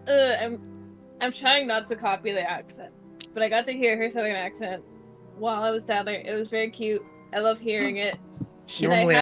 I'm trying not to copy the accent, but I got to hear her southern accent while I was down there. It was very cute. I love hearing it. Normally,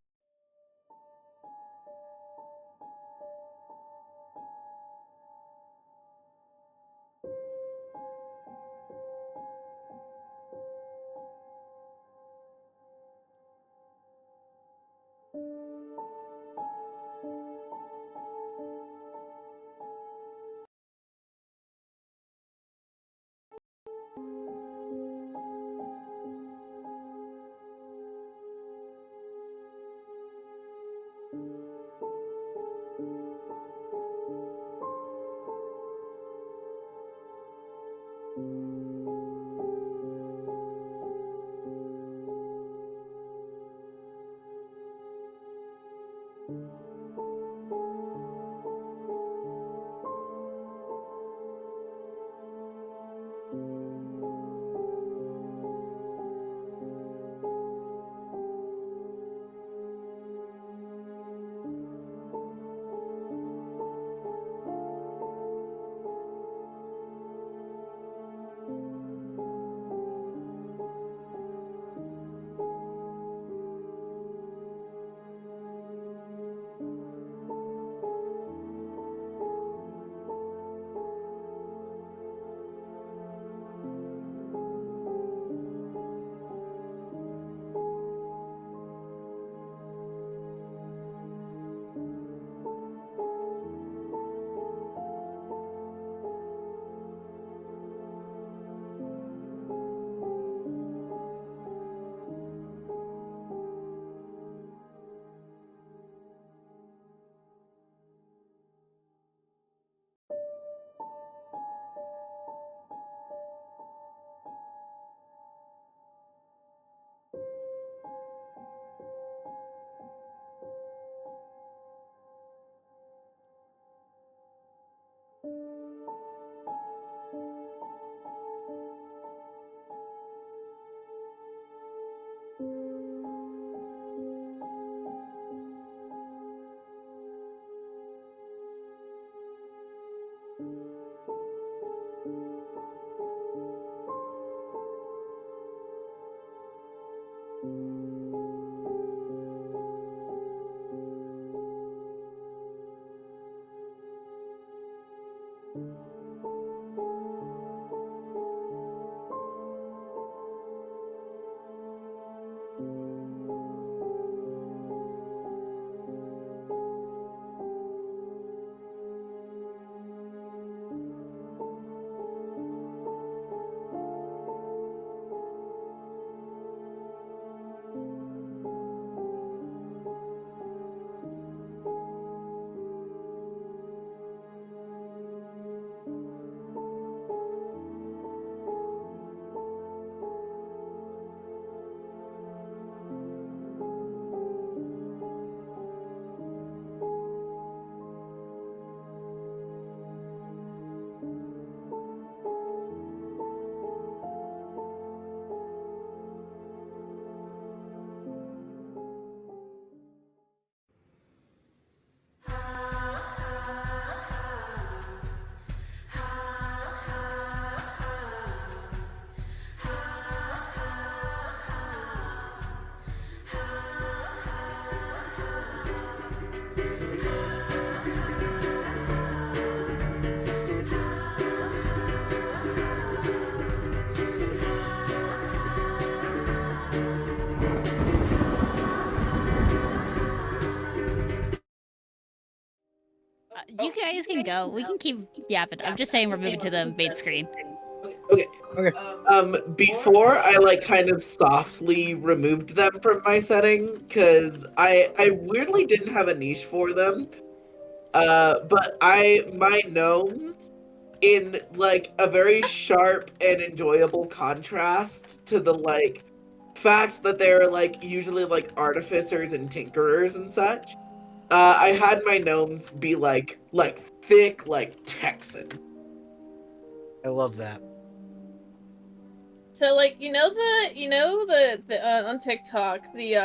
You guys can go. We can keep yapping. I'm just saying we're moving to the main screen. Okay. Okay. Before I like kind of softly removed them from my setting because I weirdly didn't have a niche for them. But my gnomes in like a very sharp and enjoyable contrast to the like fact that they're like usually like artificers and tinkerers and such. I had my gnomes be like thick like Texan. I love that. So like the on TikTok the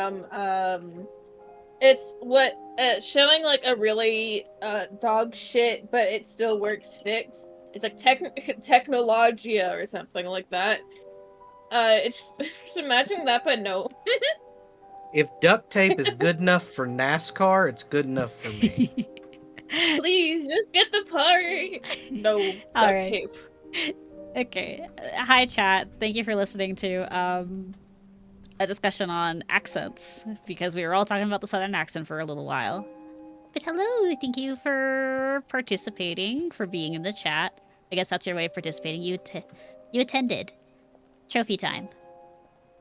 It's what showing like a really dog shit, but it still works fix. It's like technologia or something like that. It's just imagine that, but no. If duct tape is good enough for NASCAR, it's good enough for me. Please just get the part. No All duct right. tape. Okay. Hi, chat. Thank you for listening to a discussion on accents, because we were all talking about the Southern accent for a little while. But hello, thank you for participating, for being in the chat. I guess that's your way of participating. You attended. Trophy time.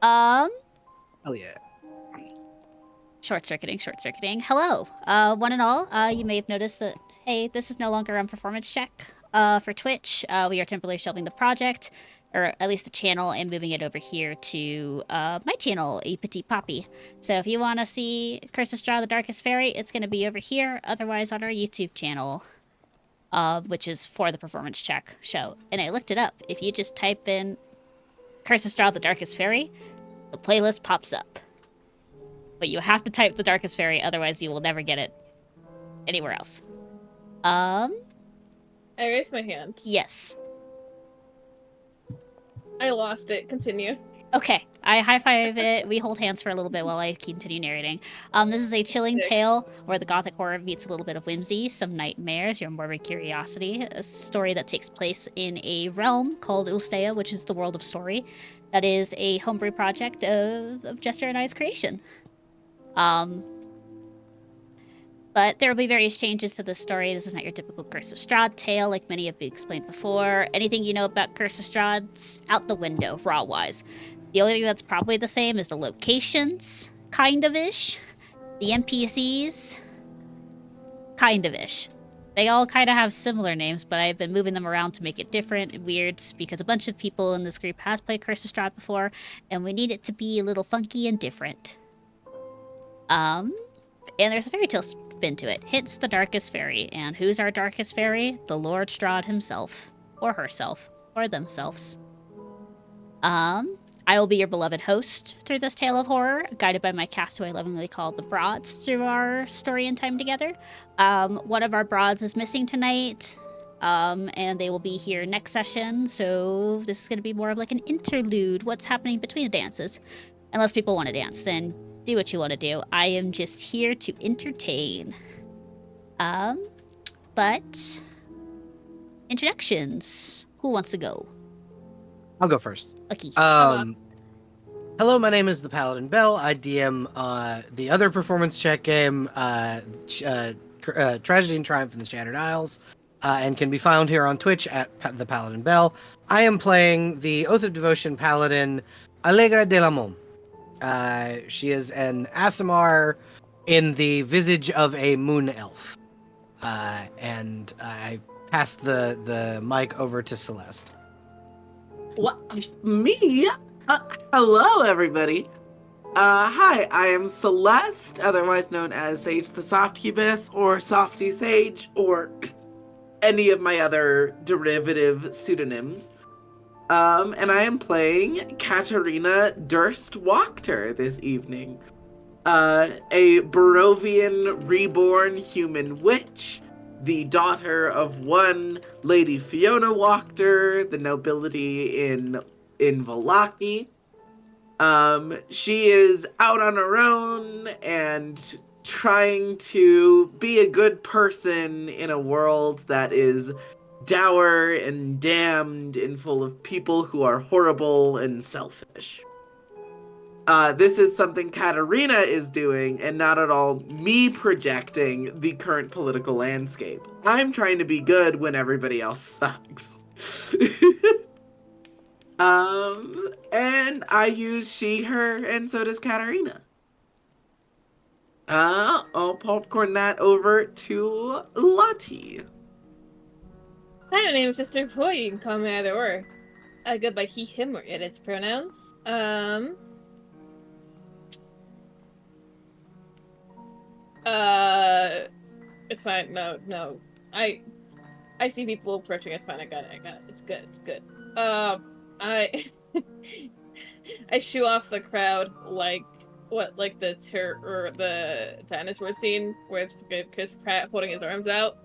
Hell yeah. Short-circuiting. Hello, one and all. You may have noticed that, hey, this is no longer on performance check. For Twitch, we are temporarily shelving the project, or at least the channel, and moving it over here to my channel, A Petit Poppy. So if you want to see Curse of Strahd, the Darkest Faerie, it's going to be over here. Otherwise, on our YouTube channel, which is for the performance check show. And I looked it up. If you just type in Curse of Strahd, the Darkest Faerie, the playlist pops up. But you have to type the Darkest Faerie, otherwise you will never get it anywhere else. I raised my hand. Yes. I lost it. Continue. Okay, I high-five it. We hold hands for a little bit while I continue narrating. This is a chilling tale where the gothic horror meets a little bit of whimsy, some nightmares, your morbid curiosity, a story that takes place in a realm called Ulstea, which is the world of story. That is a homebrew project of Jester and I's creation. But there will be various changes to this story. This is not your typical Curse of Strahd tale, like many have explained before. Anything you know about Curse of Strahd's out the window, raw-wise. The only thing that's probably the same is the locations, kind of-ish. The NPCs, kind of-ish. They all kind of have similar names, but I've been moving them around to make it different and weird, because a bunch of people in this group has played Curse of Strahd before, and we need it to be a little funky and different. And there's a fairy tale spin to it. Hence the Darkest Faerie. And who's our Darkest Faerie? The Lord Strahd himself. Or herself. Or themselves. I will be your beloved host through this tale of horror, guided by my cast who I lovingly call the Broads through our story and time together. One of our Broads is missing tonight, and they will be here next session, so this is going to be more of like an interlude, what's happening between the dances. Unless people want to dance, then do what you want to do. I am just here to entertain. But introductions. Who wants to go? I'll go first. Okay. Hello, my name is the Paladin Bell. I DM the other performance check game, Tragedy and Triumph in the Shattered Isles, and can be found here on Twitch at the Paladin Bell. I am playing the Oath of Devotion Paladin, Allegra de la Mom. She is an Aasimar in the visage of a moon elf. And I pass the mic over to Celeste. What? Me? Hello, everybody. Hi, I am Celeste, otherwise known as Sage the Softcubus, or Softy Sage, or any of my other derivative pseudonyms. And I am playing Katarina Durst Wachter this evening. A Barovian reborn human witch, the daughter of one Lady Fiona Wachter, the nobility in Vallaki. She is out on her own and trying to be a good person in a world that is dour and damned and full of people who are horrible and selfish. This is something Katarina is doing, and not at all me projecting the current political landscape. I'm trying to be good when everybody else sucks. And I use she, her, and so does Katarina. I'll popcorn that over to Lottie. Hi, my name is Jester Foy. You can call me either or. I go by he, him, or it its pronouns. It's fine. No. I see people approaching. It's fine. I got it. It's good. I I shoo off the crowd like what, like the the dinosaur scene where it's Chris Pratt holding his arms out.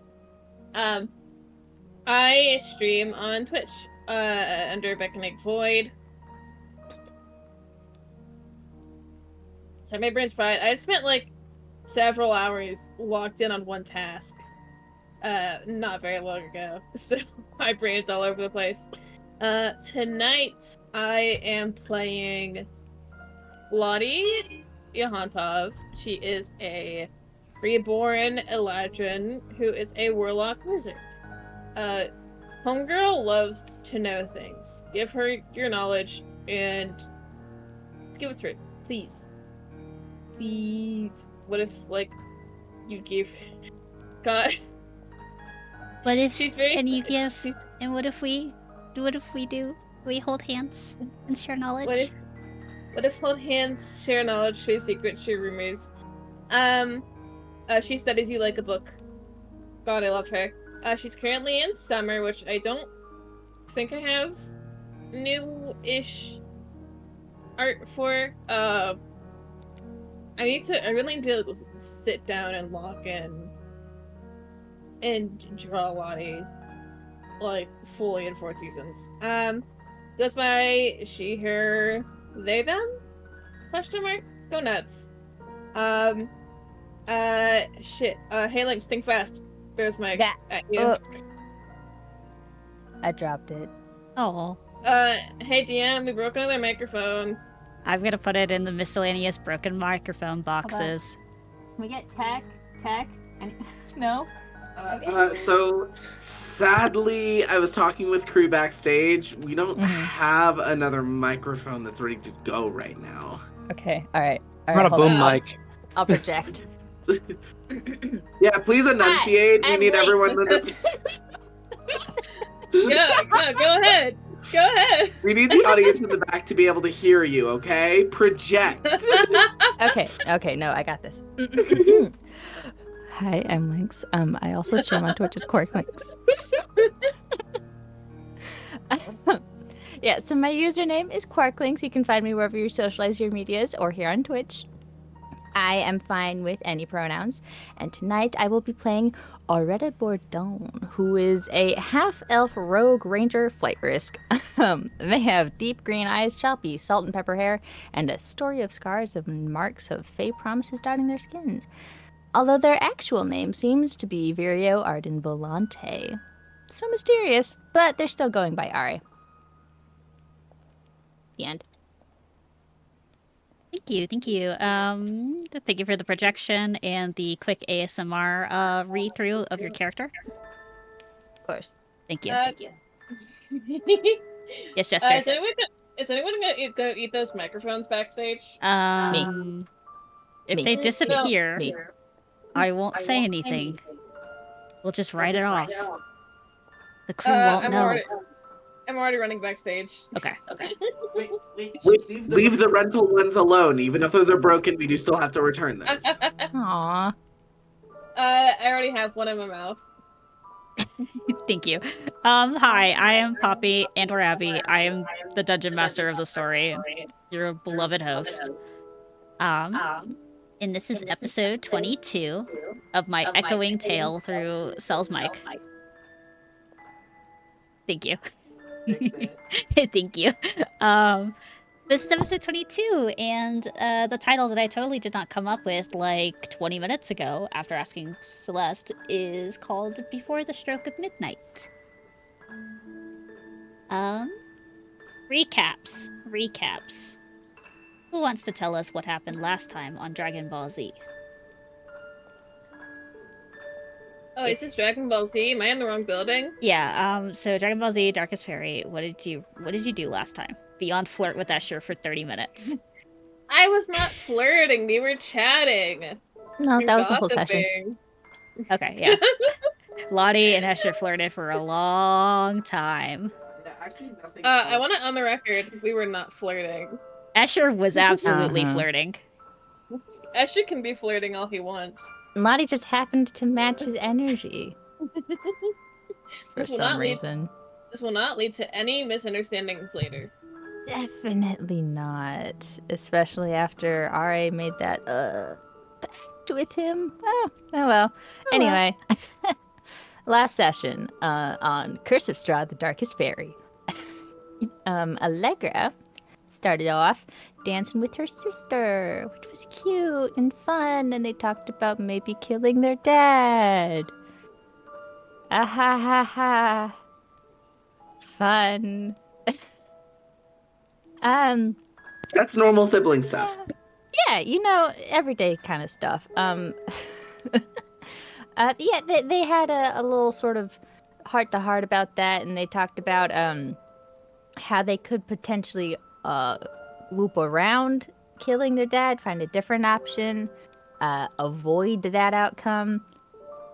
I stream on Twitch under Beckoning Void. So my brain's fried. I spent like several hours locked in on one task not very long ago, so my brain's all over the place. Tonight I am playing Lottie Yohantov. She is a reborn Eladrin who is a warlock wizard. Homegirl loves to know things. Give her your knowledge and give it to her, please. Please. What if, like, you gave... God. What if She's very... and you give she's- and what if we do? We hold hands and share knowledge. What if hold hands, share knowledge, share secrets, share rumors? She studies you like a book. God, I love her. She's currently in summer, which I don't think I have new-ish art for. I really need to sit down and lock in and draw Lottie, like, fully in 4 seasons. Goes by she, her, they, them? Question mark? Go nuts. Shit. Hey, Lynx, think fast. There's my at you. I dropped it. Oh. Hey DM, we broke another microphone. I'm gonna put it in the miscellaneous broken microphone boxes. Can we get tech, and no? So sadly, I was talking with crew backstage. We don't have another microphone that's ready to go right now. Okay, all right. Not a hold boom on. mic. I'll project. Yeah, please enunciate. We I'm need late. everyone to... Go ahead. Go ahead. We need the audience in the back to be able to hear you, okay? Project. Okay, no, I got this. Hi, I'm Lynx. I also stream on Twitch as Quark Lynx. Yeah, so my username is QuarkLinks. You can find me wherever you socialize your medias or here on Twitch. I am fine with any pronouns, and tonight I will be playing Auretta Bourdon, who is a half-elf rogue ranger flight risk. They have deep green eyes, choppy salt and pepper hair, and a story of scars and marks of fey promises dotting their skin. Although their actual name seems to be Virio Arden Volante. So mysterious, but they're still going by Ari. The end. Thank you. Thank you for the projection and the quick ASMR read-through of your character. Of course. Thank you. Thank you. Yes, Jester. Is anyone gonna go eat those microphones backstage? If Me. they disappear, Me. I won't say anything. We'll just write it off. The crew won't know. I'm already running backstage. Okay. Leave the rental ones alone. Even if those are broken, we do still have to return those. Aww. I already have one in my mouth. Thank you. Hi, I am Poppy and/or Abby. I am the dungeon master of the story. Your beloved host. And this is episode 22 of my echoing tale through Cell's mic. Thank you. Thank you. This is episode 22, and the title that I totally did not come up with like 20 minutes ago after asking Celeste is called Before the Stroke of Midnight. Recaps. Who wants to tell us what happened last time on Dragon Ball Z? Oh, is this Dragon Ball Z? Am I in the wrong building? Yeah, so Dragon Ball Z, Darkest Faerie, what did you do last time? Beyond flirt with Escher for 30 minutes. I was not flirting. We were chatting. No, that was the whole session. Gossiping. Okay, yeah. Lottie and Escher flirted for a long time. I want it on the record. We were not flirting. Escher was absolutely flirting. Escher can be flirting all he wants. Lottie just happened to match his energy. For some reason. This will not lead to any misunderstandings later. Definitely not. Especially after RA made that pact with him. Oh well. Anyway, last session on Curse of Strahd, the Darkest Faerie. Allegra started off dancing with her sister, which was cute and fun, and they talked about maybe killing their dad. Ah ha ha ha. Fun. That's normal sibling stuff. Yeah, everyday kind of stuff. Yeah, they had a little sort of heart to heart about that, and they talked about how they could potentially loop around killing their dad, find a different option, avoid that outcome.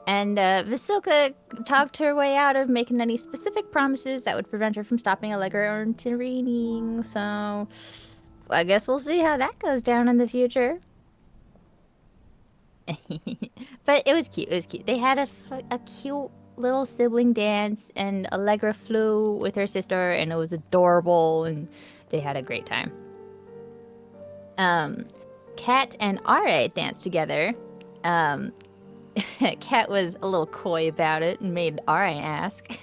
And Vasilka talked her way out of making any specific promises that would prevent her from stopping Allegra or intervening. So I guess we'll see how that goes down in the future. But it was cute. It was cute. They had a cute little sibling dance, and Allegra flew with her sister, and it was adorable, and they had a great time. Kat and Ra danced together. Kat was a little coy about it and made Ra ask.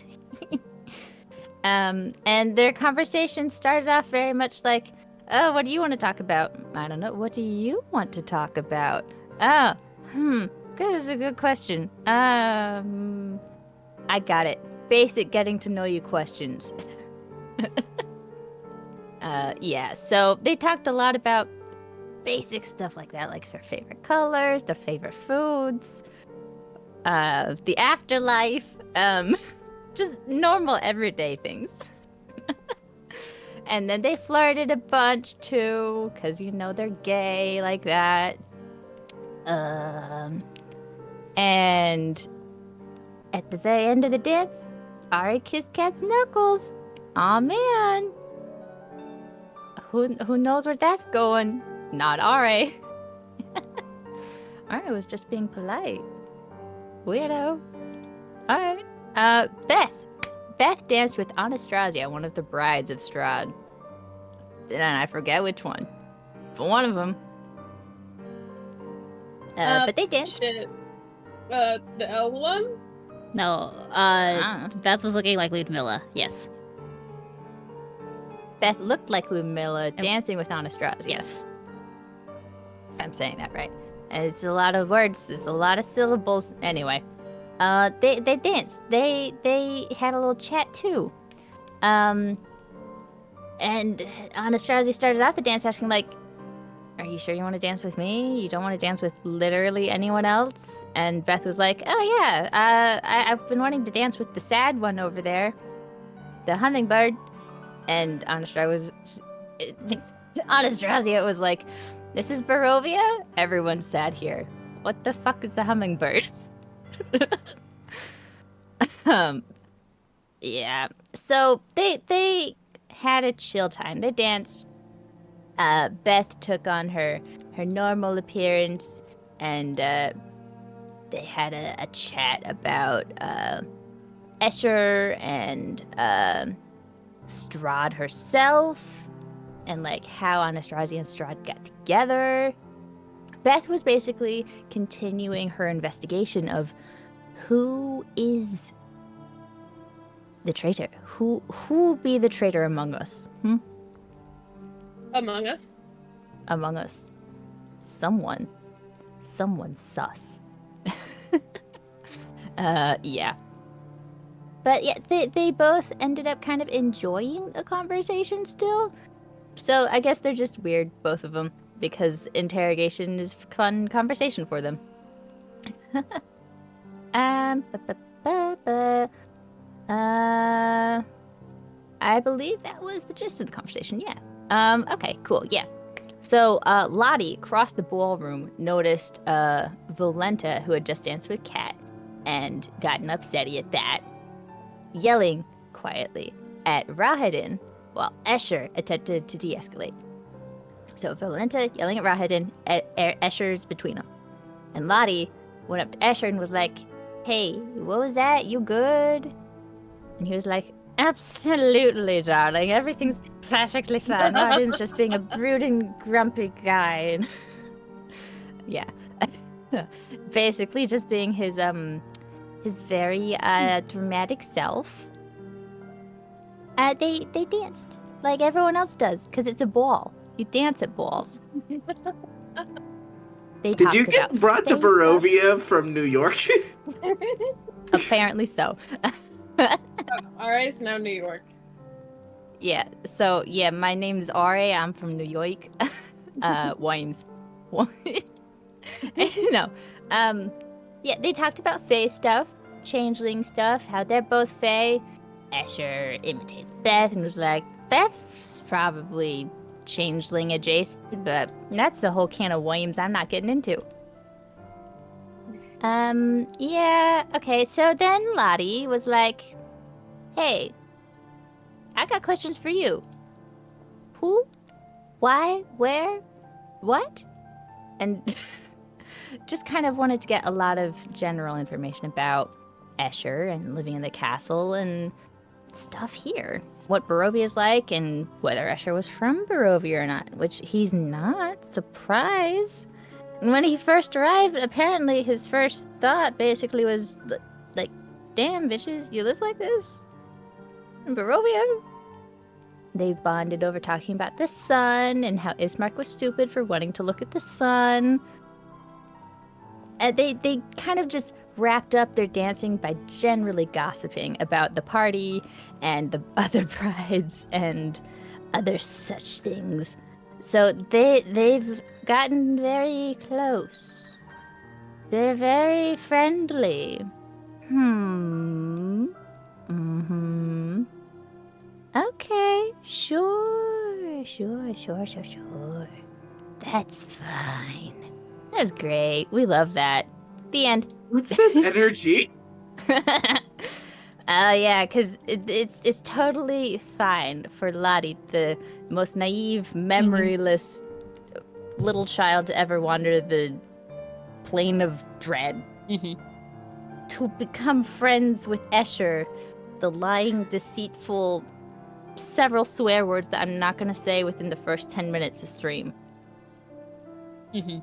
And their conversation started off very much like, "Oh, what do you want to talk about?" "I don't know. What do you want to talk about?" "Oh, That's a good question. I got it. Basic getting to know you questions." Yeah, so they talked a lot about basic stuff like that, like their favorite colors, their favorite foods, the afterlife, just normal everyday things. And then they flirted a bunch too, because they're gay like that. And at the very end of the dance, Ari kissed Kat's knuckles. Aw, man. Who knows where that's going? Not Ari. Ari was just being polite. Weirdo. Alright. Beth danced with Anastasia, one of the brides of Strahd. And I forget which one. For one of them. But they danced. Shit. The L one? No, Beth was looking like Ludmilla. Yes. Beth looked like Ludmilla dancing with Anastasia. Yes. If I'm saying that right. It's a lot of words. It's a lot of syllables. Anyway, they danced. They had a little chat too. And Anastasia started out the dance asking like, "Are you sure you want to dance with me? You don't want to dance with literally anyone else?" And Beth was like, "Oh yeah, I've been wanting to dance with the sad one over there, the hummingbird." And Anastasia was like, "This is Barovia? Everyone's sad here. What the fuck is the hummingbird?" Yeah. So they had a chill time. They danced. Beth took on her normal appearance, and they had a chat about Escher and Strahd herself, and like how Anastasia and Strahd got together. Beth was basically continuing her investigation of who is the traitor. Who be the traitor among us? Among us? Among us. Someone sus. Yeah. But yeah, they both ended up kind of enjoying the conversation still. So I guess they're just weird, both of them, because interrogation is fun conversation for them. I believe that was the gist of the conversation, yeah. Okay, cool, yeah. So, Lottie, across the ballroom, noticed, Volenta, who had just danced with Kat, and gotten upsetty at that, yelling quietly at Rahadin, while Escher attempted to de-escalate. So, Volenta yelling at Rahadin, Escher's between them. And Lottie went up to Escher and was like, "Hey, what was that? You good?" And he was like, Absolutely, darling. Everything's perfectly fine. Martin's just being a brooding, grumpy guy. Yeah. Basically just being his very dramatic self. They danced like everyone else does, because it's a ball. You dance at balls. They Did you talked get about brought to fae stuff. Barovia from New York? Apparently so. Alright, now New York. Yeah, so yeah, my name's Ari. I'm from New York. Wimes. No. Yeah, they talked about fae stuff, changeling stuff, how they're both fae. Escher imitates Beth and was like, Beth's probably changeling adjacent, but that's a whole can of worms I'm not getting into. Yeah, okay, so then Lottie was like, hey, I got questions for you. Who? Why? Where? What? And just kind of wanted to get a lot of general information about Escher and living in the castle and stuff here. What Barovia's like and whether Escher was from Barovia or not, which he's not. Surprise. And when he first arrived, apparently his first thought basically was like, damn, bitches, you live like this? In Barovia? They bonded over talking about the sun and how Ismark was stupid for wanting to look at the sun. And they kind of just wrapped up their dancing by generally gossiping about the party and the other brides and other such things. So they've gotten very close. They're very friendly. Mm-hmm. Okay, sure. That's fine. That's great. We love that. The end. What's this energy? Yeah, because it's totally fine for Lottie, the most naive, memoryless little child to ever wander the plane of dread, to become friends with Escher, the lying, deceitful, several swear words that I'm not going to say within the first 10 minutes of stream. Who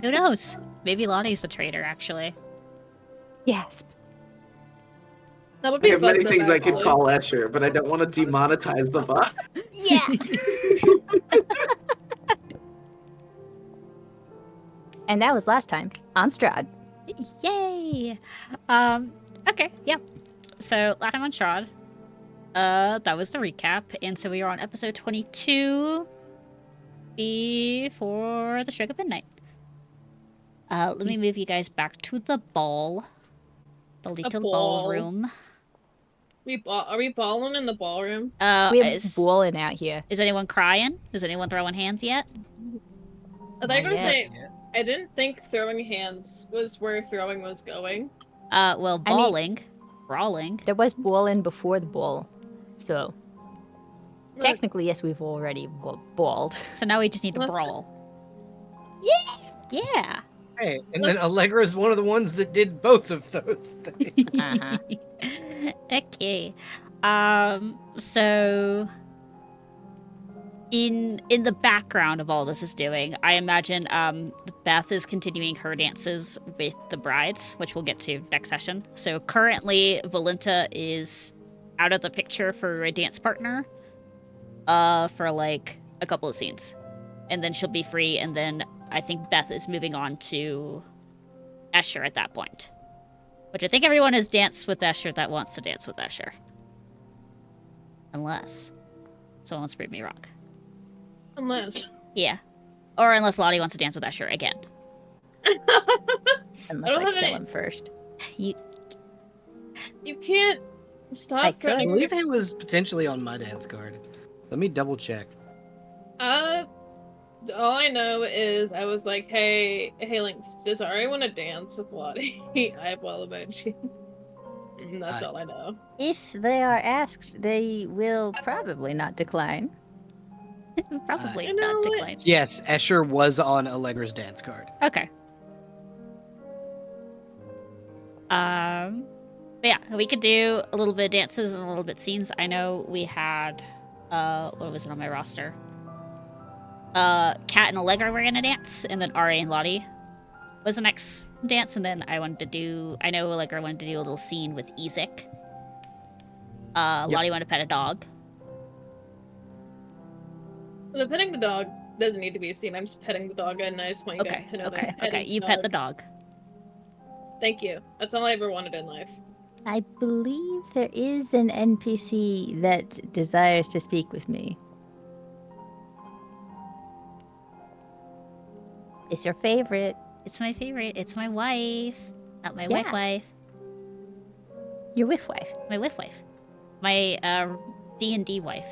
knows? Maybe Lottie's the traitor, actually. Yes. That would I be have many fucked up, things I could actually. call Escher, but I don't want to demonetize the bot. Yeah. And that was last time on Strahd. Yay! Okay, yeah. So last time on Strahd, that was the recap, and so we were on episode 22 before the stroke of midnight. Let me move you guys back to the ball. The little ballroom. Are we balling in the ballroom? We're balling out here. Is anyone crying? Is anyone throwing hands yet? I thought you were gonna Yeah. say, I didn't think throwing hands was where throwing was going. Well, brawling. There was balling before the ball. So, technically, yes, we've already balled. So now we just need to Let's- brawl. Yeah! Hey, and then Allegra's one of the ones that did both of those things. Uh-huh. Okay. So in the background of all this is doing, I imagine Beth is continuing her dances with the brides, which we'll get to next session. So currently Valinta is out of the picture for a dance partner for like a couple of scenes. And then she'll be free, and then I think Beth is moving on to Escher at that point. Which I think everyone has danced with Escher that wants to dance with Escher. Unless someone wants to prove me wrong. Unless. Yeah. Or unless Lottie wants to dance with Escher again. Unless I kill him first. You can't stop I throwing. believe he was potentially on my dance card. Let me double check. All I know is I was like, hey Lynx, does Ari want to dance with Lottie? I have well emoji. That's all I know. If they are asked, they will probably not decline. probably You know not what? decline. Yes, Escher was on Allegra's dance card. Okay. But yeah, we could do a little bit of dances and a little bit scenes. I know we had, what was it on my roster? Kat and Allegra were gonna dance, and then Ari and Lottie was the next dance, and then I know Allegra wanted to do a little scene with Ezek. Lottie wanted to pet a dog. The petting the dog doesn't need to be a scene. I'm just petting the dog, and I just want you guys to know that I'm petting You the pet dog. the dog. Thank you. That's all I ever wanted in life. I believe there is an NPC that desires to speak with me. It's your favorite. It's my favorite. It's my wife. Not my wife. Your wife. My wife. My D&D wife.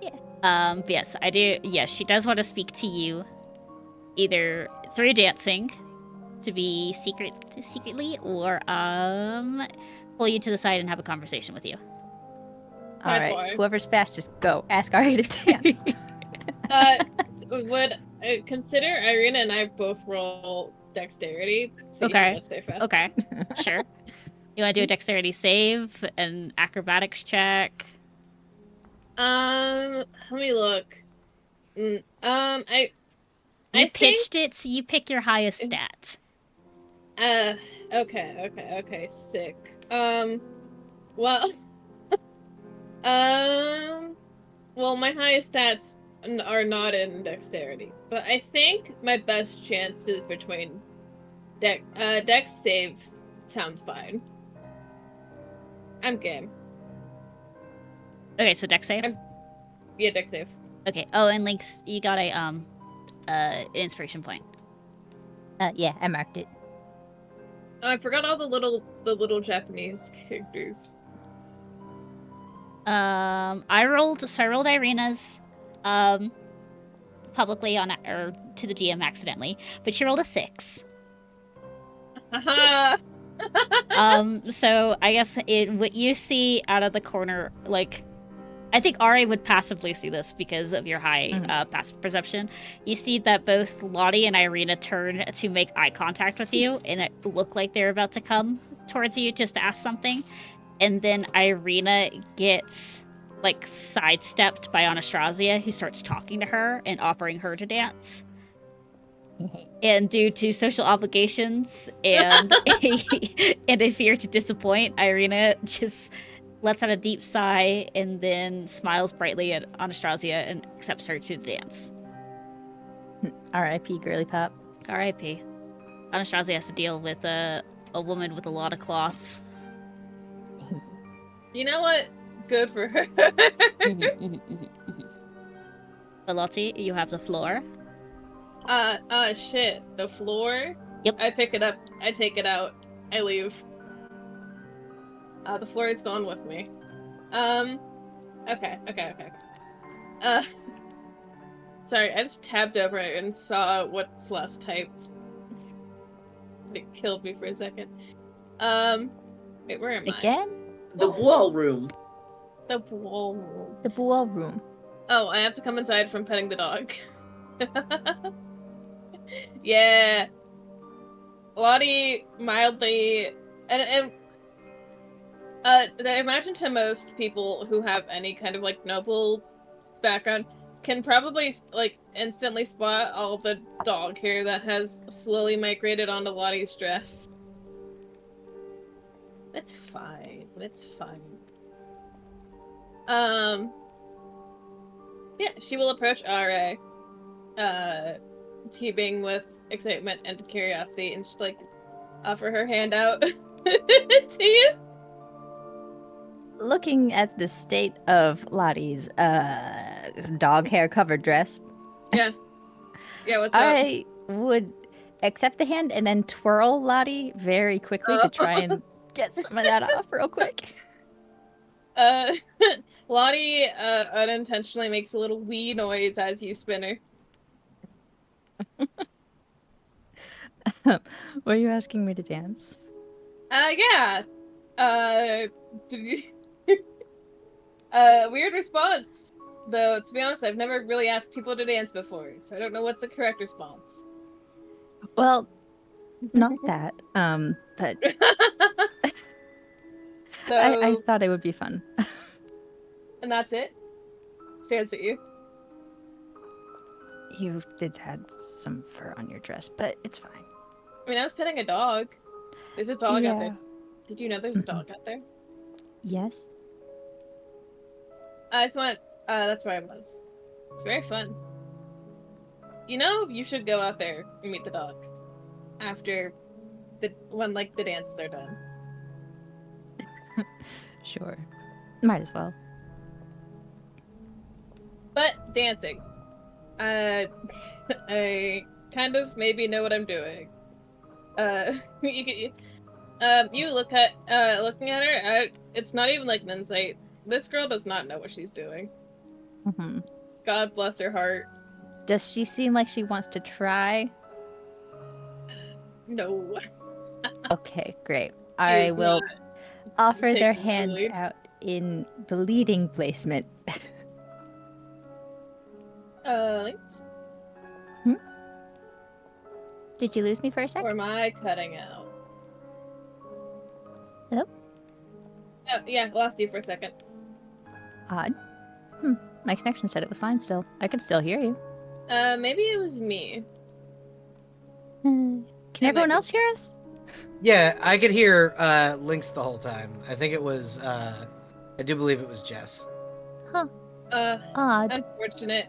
Yeah. But yes, I do. Yes, she does want to speak to you, either through dancing, to be secretly, or pull you to the side and have a conversation with you. All right. Whoever's fastest, go. Ask Ari to dance. Would consider Irina and I both roll dexterity? See who gets there fast. Okay. Sure. You want to do a dexterity save, an acrobatics check? Let me look. I pitched it, so you pick your highest stat. Okay, sick. Well, well, my highest stats are not in dexterity, but I think my best chances between dex saves sounds fine. I'm game. Okay, so dex save? Yeah, dex save. Okay. Oh, and Lynx, you got a inspiration point. Yeah, I marked it. Oh, I forgot all the little Japanese characters. I rolled Irina's publicly on or to the DM accidentally, but she rolled a 6. So I guess what you see out of the corner, like, I think Ari would passively see this because of your high passive perception. You see that both Lottie and Irina turn to make eye contact with you, and it looked like they're about to come towards you just to ask something. And then Irina gets, like, sidestepped by Anastasia, who starts talking to her and offering her to dance. And due to social obligations and a fear to disappoint, Irina just lets out a deep sigh and then smiles brightly at Anastasia and accepts her to the dance. R.I.P. Girly Pop. R.I.P. Anastasia has to deal with a woman with a lot of cloths. You know what? Good for her. But Lottie, you have the floor. Shit. The floor? Yep. I pick it up. I take it out. I leave. The floor is gone with me. Okay. Sorry, I just tabbed over it and saw what Celeste typed. It killed me for a second. Wait, where am I? Again? The wall room. The wall room. The wall room. Oh, I have to come inside from petting the dog. Yeah. Lottie mildly and I imagine to most people who have any kind of like noble background can probably like instantly spot all the dog hair that has slowly migrated onto Lottie's dress. It's fine. It's fine. Yeah, she will approach Ra, teeming with excitement and curiosity, and just like offer her hand out to you. Looking at the state of Lottie's dog hair covered dress. Yeah, what's up? I would accept the hand and then twirl Lottie very quickly to try and get some of that off real quick. Lottie unintentionally makes a little wee noise as you spin her. Were you asking me to dance? Yeah. Did you... weird response. Though, to be honest, I've never really asked people to dance before, so I don't know what's the correct response. Well, not that. But So, I thought it would be fun. and that's it? Stares at you. You did had some fur on your dress, but it's fine. I mean, I was petting a dog. There's a dog out there. Yeah. Did you know there's a dog out there? Yes. I just went, that's where I was. It's very fun. You know, you should go out there and meet the dog. After when, like, the dances are done. Sure. Might as well. But, dancing. I kind of maybe know what I'm doing. You look at, looking at her, it's not even like an insight. This girl does not know what she's doing. Mm-hmm. God bless her heart. Does she seem like she wants to try? No. Okay, great. She I is will not offer their taking the hands lead. out in the leading placement. Thanks. Did you lose me for a sec? Or am I cutting out? Hello? Oh, yeah, lost you for a second. Odd. My connection said it was fine still. I could still hear you. Maybe it was me. Can everyone else hear us? Yeah, I could hear Lynx the whole time. I think it was, I do believe it was Jess. Odd. Unfortunate.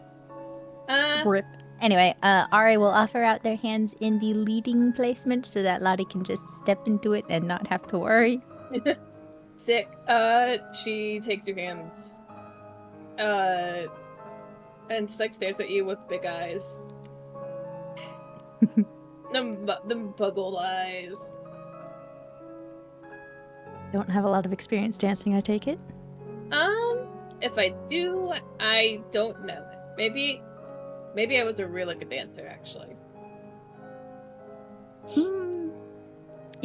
Rip. Anyway, Ari will offer out their hands in the leading placement so that Lottie can just step into it and not have to worry. Sick. She takes your hands. And just like stares at you with big eyes. them buggle eyes. Don't have a lot of experience dancing, I take it? If I do, I don't know it. Maybe I was a really good dancer, actually. You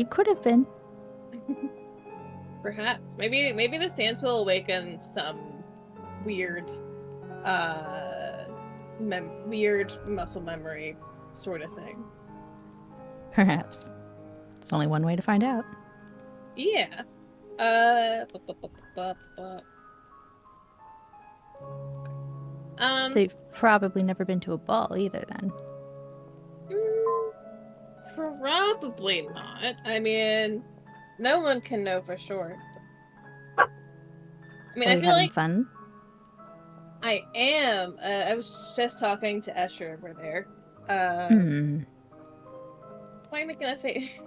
could have been. Perhaps. Maybe this dance will awaken some weird, weird muscle memory sort of thing. Perhaps. It's only one way to find out. Yeah. So you've probably never been to a ball either, then. Probably not. I mean, no one can know for sure. I mean, Are I you feel having like fun? I am. I was just talking to Escher over there. Why are you making a face?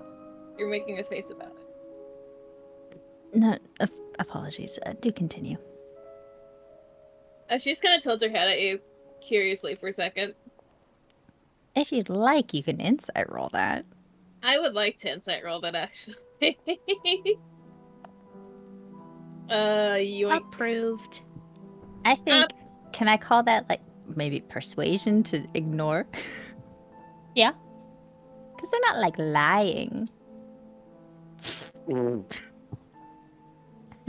You're making a face about it. No, apologies. Do continue. She just kind of tilts her head at you, curiously, for a second. If you'd like, you can insight roll that. I would like to insight roll that, actually. Yoink. Approved. I think, can I call that, like, maybe persuasion to ignore? Yeah. Because they're not, like, lying.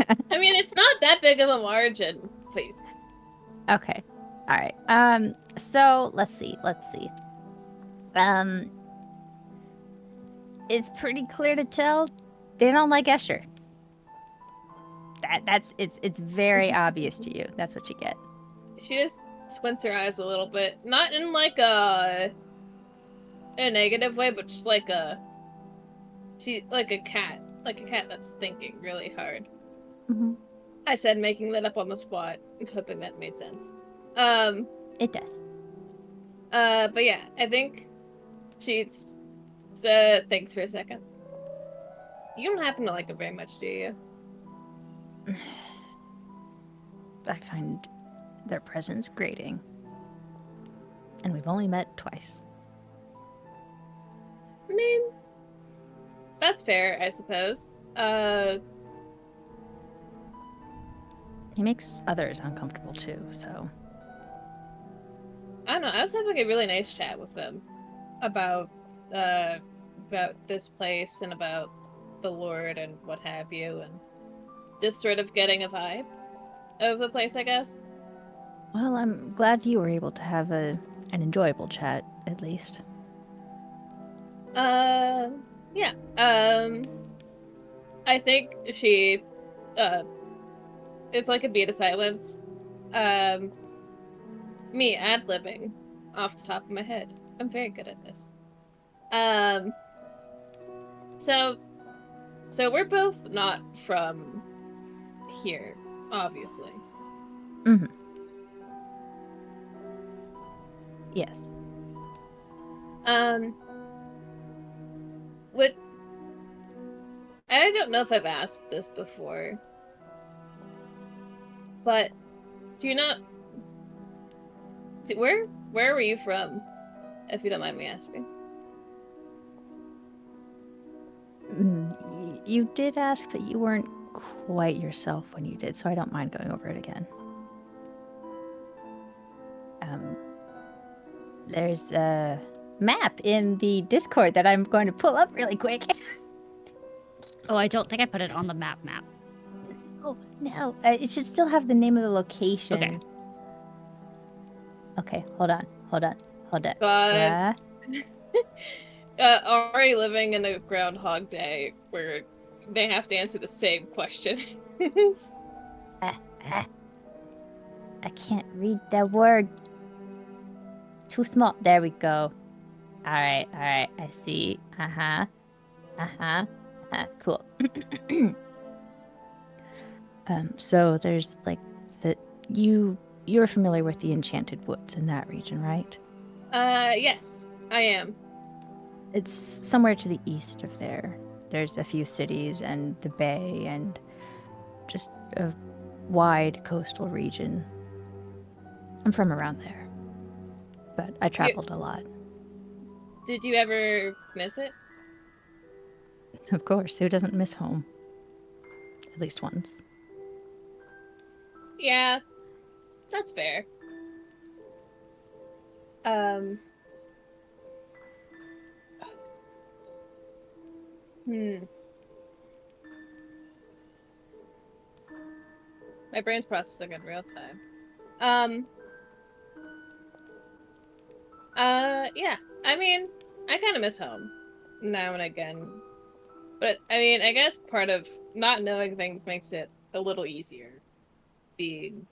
I mean, it's not that big of a margin, please. Okay. All right. So let's see. It's pretty clear to tell they don't like Escher. It's very obvious to you. That's what you get. She just squints her eyes a little bit. Not in like a negative way, but just like a cat. Like a cat that's thinking really hard. Mm-hmm. I said making that up on the spot, hoping that made sense. It does. But yeah, I think she's thinks for a second. You don't happen to like her very much, do you? I find their presence grating. And we've only met twice. I mean, that's fair, I suppose. He makes others uncomfortable too, so. I don't know. I was having a really nice chat with them about this place and about the Lord and what have you, and just sort of getting a vibe of the place, I guess. Well, I'm glad you were able to have an enjoyable chat, at least. Yeah. I think she it's like a beat of silence. Me ad-libbing off the top of my head. I'm very good at this. So we're both not from here, obviously. Mm-hmm. Yes. What I don't know if I've asked this before, but do you not where were you from, if you don't mind me asking? You did ask, but you weren't quite yourself when you did, so I don't mind going over it again. There's a map in the Discord that I'm going to pull up really quick. Oh, I don't think I put it on the map. Oh, no. It should still have the name of the location. Okay. Okay, hold on. God. Already living in a Groundhog Day where they have to answer the same question. I can't read that word. Too small. There we go. All right. I see. Cool. So there's like you're familiar with the Enchanted Woods in that region, right? Yes, I am. It's somewhere to the east of there. There's a few cities and the bay and just a wide coastal region. I'm from around there, but I traveled a lot. Did you ever miss it? Of course, who doesn't miss home? At least once. Yeah, that's fair. My brain's processing in real time. Yeah. I mean, I kind of miss home now and again. But, I mean, I guess part of not knowing things makes it a little easier. Being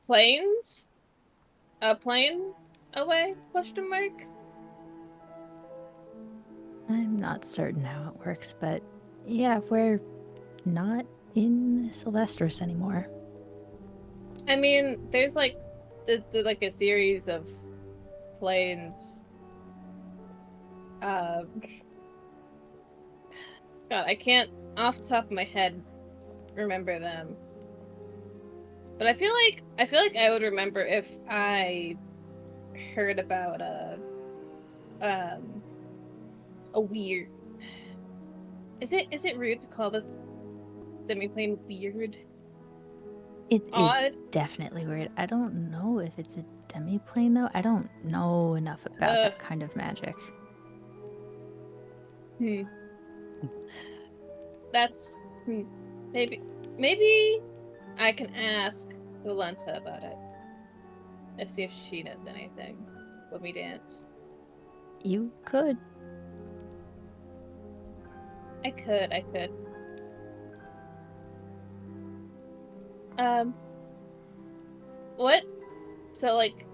planes? A plane away? Question mark? I'm not certain how it works, but yeah, we're not in Sylvestris anymore. I mean, there's like like a series of planes. God, I can't off the top of my head remember them. But I feel like I would remember if I heard about a weird. Is it rude to call this demiplane weird? It Odd? is definitely weird. I don't know if it's a demiplane though. I don't know enough about that kind of magic. That's maybe I can ask Valenta about it. And see if she knows anything when we dance. You could. I could. What? So, like,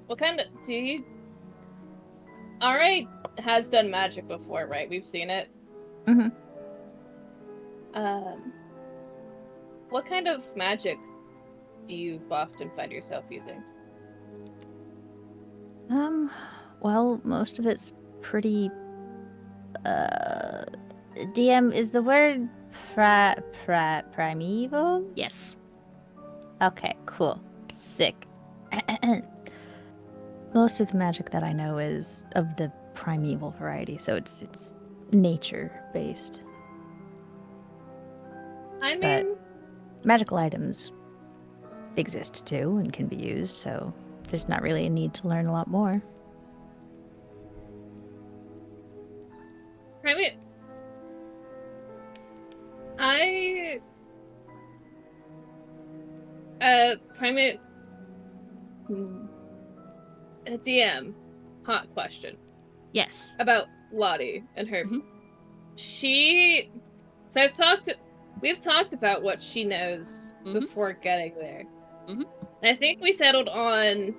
what kind of... Do you... Alright has done magic before, right? We've seen it. Mm-hmm. What kind of magic do you often find yourself using? Well, most of it's pretty... DM, is the word primeval? Yes. Okay, cool. Sick. Most of the magic that I know is of the primeval variety, so it's nature-based. I mean... But magical items exist too and can be used, so there's not really a need to learn a lot more. Primate... DM. Hot question. Yes. About Lottie and her... Mhm. So I've talked we've talked about what she knows Mhm. before getting there. Mhm. And I think we settled on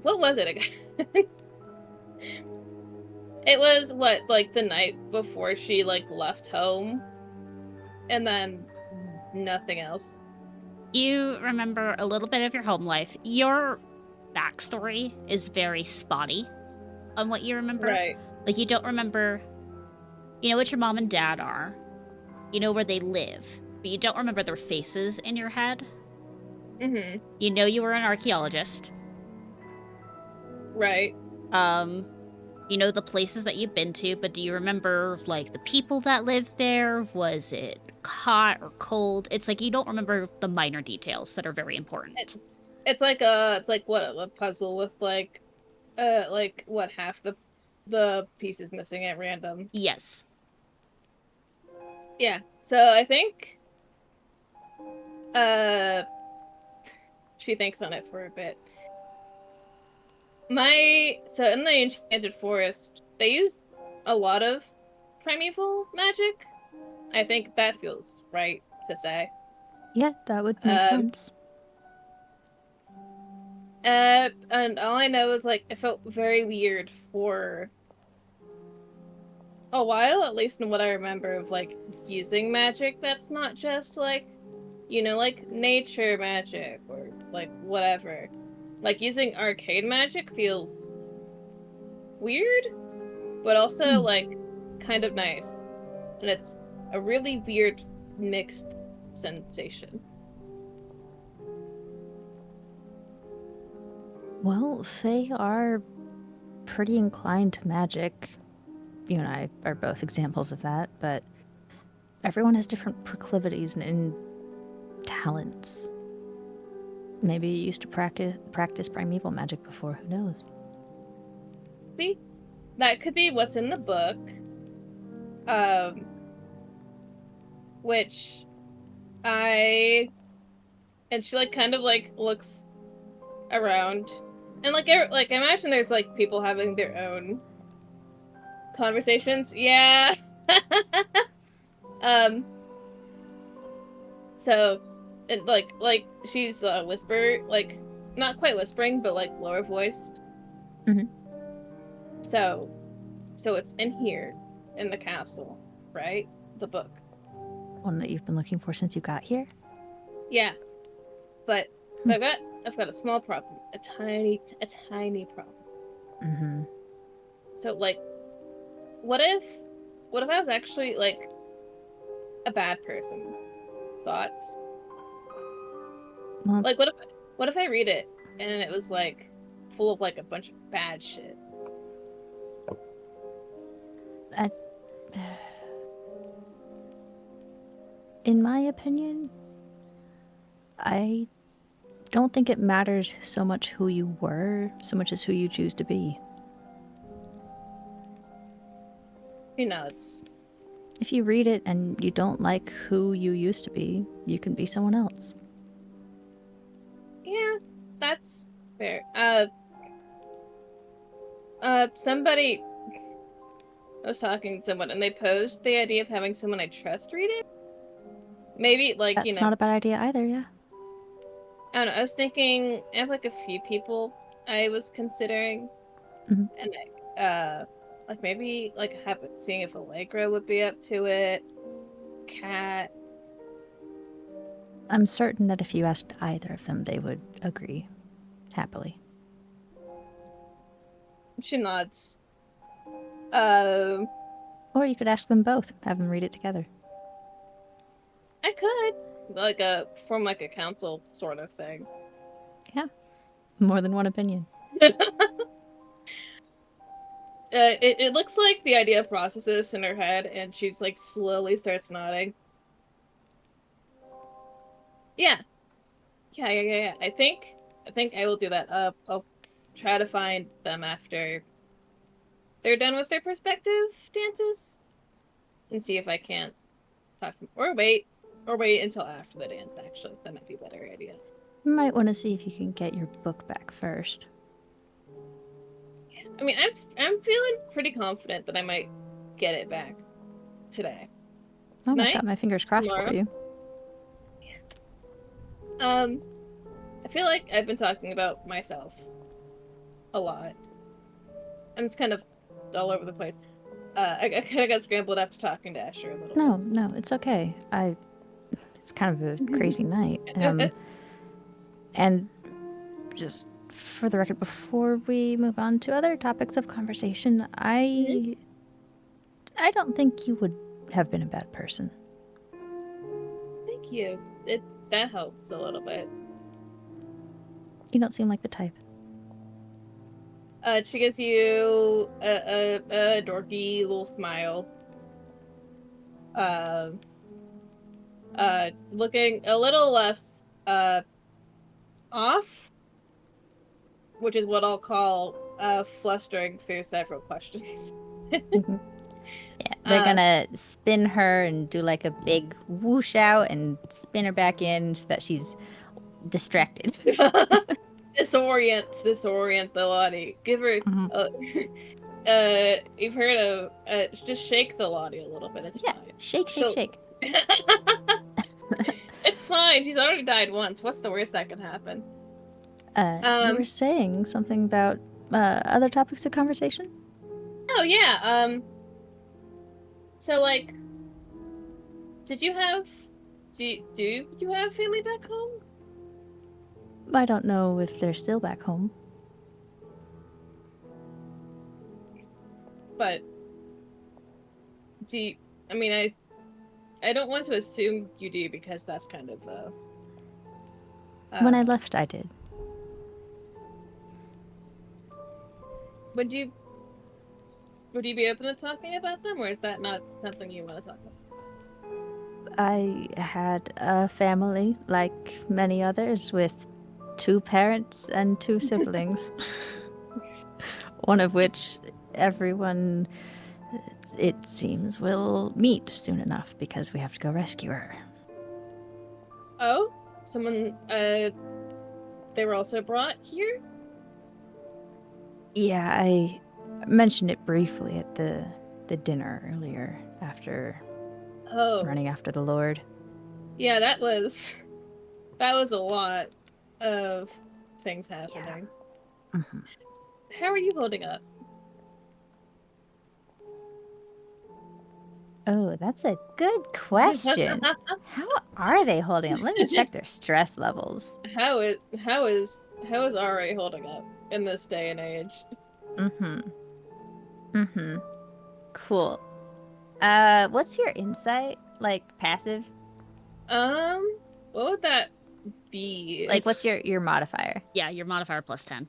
what was it again? It was what, like the night before she like left home, and then nothing else. You remember a little bit of your home life. Your backstory is very spotty on what you remember. Right. Like, you don't remember. You know what your mom and dad are. You know where they live, but you don't remember their faces in your head. Mm-hmm. You know you were an archaeologist. Right. You know the places that you've been to, but do you remember, like, the people that lived there? Was it hot or cold? It's like you don't remember the minor details that are very important. It's like what a puzzle with like what half the pieces missing at random. Yes. Yeah. So I think she thinks on it for a bit. So in the Enchanted Forest, they used a lot of primeval magic. I think that feels right to say. Yeah, that would make sense. And all I know is like it felt very weird for a while, at least in what I remember of like using magic that's not just like, like nature magic or like whatever. Like using arcane magic feels weird, but also like kind of nice. And it's a really weird mixed sensation. Well, Fae are pretty inclined to magic. You and I are both examples of that, but everyone has different proclivities and talents. Maybe you used to practice primeval magic before, who knows? That could be what's in the book. Which I and she like kind of like looks around and like I imagine there's like people having their own conversations. Yeah. um so and like she's whisper, like not quite whispering but like lower voiced. Mhm. So it's in here in the castle, right? The book. One that you've been looking for since you got here? Yeah. But I've got a small problem. A tiny problem. Mm-hmm. So like what if I was actually like a bad person? Thoughts? Well, Like what if I read it and it was like full of like a bunch of bad shit? in my opinion, I don't think it matters so much who you were, so much as who you choose to be. It's If you read it and you don't like who you used to be, you can be someone else. yeah, that's fair. Somebody I was talking to someone and they posed the idea of having someone I trust read it. Maybe like, That's not a bad idea either, yeah. I don't know, I was thinking I have like a few people I was considering. Mhm. And like maybe like seeing if Allegra would be up to it. Cat. I'm certain that if you asked either of them, they would agree. Happily. She nods. Or you could ask them both, have them read it together. I could like form like a council sort of thing. Yeah. More than one opinion. It looks like the idea processes in her head, and she's like slowly starts nodding. Yeah, yeah. I think I will do that. I'll try to find them after they're done with their perspective dances, and see if I can't talk some or wait until after the dance. Actually, that might be a better idea. You might want to see if you can get your book back first. I mean, I'm feeling pretty confident that I might get it back today. Well, I've Tonight? got my fingers crossed for Tomorrow? you. I feel like I've been talking about myself a lot. I'm just kind of all over the place. I kind of got scrambled after talking to Asher a little No, it's okay. It's kind of a crazy night. bit. And just for the record, before we move on to other topics of conversation, I don't think you would have been a bad person. Thank you. That helps a little bit. You don't seem like the type. She gives you a dorky little smile. Looking a little less off, which is what I'll call flustering through several questions. Yeah, they're gonna spin her and do like a big whoosh out and spin her back in so that she's distracted. Disorient the Lottie. Give her. You've heard of. Just shake the Lottie a little bit. It's Yeah, fine. shake. It's fine. She's already died once. What's the worst that can happen? You were saying something about other topics of conversation? Oh yeah. So like, do you have family back home? I don't know if they're still back home. But I mean, I don't want to assume you do because that's kind of When I left, I did. Would you be open to talking about them, or is that not something you want to talk about? I had a family, like many others, with 2 parents and 2 siblings. One of which everyone, it seems, will meet soon enough because we have to go rescue her. Oh, someone. They were also brought here. Yeah, I mentioned it briefly at the dinner earlier after running after the Lord. Yeah, that was a lot of things happening. Yeah. Mm-hmm. How are you holding up? Oh, that's a good question. How are they holding up? Let me check their stress levels. How is RA holding up in this day and age? Cool. What's your insight? Like passive? What would that be? Like what's your modifier? Yeah, your modifier plus 10.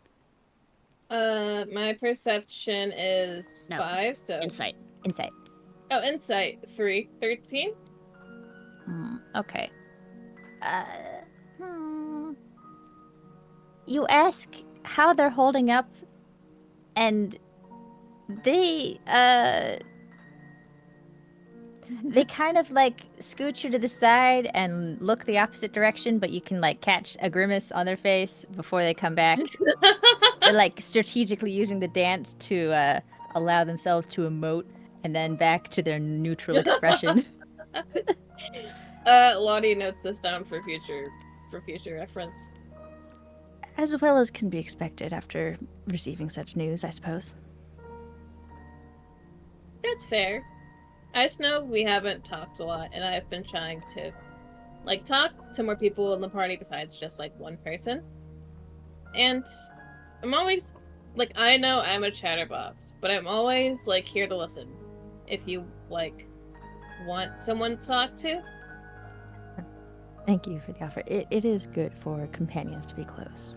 My perception is No, 5, so Insight. Insight. Oh, insight 3, 13. Okay. You ask how they're holding up, and they kind of like scooch you to the side and look the opposite direction, but you can like catch a grimace on their face before they come back. They're like strategically using the dance to allow themselves to emote and then back to their neutral expression. Lottie notes this down for future reference. As well as can be expected after receiving such news, I suppose. That's fair. I just know we haven't talked a lot, and I've been trying to, like, talk to more people in the party besides just, like, one person. And I'm always, like, I know I'm a chatterbox, but I'm always, like, here to listen. If you, like, want someone to talk to. Thank you for the offer. It is good for companions to be close.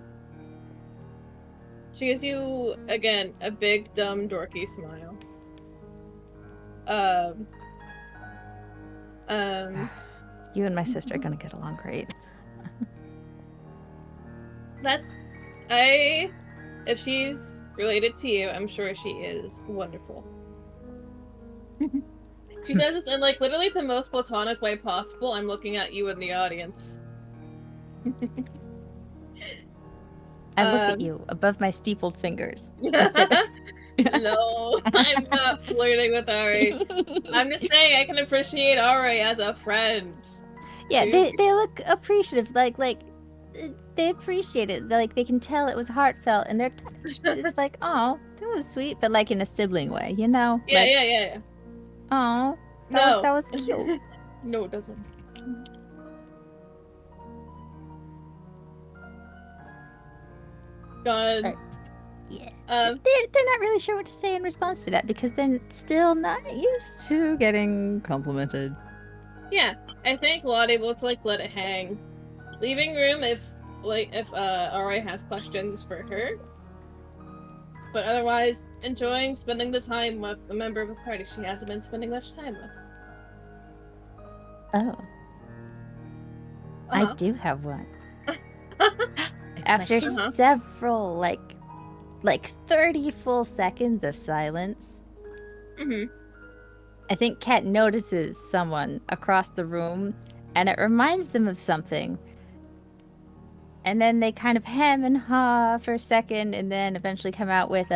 She gives you, again, a big, dumb, dorky smile. You and my sister are gonna get along great. If she's related to you, I'm sure she is wonderful. She says this in, like, literally the most platonic way possible. I'm looking at you in the audience. I look at you above my steepled fingers. No, I'm not flirting with Ari. I'm just saying I can appreciate Ari as a friend. Yeah, Dude. they look appreciative. Like they appreciate it. Like they can tell it was heartfelt, and they're touched. It's like, oh, that was sweet, but like in a sibling way, you know? Yeah, Like, yeah. oh, No. that was cute. No, it doesn't. God. Right. Yeah. Um, They're not really sure what to say in response to that because they're still not used to getting complimented. yeah. I think Lottie will like let it hang. Leaving room if Ari has questions for her. But otherwise, enjoying spending the time with a member of a party she hasn't been spending much time with. Oh, I Uh-huh. do have one. A After question. several like 30 full seconds of silence, Mm-hmm. I think Kat notices someone across the room and it reminds them of something. And then they kind of hem and haw for a second and then eventually come out with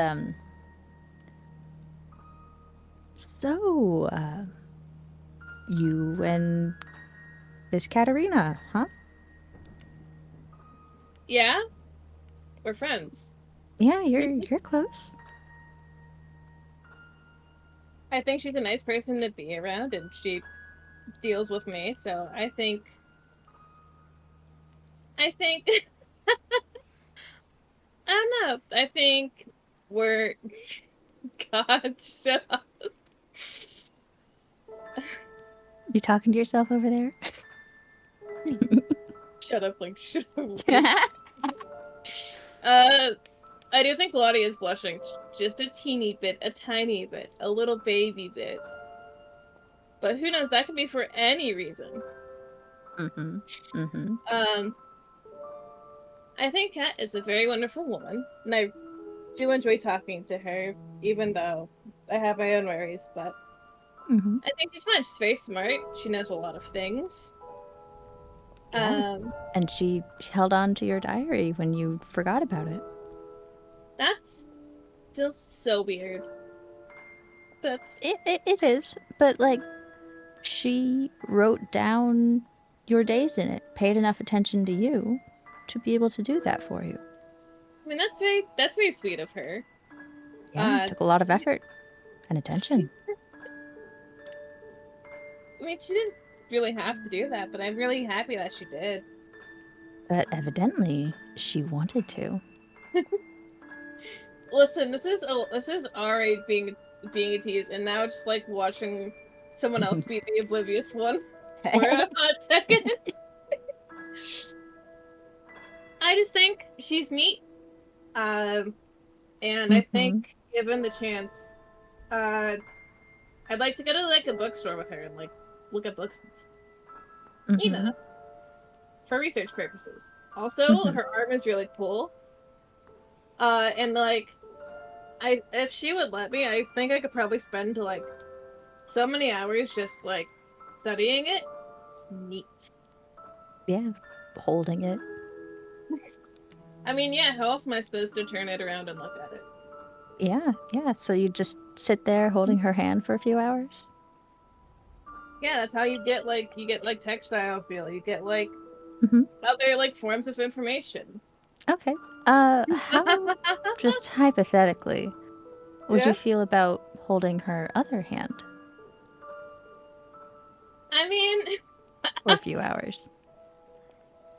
so you and Miss Katerina, huh? Yeah? We're friends. Yeah, you're close. I think she's a nice person to be around and she deals with me, so I think I don't know. I think we're God, shut up. You talking to yourself over there? Shut up, like shut up. I do think Lottie is blushing just a teeny bit, a tiny bit, a little baby bit. But who knows, that could be for any reason. I think Kat is a very wonderful woman, and I do enjoy talking to her, even though I have my own worries, but I think she's fine. She's very smart. She knows a lot of things. Yeah. And she held on to your diary when you forgot about it. That's still so weird. That's It is, but like she wrote down your days in it, paid enough attention to you to be able to do that for you. I mean that's very sweet of her. Yeah, it took a lot of effort and attention. I mean, she didn't really have to do that, but I'm really happy that she did. But evidently, she wanted to. Listen, this is Ari being a tease, and now it's just like watching someone else be the oblivious one for a hot second. I just think she's neat, and I think given the chance, I'd like to go to like a bookstore with her and like look at books, you know, for research purposes. Also, her art is really cool, and like. If she would let me, I think I could probably spend like so many hours just like studying it. It's neat. Yeah, holding it. I mean, yeah, how else am I supposed to turn it around and look at it? Yeah. So you just sit there holding her hand for a few hours? Yeah, that's how you get like textile feel. You get like other like forms of information. Okay. How just hypothetically would you feel about holding her other hand I mean, for a few hours?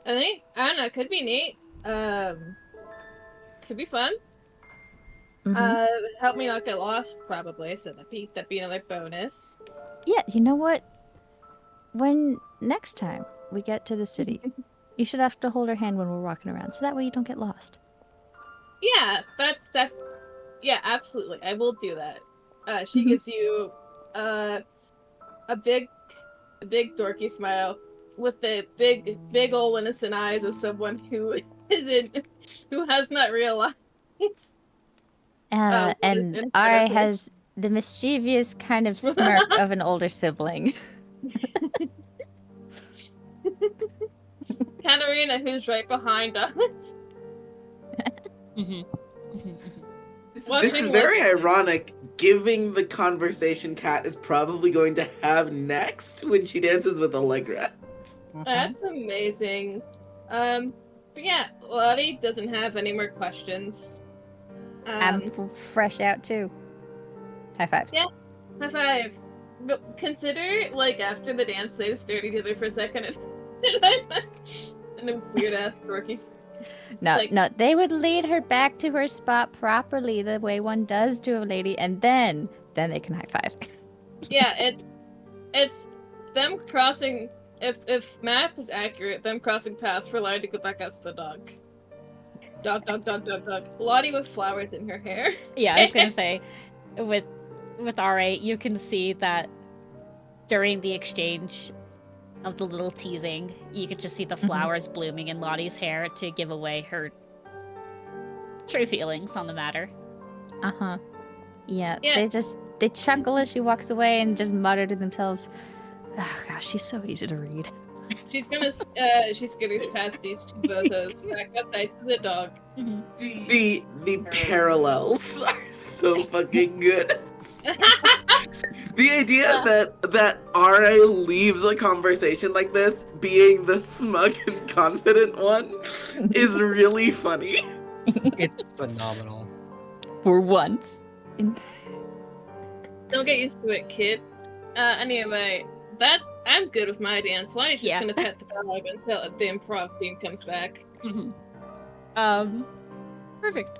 I don't know, could be neat. Could be fun. Help me not get lost, probably, so that'd be another bonus. Yeah, you know what? When next time we get to the city, you should ask to hold her hand when we're walking around, so that way you don't get lost. Yeah, yeah, absolutely. I will do that. She gives you a big dorky smile with the big old innocent eyes of someone who has not realized. And Ari has the mischievous kind of smirk of an older sibling. Katerina, who's right behind us. This is Watching, very ironic, given the conversation Kat is probably going to have next when she dances with Allegra. That's amazing. But yeah, Lottie doesn't have any more questions. I'm fresh out too. High five. Yeah. High five. But consider, like, after the dance, they just stare at each other for a second and and a weird ass dorky. No, Like- no, they would lead her back to her spot properly, the way one does to a lady, and then they can high five. Yeah, it's them crossing. If map is accurate, them crossing paths for Lottie to go back out to the dog. Dog. Lottie with flowers in her hair. Yeah, I was gonna say, with RA, you can see that during the exchange of the little teasing, you could just see the flowers blooming in Lottie's hair to give away her true feelings on the matter. Yeah, Yeah. they chuckle as she walks away and just mutter to themselves, "Oh gosh, she's so easy to read." She's gonna she skitters past these two bozos back outside to the dog. The parallels are so fucking good. The idea that RA leaves a conversation like this being the smug and confident one is really funny. It's phenomenal. For once. Don't get used to it, kid. Anyway, I'm good with my dance. Lottie's just Yeah. gonna pet the dog until the improv team comes back. Perfect.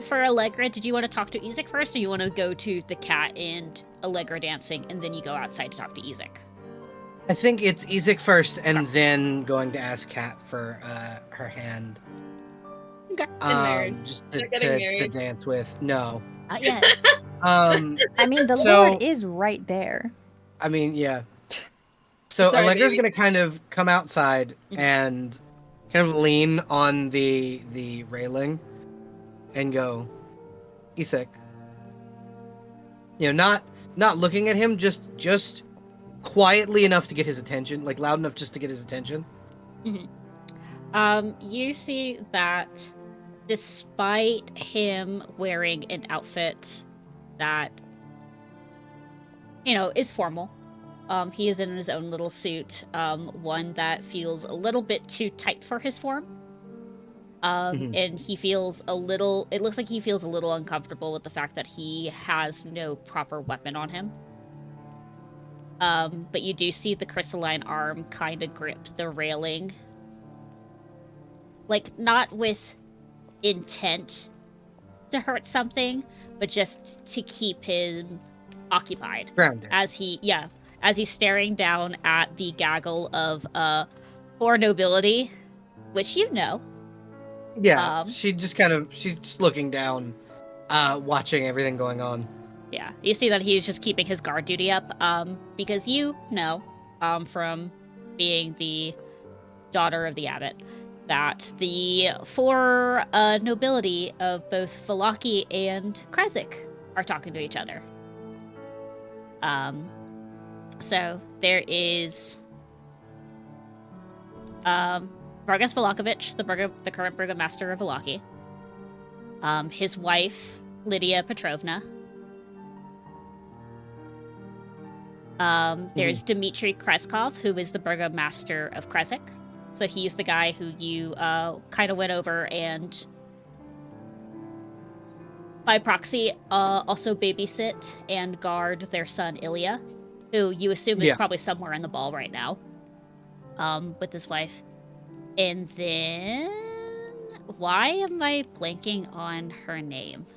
For Allegra, did you want to talk to Ezek first, or you want to go to the cat and Allegra dancing, and then you go outside to talk to Ezek? I think it's Ezek first, and then going to ask Kat for her hand. Okay. married. Just They're to getting married. dance with. No. Yeah. I mean, the So- Lord is right there. I mean, yeah. So Sorry, Allegra's baby. gonna kind of come outside and kind of lean on the railing and go, Ezek. You know, not looking at him, just quietly enough to get his attention, like loud enough just to get his attention. You see that despite him wearing an outfit that, is formal, he is in his own little suit, one that feels a little bit too tight for his form. And it looks like he feels a little uncomfortable with the fact that he has no proper weapon on him. But you do see the crystalline arm kind of grip the railing. Like, not with intent to hurt something, but just to keep him occupied. Grounded. As he's staring down at the gaggle of poor nobility, which you know. Yeah. She's just looking down, watching everything going on. Yeah, you see that he's just keeping his guard duty up, because you know, from being the daughter of the abbot, that the four nobility of both Valaki and Krezik are talking to each other. So there is Vargas Valakovich, the current burgomaster of Valaki, his wife, Lydia Petrovna. There's Dmitry Kreskov, who is the burgomaster of Krezik. So he's the guy who you kind of went over and, by proxy, also babysit and guard their son Ilya, who you assume is probably somewhere in the ball right now, with his wife. And then, why am I blanking on her name?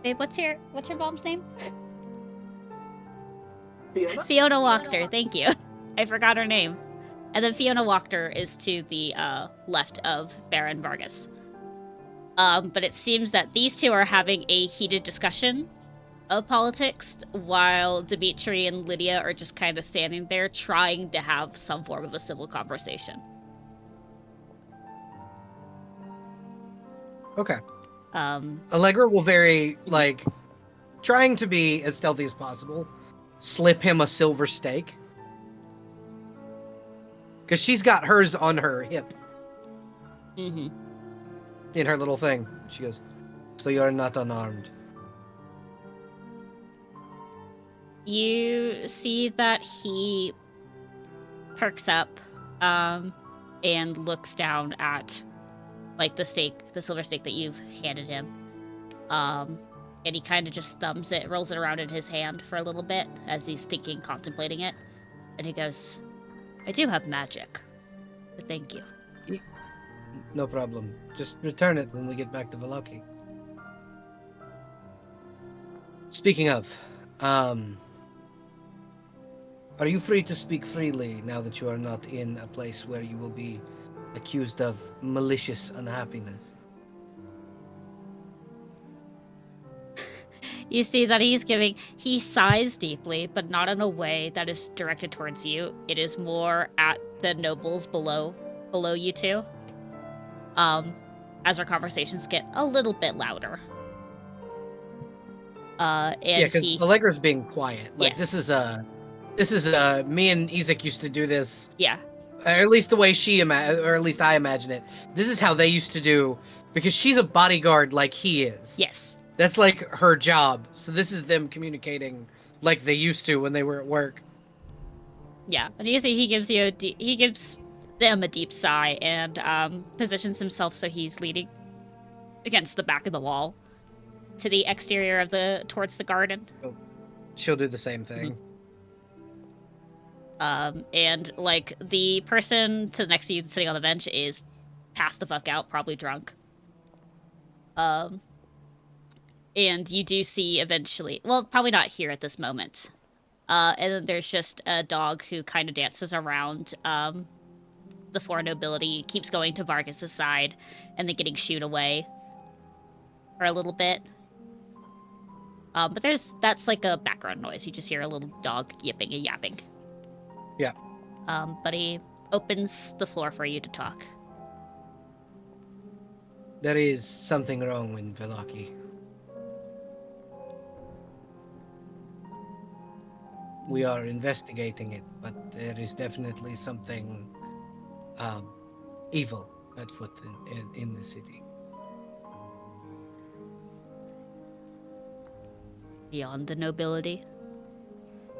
Babe, what's your mom's name? Fiona Wachter, thank you. I forgot her name. And then Fiona Wachter is to the left of Baron Vargas. But it seems that these two are having a heated discussion of politics, while Dimitri and Lydia are just kind of standing there trying to have some form of a civil conversation. Okay. Allegra will trying to be as stealthy as possible, slip him a silver stake. Because she's got hers on her hip Mm-hmm. in her little thing. She goes, "So you're not unarmed." You see that he perks up and looks down at like the silver stake that you've handed him. And he kind of just thumbs it, rolls it around in his hand for a little bit as he's thinking, contemplating it. And he goes, "I do have magic, but thank you." No problem. Just return it when we get back to Valaki. Speaking of, are you free to speak freely now that you are not in a place where you will be accused of malicious unhappiness? You see that he sighs deeply, but not in a way that is directed towards you. It is more at the nobles below you two. As our conversations get a little bit louder. And Yeah, because Allegra's being quiet. Like, Yes. this is me and Ezek used to do this. Yeah. Or at least the way or at least I imagine it. This is how they used to do, because she's a bodyguard like he is. Yes. That's like her job. So this is them communicating like they used to when they were at work. Yeah. And you see he gives them a deep sigh and positions himself so he's leaning against the back of the wall to the exterior of towards the garden. She'll do the same thing. And like the person to the next to you sitting on the bench is passed the fuck out, probably drunk. And you do see eventually, well, probably not here at this moment. And then there's just a dog who kind of dances around the four nobility, keeps going to Vargas's side, and then getting shooed away for a little bit. But that's like a background noise. You just hear a little dog yipping and yapping. Yeah. But he opens the floor for you to talk. There is something wrong in Valaki. We are investigating it, but there is definitely something evil afoot in the city. Beyond the nobility?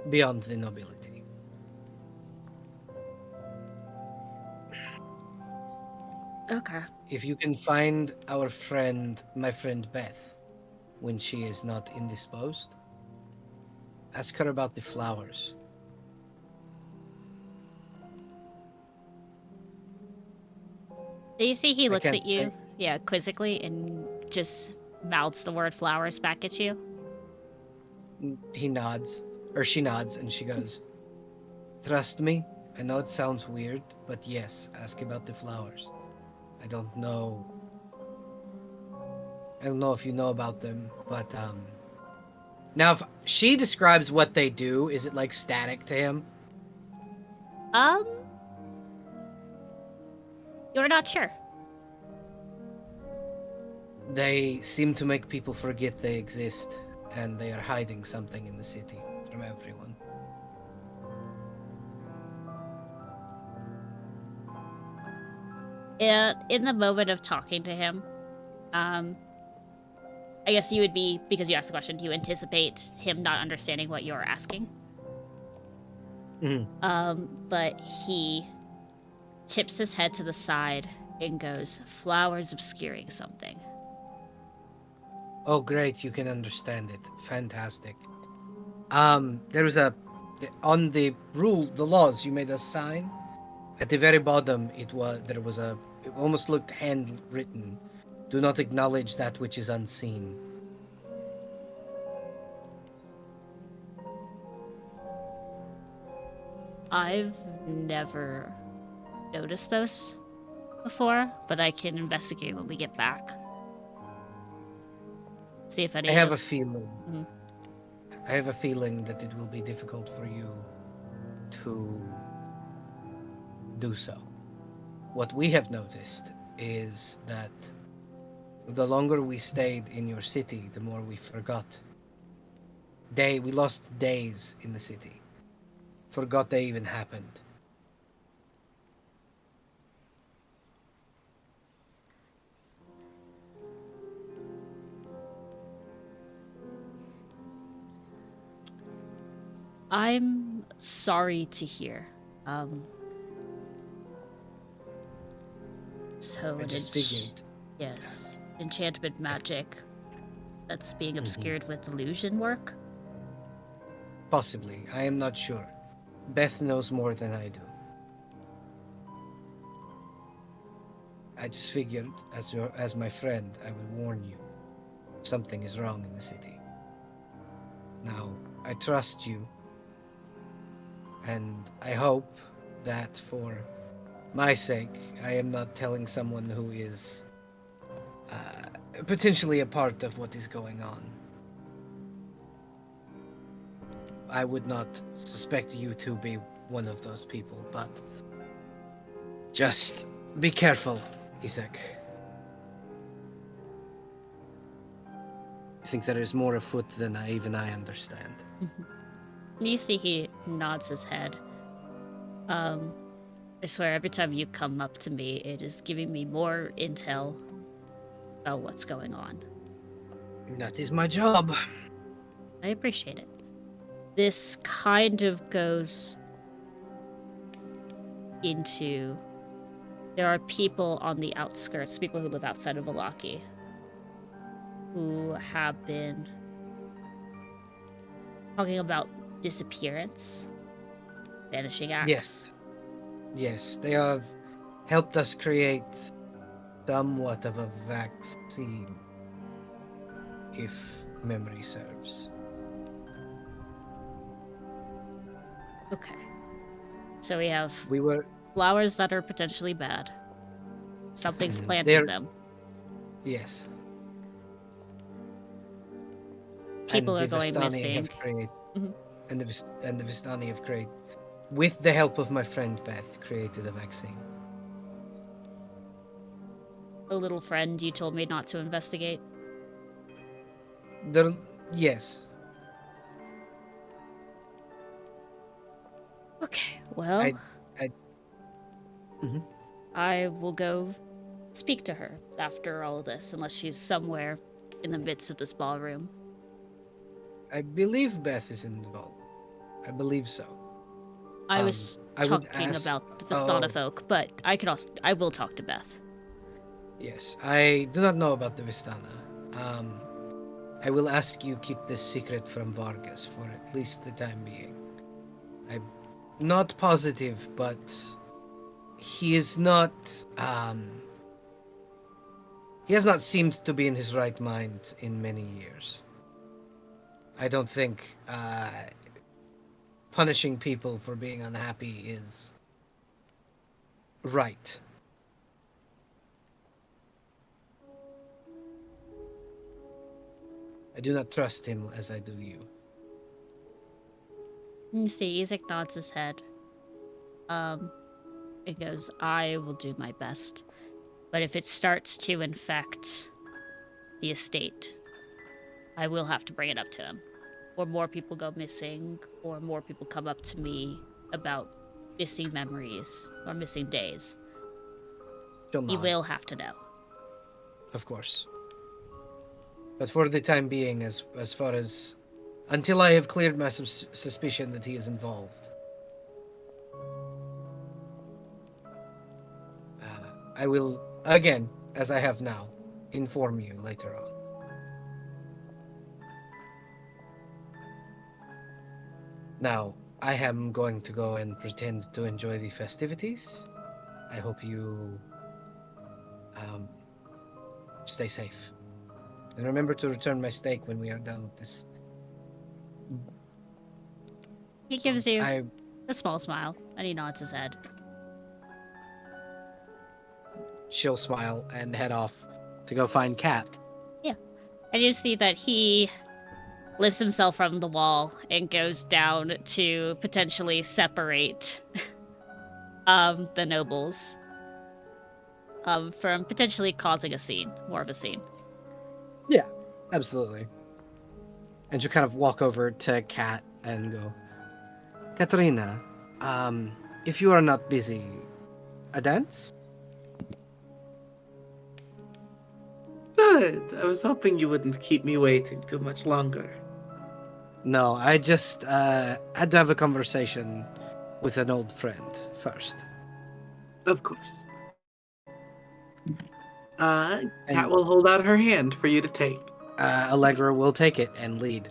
Beyond the nobility. Okay. If you can find my friend Beth, when she is not indisposed, ask her about the flowers. You see he looks can't at you, quizzically, and just mouths the word flowers back at you. He nods, or she nods, and she goes, "Trust me, I know it sounds weird, but yes, ask about the flowers. I don't know if you know about them, but now if she describes what they do, is it like static to him? You're not sure. They seem to make people forget they exist, and they are hiding something in the city from everyone. In the moment of talking to him, I guess you would be, because you asked the question, do you anticipate him not understanding what you're asking? But he tips his head to the side and goes, "Flowers obscuring something." Oh, great, you can understand it. Fantastic. There was on the laws you made us sign, at the very bottom, it almost looked handwritten. Do not acknowledge that which is unseen. I've never noticed those before, but I can investigate when we get back. See if any. I have a feeling. Mhm. I have a feeling that it will be difficult for you to do so. What we have noticed is that the longer we stayed in your city, the more we forgot. We lost days in the city. Forgot they even happened. I'm sorry to hear. So I an just figured. yes, enchantment magic that's being Mhm. obscured with illusion work. Possibly. I am not sure. Beth knows more than I do. I just figured, as my friend, I would warn you. Something is wrong in the city. Now, I trust you, and I hope that for my sake, I am not telling someone who is potentially a part of what is going on. I would not suspect you to be one of those people, but just be careful, Isaac. I think there is more afoot than even I understand. You see, he nods his head. I swear, every time you come up to me, it is giving me more intel about what's going on. That is my job. I appreciate it. This kind of goes into... There are people on the outskirts, people who live outside of Valaki, who have been talking about disappearance, vanishing acts. Yes, they have helped us create somewhat of a vaccine, if memory serves. Okay. So we have We were flowers that are potentially bad. Something's planting They're- them. yes. People And are the going Vistani missing. have created, Mhm. and the Vistani have created, with the help of my friend Beth, created a vaccine. The little friend you told me not to investigate. Yes, Okay, well, I Mhm. I will go speak to her after all this, unless she's somewhere in the midst of this ballroom. I believe Beth is involved. I believe so. I was I would talking ask- about the Vistana Oh. folk, but I will talk to Beth. Yes, I do not know about the Vistana. I will ask you keep this secret from Vargas for at least the time being. I'm not positive, but he is not. He has not seemed to be in his right mind in many years. I don't think punishing people for being unhappy is right. I do not trust him as I do you. You see, Isaac nods his head. It goes, I will do my best. But if it starts to infect the estate, I will have to bring it up to him. Or more people go missing, or more people come up to me about missing memories or missing days. She'll He nod, will have to know. of course. But for the time being, as far as until I have cleared my suspicion that he is involved, I will again, as I have now, inform you later on. Now, I am going to go and pretend to enjoy the festivities. I hope you stay safe. And remember to return my steak when we are done with this. He gives you I a small smile, and he nods his head. She'll smile and head off to go find Kat. Yeah. And you see that he lifts himself from the wall and goes down to potentially separate the nobles from potentially causing a scene, more of a scene. Yeah, absolutely. And she'll kind of walk over to Kat and go, Katerina, if you are not busy, a dance? Good. I was hoping you wouldn't keep me waiting too much longer. No, I just had to have a conversation with an old friend first. Of course. Cat And will hold out her hand for you to take. Allegra will take it and lead.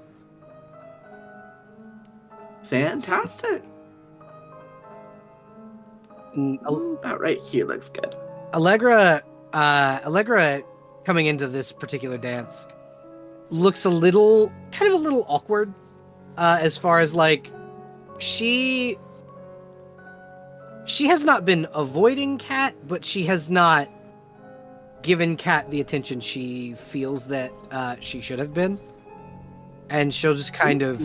Fantastic. About right here looks good. Allegra coming into this particular dance looks a little awkward, as far as like she has not been avoiding Kat, but she has not given Kat the attention she feels that she should have been. And she'll just kind of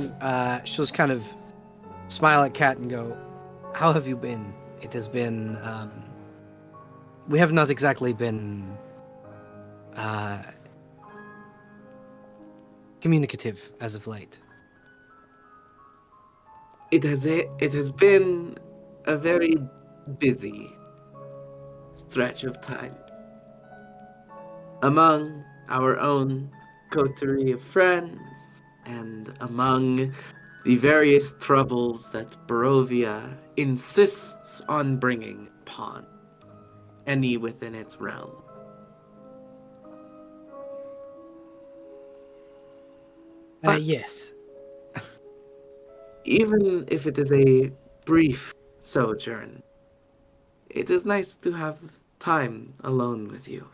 smile at Kat and go, "How have you been? It has been we have not exactly been communicative as of late." It has been a very busy stretch of time. Among our own coterie of friends, and among the various troubles that Barovia insists on bringing upon any within its realm. But Yes. even if it is a brief sojourn, it is nice to have time alone with you.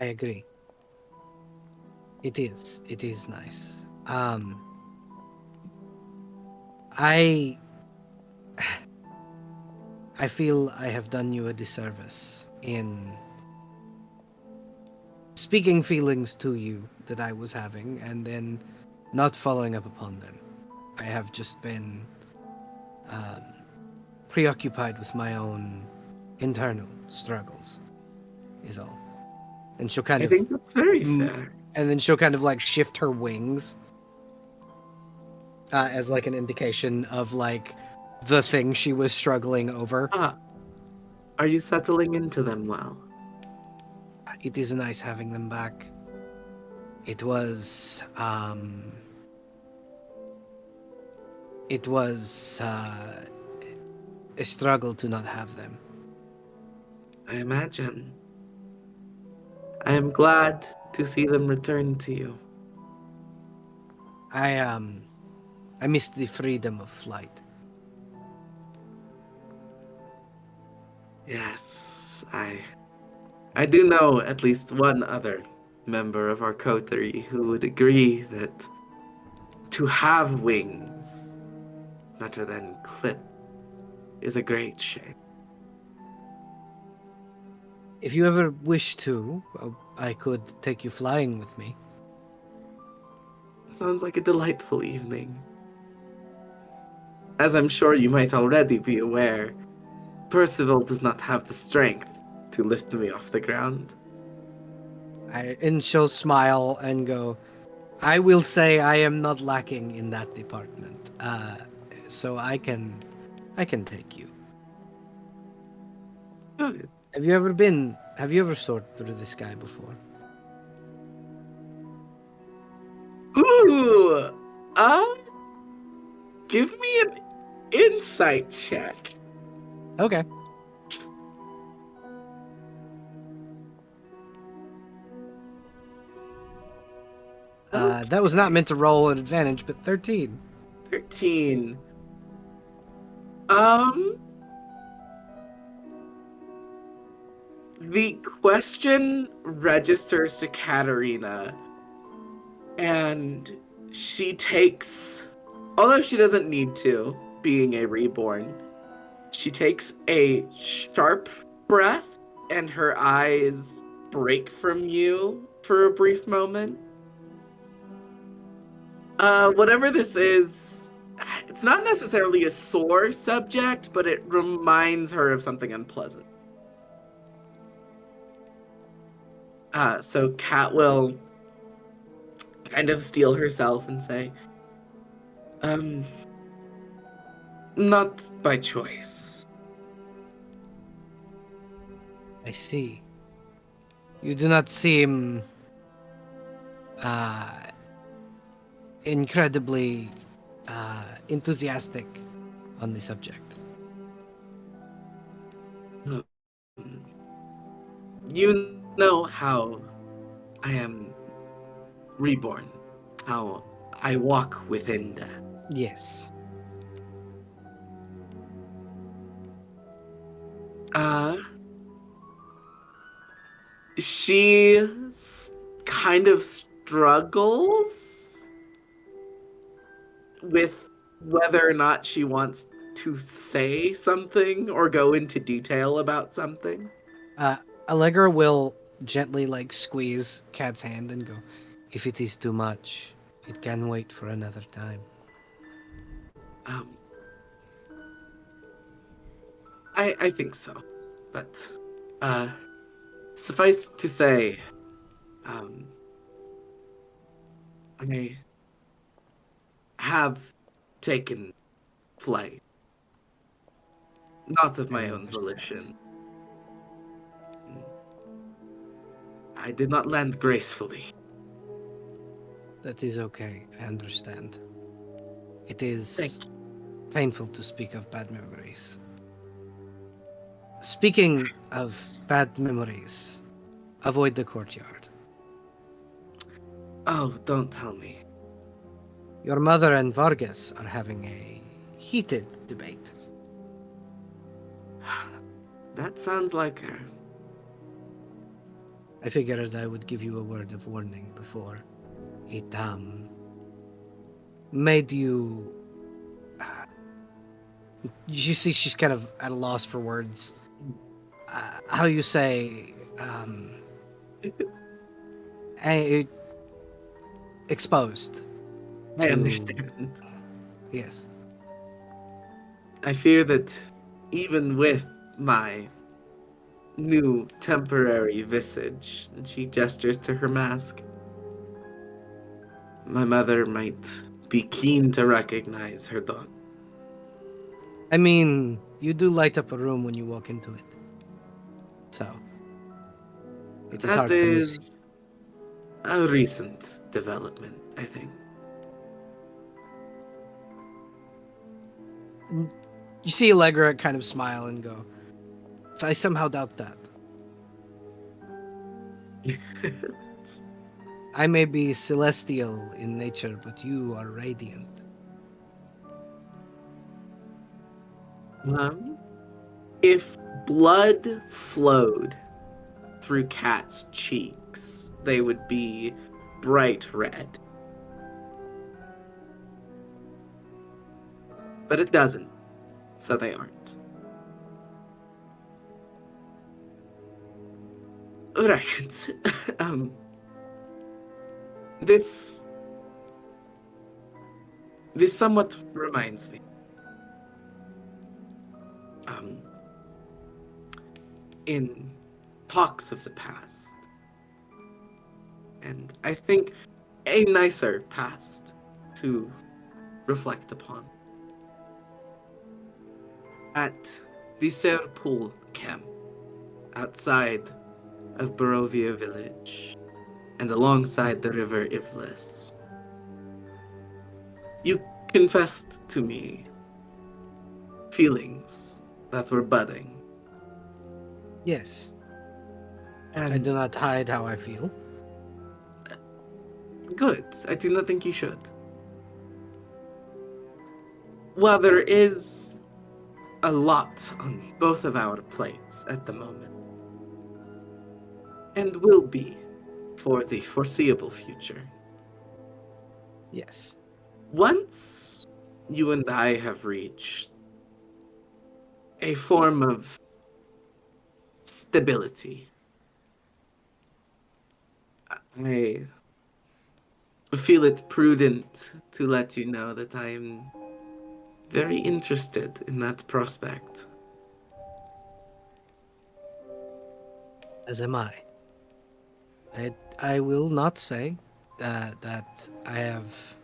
I agree. It is. It is nice. I feel I have done you a disservice in speaking feelings to you that I was having and then not following up upon them. I have just been preoccupied with my own internal struggles, is all. And she'll kind I of think that's very fair. and then she'll kind of like shift her wings as like an indication of like the thing she was struggling over. Are you settling into them well? It is nice having them back. It was a struggle to not have them. I imagine. I am glad to see them return to you. I missed the freedom of flight. Yes, I do know at least one other member of our coterie who would agree that to have wings, better than clip, is a great shame. If you ever wish to, I could take you flying with me. Sounds like a delightful evening. As I'm sure you might already be aware, Percival does not have the strength to lift me off the ground. And she'll smile and go, "I will say I am not lacking in that department. So I can take you." Good. Have you ever soared through the sky before? Ooh! Give me an insight check. Okay. That was not meant to roll an advantage, but 13. 13. The question registers to Katerina, and she takes, although she doesn't need to, being a reborn, she takes a sharp breath, and her eyes break from you for a brief moment. Whatever this is, it's not necessarily a sore subject, but it reminds her of something unpleasant. So Kat will kind of steel herself and say, not by choice. I see. You do not seem incredibly enthusiastic on the subject. You know how I am reborn, how I walk within that. Yes. Uh, she kind of struggles with whether or not she wants to say something or go into detail about something. Allegra will gently like squeeze Cat's hand and go, "If it is too much, it can wait for another time." Um, I think so, but suffice to say, um, I have taken flight, not of I my own understand. volition. I did not land gracefully. That is okay. I understand. It Thank is painful to speak of bad memories. Speaking you. of bad memories, avoid the courtyard. Oh, don't tell me. Your mother and Vargas are having a heated debate. That sounds like her. I figured I would give you a word of warning before it made you. You see, she's kind of at a loss for words. How you say, a, exposed I to. understand. Yes. I fear that even with my new temporary visage, and she gestures to her mask, my mother might be keen to recognize her daughter. I mean, you do light up a room when you walk into it. So, it is That hard to miss is a recent development, I think. you. You see Allegra kind of smile and go, I somehow doubt that. I may be celestial in nature, but you are radiant. If blood flowed through cats' cheeks, they would be bright red. But it doesn't, so they aren't. Right. um, this this somewhat reminds me. Um, in talks of the past, and I think a nicer past to reflect upon. At the Serpool camp outside of Barovia village and alongside the river Ivlis, you confessed to me feelings that were budding. Yes, I And do not hide how I feel. good, I do not think you should. While there is a lot on both of our plates at the moment, and will be for the foreseeable future. Yes. Once you and I have reached a form of stability, I feel it prudent to let you know that I'm very interested in that prospect. As am I. I will not say that I have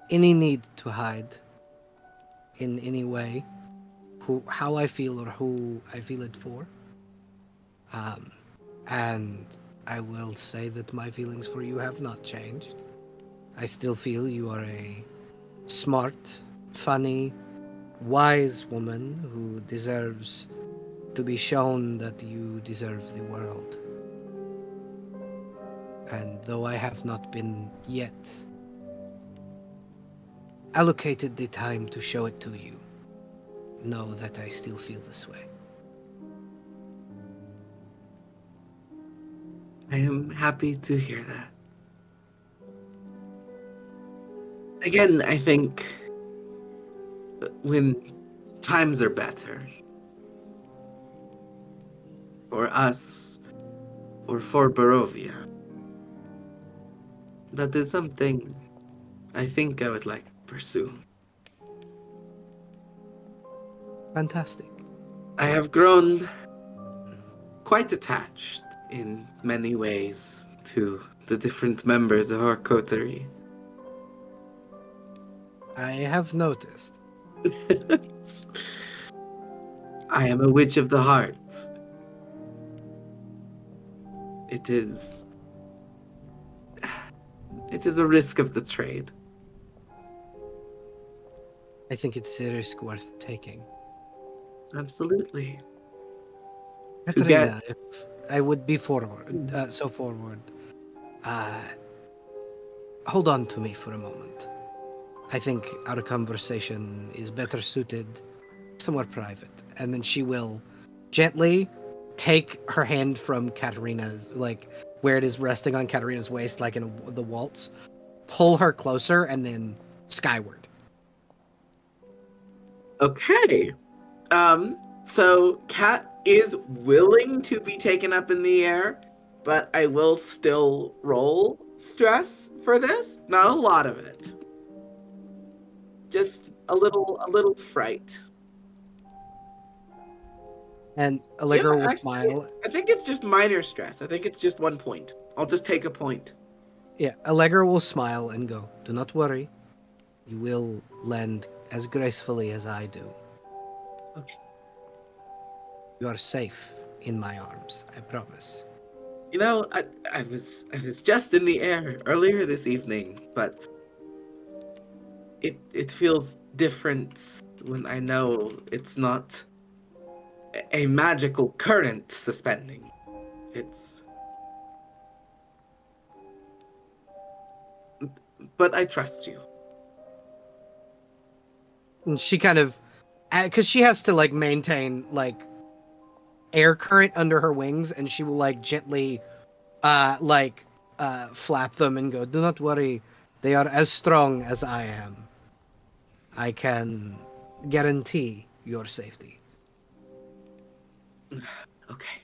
any need to hide in any way how I feel or who I feel it for. And I will say that my feelings for you have not changed. I still feel you are a smart, funny, wise woman who deserves to be shown that you deserve the world. And though I have not been yet allocated the time to show it to you, know that I still feel this way. I am happy to hear that. Again, I think when times are better for us or for Barovia, that is something I think I would like to pursue. Fantastic. I have grown quite attached in many ways to the different members of our coterie. I have noticed. I am a witch of the heart. It is a risk of the trade. I think it's a risk worth taking. Absolutely. To Katarina, get if I would be forward, hold on to me for a moment. I think our conversation is better suited somewhere private. And then she will gently take her hand from Katarina's, like where it is resting on Katarina's waist, like in the waltz, pull her closer, and then skyward. Okay. So Kat is willing to be taken up in the air, but I will still roll stress for this. Not a lot of it. Just a little fright. And Allegra will actually, smile. I think it's just minor stress. I think it's just 1 point. I'll just take a point. Yeah, Allegra will smile and go, "Do not worry. You will land as gracefully as I do. Okay. You are safe in my arms, I promise." You know, I was just in the air earlier this evening, but it feels different when I know it's not a magical current suspending. But I trust you. And she kind of, because she has to like maintain like air current under her wings, and she will like gently, flap them and go, "Do not worry, they are as strong as I am. I can guarantee your safety." Okay.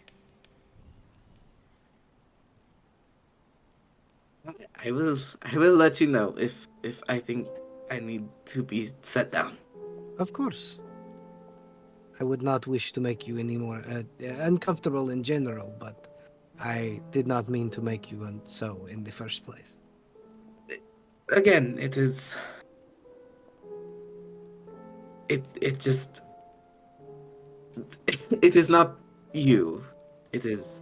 I will let you know if I think I need to be set down. Of course. I would not wish to make you any more uncomfortable in general, but I did not mean to make you so in the first place. Again, it is it just it is not you. It is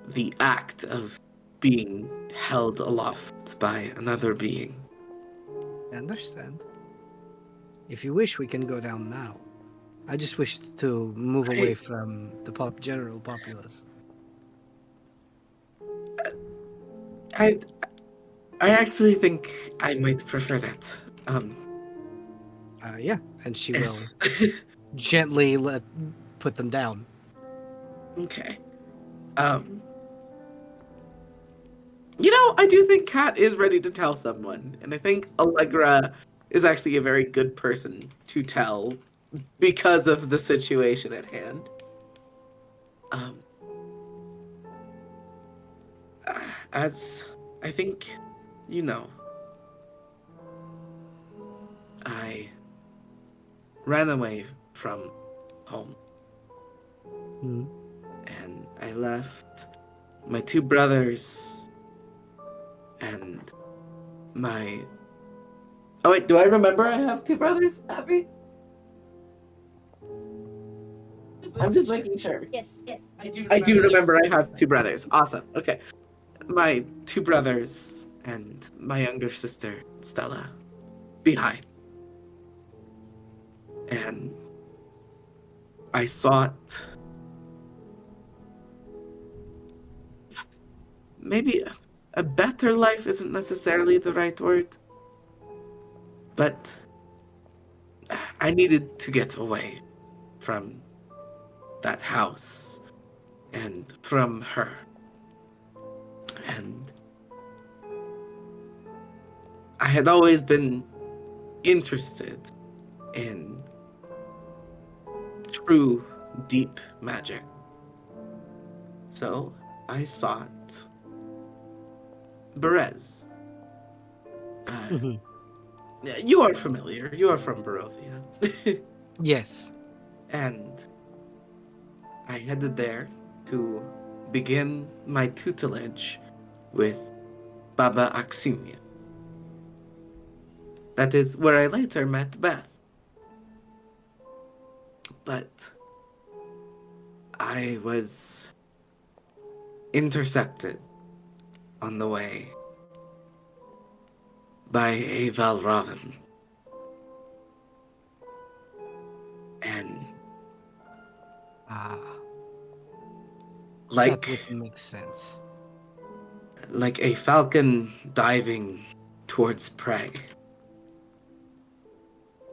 the act of being held aloft by another being. I understand. If you wish, we can go down now. I just wish to move away from the general populace. I actually think I might prefer that. Yeah, and she Yes. will gently put them down. Okay. You know, I do think Kat is ready to tell someone, and I think Allegra is actually a very good person to tell because of the situation at hand. As I think you know, I ran away from home. Hmm. And I left my 2 brothers and my... Oh wait, do I remember I have 2 brothers, Abby? I'm just making sure. Yes. I do remember I have 2 brothers. Awesome. Okay. My 2 brothers and my younger sister, Stella, behind. And I sought maybe a better life isn't necessarily the right word, but I needed to get away from that house and from her. And I had always been interested in true, deep magic. So I sought Berez. Mhm. You are familiar. You are from Barovia. Yes. And I headed there to begin my tutelage with Baba Axinia. That is where I later met Beth. But I was intercepted on the way by a Valravan. And Ah, that would like make sense. like a falcon diving towards prey,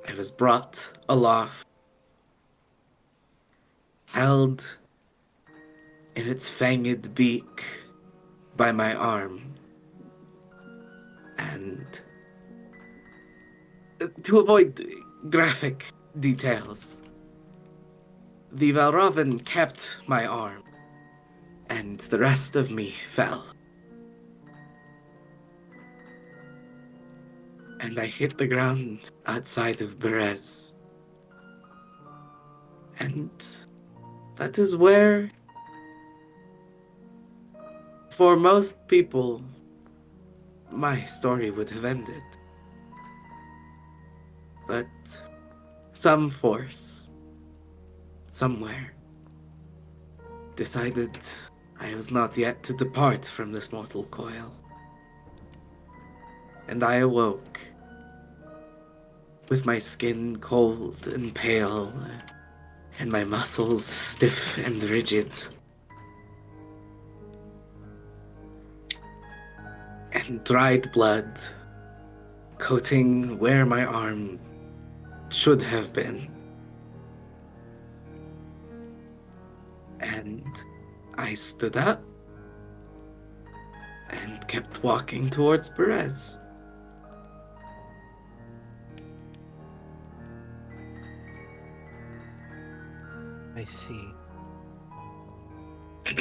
I was brought aloft, held in its fanged beak by my arm, and to avoid graphic details, the Valravan kept my arm, and the rest of me fell. And I hit the ground outside of Berez. And that is where, for most people, my story would have ended. But some force, somewhere, decided I was not yet to depart from this mortal coil. And I awoke with my skin cold and pale, and my muscles stiff and rigid. And dried blood coating where my arm should have been. And I stood up and kept walking towards Perez. I see.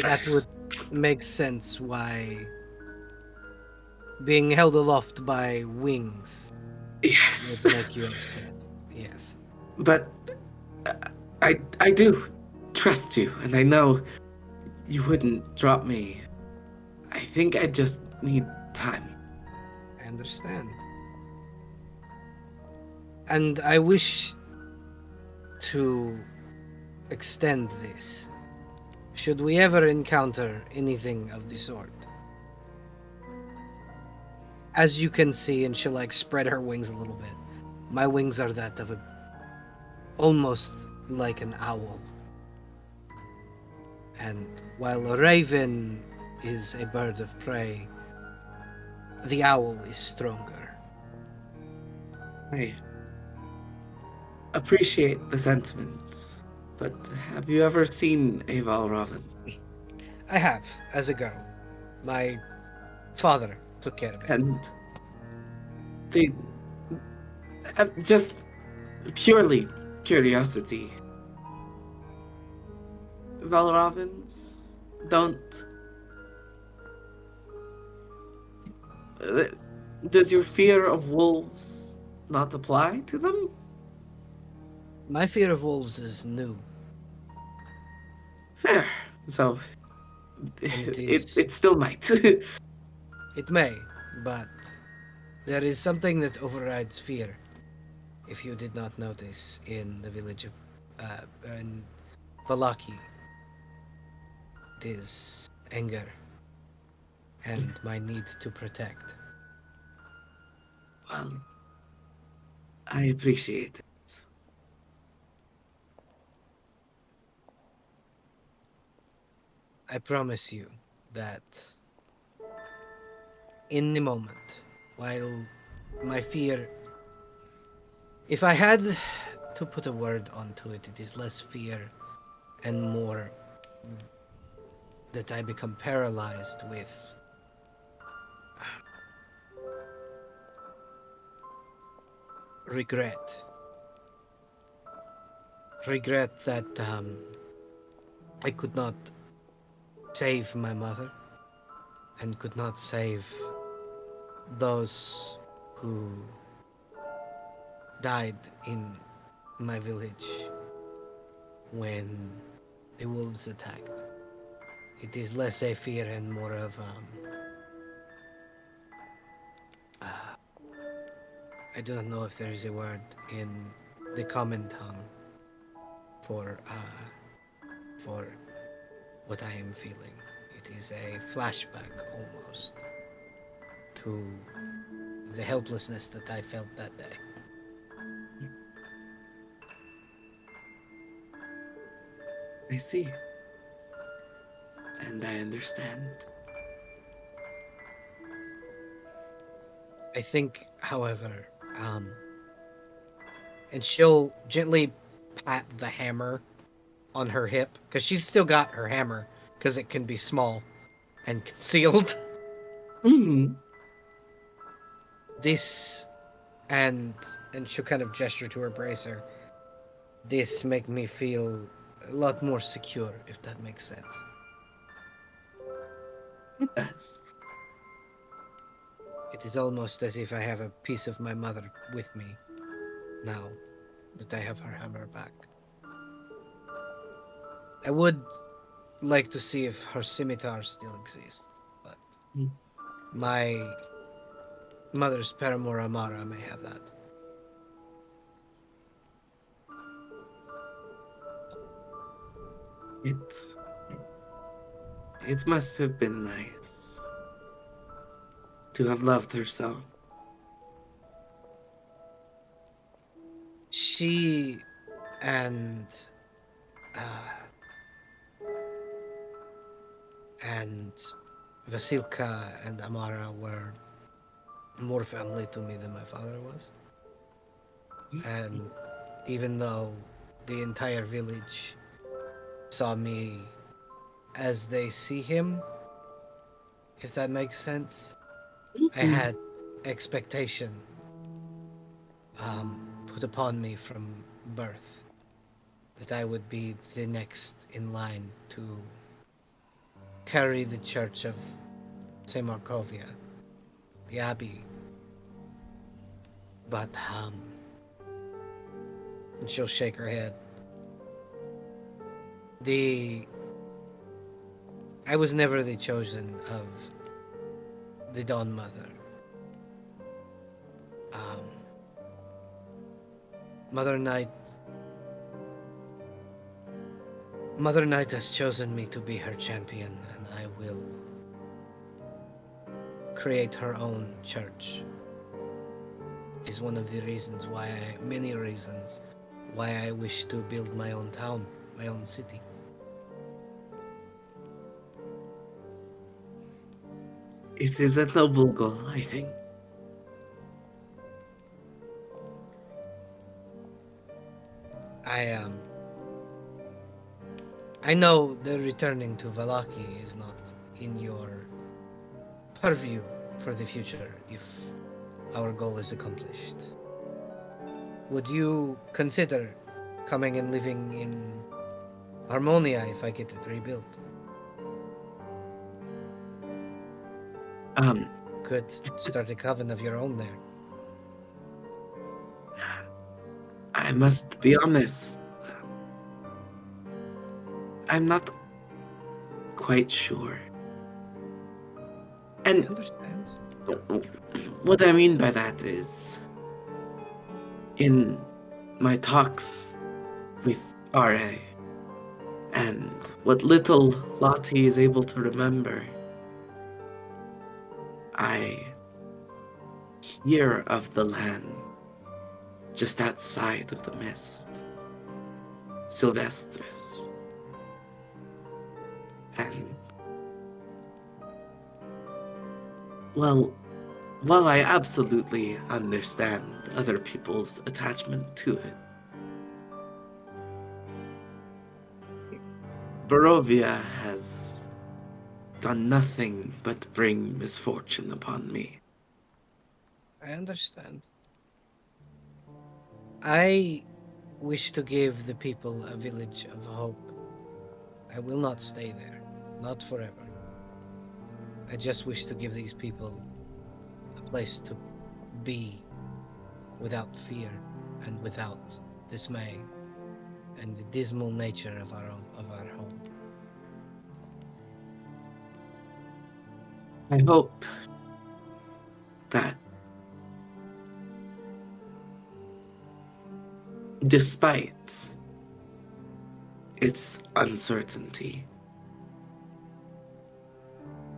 That would make sense why being held aloft by wings Yes, would make you upset. Yes. but I do trust you, and I know you wouldn't drop me. I think I just need time. I understand. And I wish to extend this. Should we ever encounter anything of the sort? As you can see, and she'll like spread her wings a little bit. My wings are that of almost like an owl. And while a raven is a bird of prey, the owl is stronger. I appreciate the sentiments, but have you ever seen a Valravan? I have, as a girl. My father took care of it. And they just purely curiosity. Valravans don't. Does your fear of wolves not apply to them? My fear of wolves is new. Fair. So And it still might. it may, but there is something that overrides fear. If you did not notice, in the village of in Valaki, it is anger and my need to protect. Well, I appreciate it. I promise you that in the moment, while my fear, if I had to put a word onto it, it is less fear and more that I become paralyzed with regret. Regret that I could not save my mother and could not save those who died in my village when the wolves attacked. It is less a fear and more of I do not know if there is a word in the common tongue for what I am feeling. It is a flashback almost to the helplessness that I felt that day. I see. And I understand. I think, however, and she'll gently pat the hammer on her hip because she's still got her hammer because it can be small and concealed. Hmm. This and she'll kind of gesture to her bracer. This make me feel a lot more secure, if that makes sense. It does. It is almost as if I have a piece of my mother with me now that I have her hammer back. I would like to see if her scimitar still exists, but Hmm. my mother's paramour Amara may have that. It must have been nice to have loved her so. She and and Vasilka and Amara were more family to me than my father was. And even though the entire village saw me as they see him, if that makes sense, I had expectation put upon me from birth that I would be the next in line to carry the church of St. Markovia, the abbey. But, and she'll shake her head. I was never the chosen of the Dawn Mother. Mother Night has chosen me to be her champion, and I will create her own church. It is one of the reasons many reasons why I wish to build my own town, my own city. It is a noble goal, I think. I know that returning to Vallaki is not in your purview for the future if our goal is accomplished. Would you consider coming and living in Harmonia if I get it rebuilt? Could start a coven of your own there. I must be honest. I'm not quite sure. I And understand. what I mean by that is, in my talks with RA, and what little Lottie is able to remember, I here of the land, just outside of the mist, Sylvestris. And, well, while I absolutely understand other people's attachment to it, Barovia has done nothing but bring misfortune upon me. I understand. I wish to give the people a village of hope. I will not stay there, not forever. I just wish to give these people a place to be without fear and without dismay and the dismal nature of our home. I hope that despite its uncertainty,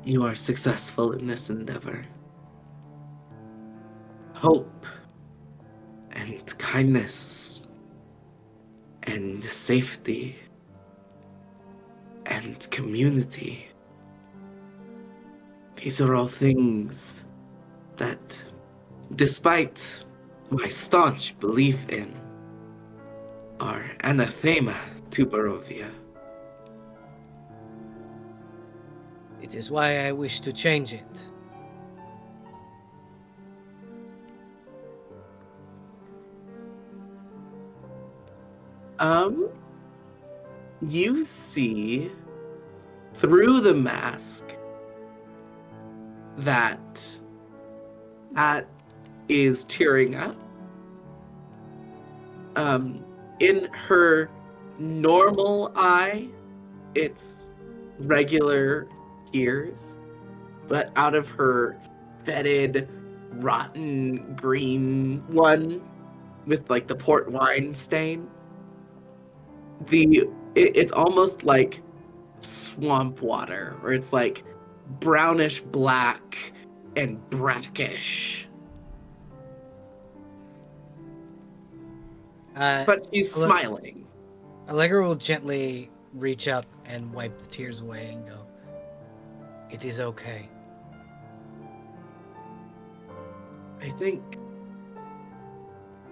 you are successful in this endeavor. Hope and kindness and safety and community. These are all things that, despite my staunch belief in, are anathema to Barovia. It is why I wish to change it. You see through the mask that Kat is tearing up. In her normal eye, it's regular tears, but out of her fetid, rotten green one with like the port wine stain, it's almost like swamp water, or it's like brownish black and brackish. But she's smiling. Allegra will gently reach up and wipe the tears away and go, "It is okay." I think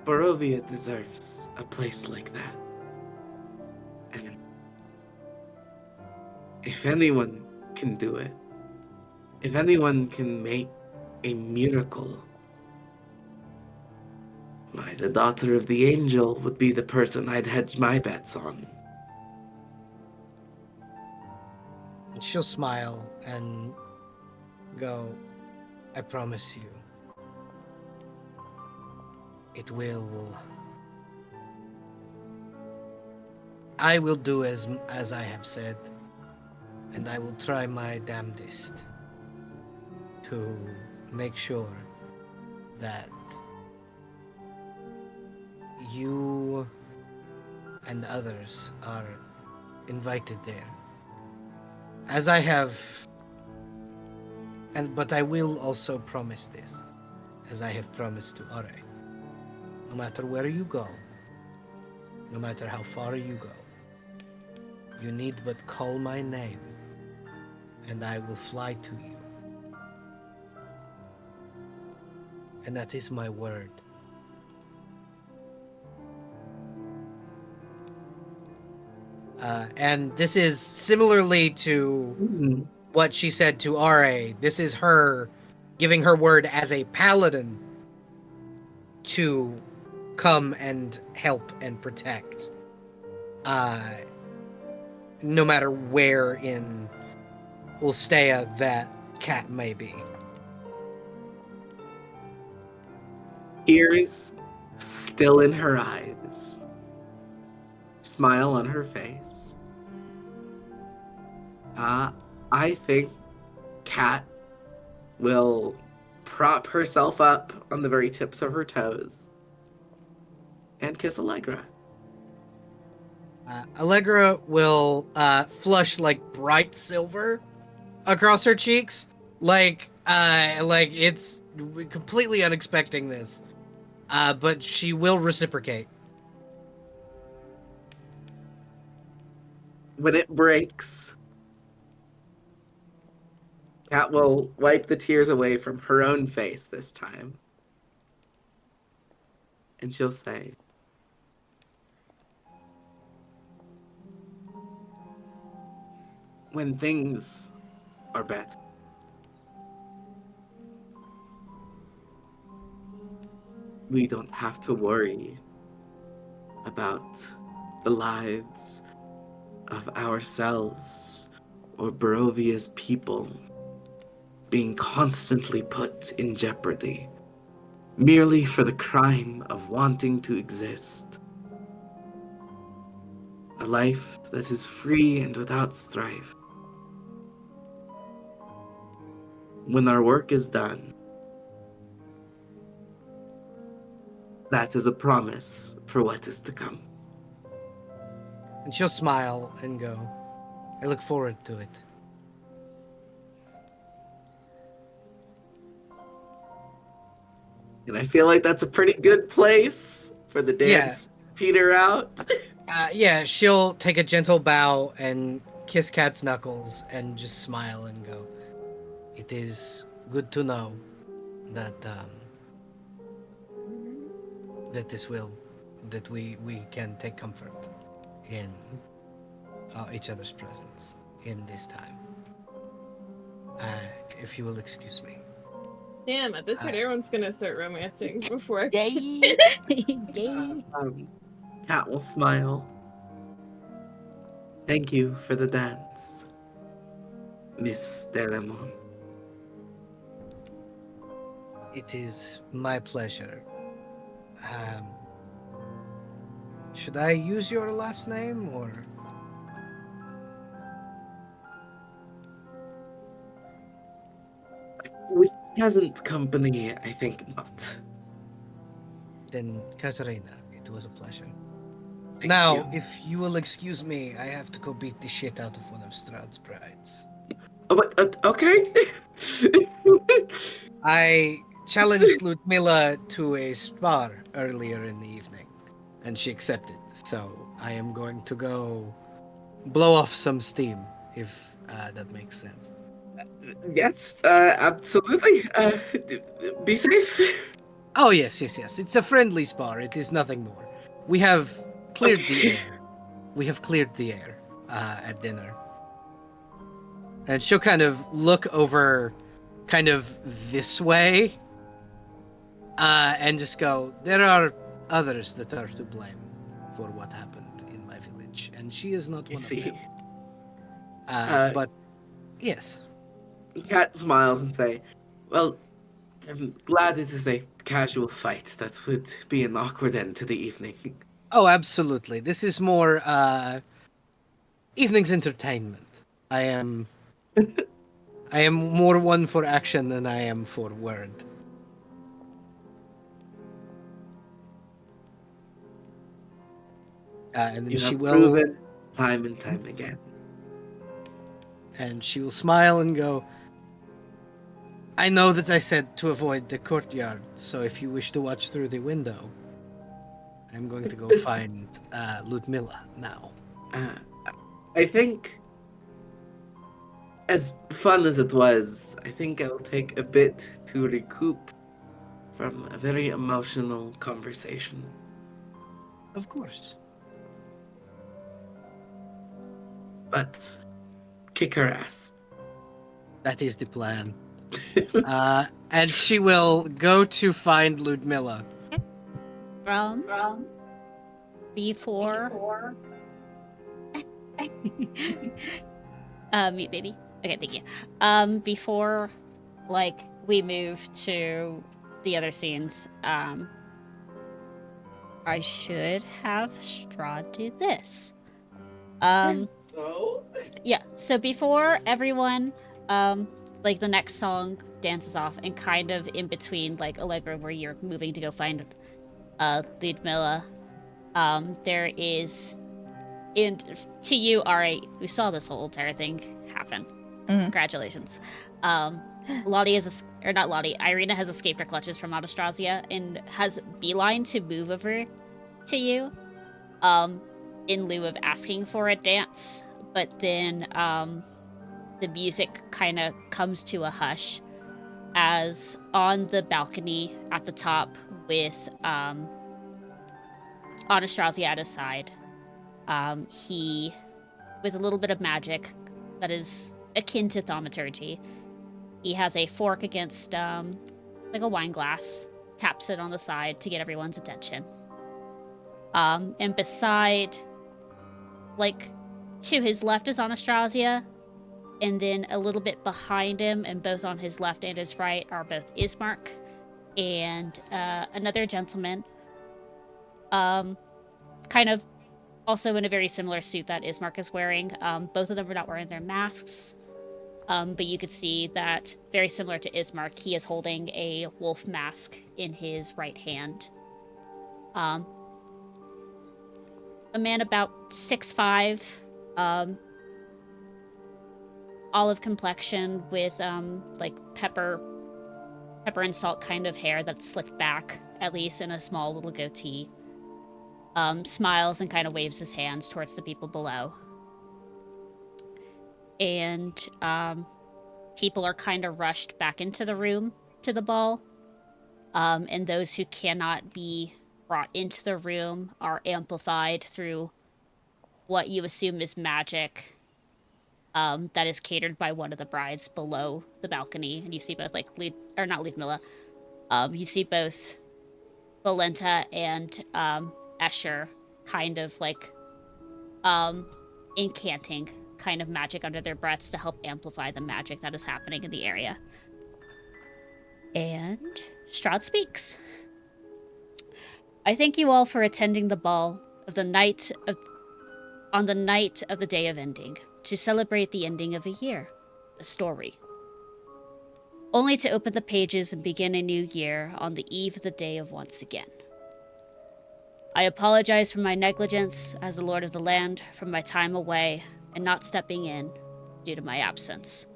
Barovia deserves a place like that. And if anyone can do it, if anyone can make a miracle, why, the daughter of the angel would be the person I'd hedge my bets on. And she'll smile and go, "I promise you, it will. I will do as I have said, and I will try my damnedest to make sure that you and others are invited there. As I have, but I will also promise this, as I have promised to Ore. No matter where you go, no matter how far you go, you need but call my name, and I will fly to you. And that is my word." And this is similarly to what she said to Ra. This is her giving her word as a paladin to come and help and protect, no matter where in Ulstea that cat may be. Tears still in her eyes, smile on her face. I think Kat will prop herself up on the very tips of her toes and kiss Allegra. Allegra will flush like bright silver across her cheeks, like it's completely unexpecting this. But she will reciprocate. When it breaks, Kat will wipe the tears away from her own face this time. And she'll say, when things are better, we don't have to worry about the lives of ourselves or Barovia's people being constantly put in jeopardy merely for the crime of wanting to exist. A life that is free and without strife. When our work is done, that is a promise for what is to come. And she'll smile and go, I look forward to it. And I feel like that's a pretty good place for the dance peter out. Yeah, she'll take a gentle bow and kiss Kat's knuckles and just smile and go, it is good to know that that we can take comfort in each other's presence in this time. If you will excuse me. Damn, at this rate, everyone's gonna start romancing before. Yay! Yay! Kat will smile. Thank you for the dance, Miss Delamont. It is my pleasure. Should I use your last name or? With present company, I think not. Then Katarina, it was a pleasure. Thank Now, you. if you will excuse me, I have to go beat the shit out of one of Strahd's brides. Oh, but, okay. I challenged Ludmilla to a spar earlier in the evening, and she accepted. So I am going to go blow off some steam, if that makes sense. Yes, absolutely. Be safe. Oh, yes. It's a friendly spar. It is nothing more. We have cleared the air. We have cleared the air at dinner. And she'll kind of look over kind of this way and just go, there are others that are to blame for what happened in my village. And she is not You one see, of them. But, yes. Kat smiles and say, well, I'm glad it is a casual fight. That would be an awkward end to the evening. Oh, absolutely. This is more evening's entertainment. I am more one for action than I am for word. And then You she have will proven time and time again. and she will smile and go, I know that I said to avoid the courtyard, so if you wish to watch through the window, I'm going to go find Ludmilla now. I think, as fun as it was, I think I'll take a bit to recoup from a very emotional conversation. Of course. But kick her ass. That is the plan. And she will go to find Ludmilla. Before. Mute baby. Okay, thank you. Before, like, we move to the other scenes, I should have Strahd do this. Oh? Yeah, so before everyone, like, the next song dances off, and kind of in between, like, Allegra, where you're moving to go find, Ludmilla, there is, and to you, Ari, who saw this whole entire thing happen. Mhm. Congratulations. Lottie or not Lottie, Irina has escaped her clutches from Anastasia and has beeline to move over to you, in lieu of asking for a dance. But then, the music kind of comes to a hush as on the balcony at the top with, Anastasia at his side, he, with a little bit of magic that is akin to thaumaturgy, he has a fork against, like a wine glass, taps it on the side to get everyone's attention. And beside, like, to his left is Anastasia, and then a little bit behind him, and both on his left and his right, are both Ismark and another gentleman. Kind of also in a very similar suit that Ismark is wearing. Both of them are not wearing their masks. But you could see that, very similar to Ismark, he is holding a wolf mask in his right hand. A man about 6'5", olive complexion with, like, pepper and salt kind of hair that's slicked back, at least in a small little goatee. Smiles and kind of waves his hands towards the people below. And people are kind of rushed back into the room to the ball. And those who cannot be brought into the room are amplified through what you assume is magic, that is catered by one of the brides below the balcony. And you see both, like, not Liedmila. You see both Valenta and Escher kind of, like, incanting kind of magic under their breaths to help amplify the magic that is happening in the area. And Strahd speaks. I thank you all for attending the ball on the night of the day of ending, to celebrate the ending of a year, a story. Only to open the pages and begin a new year on the eve of the day of once again. I apologize for my negligence as the Lord of the Land, for my time away and not stepping in due to my absence.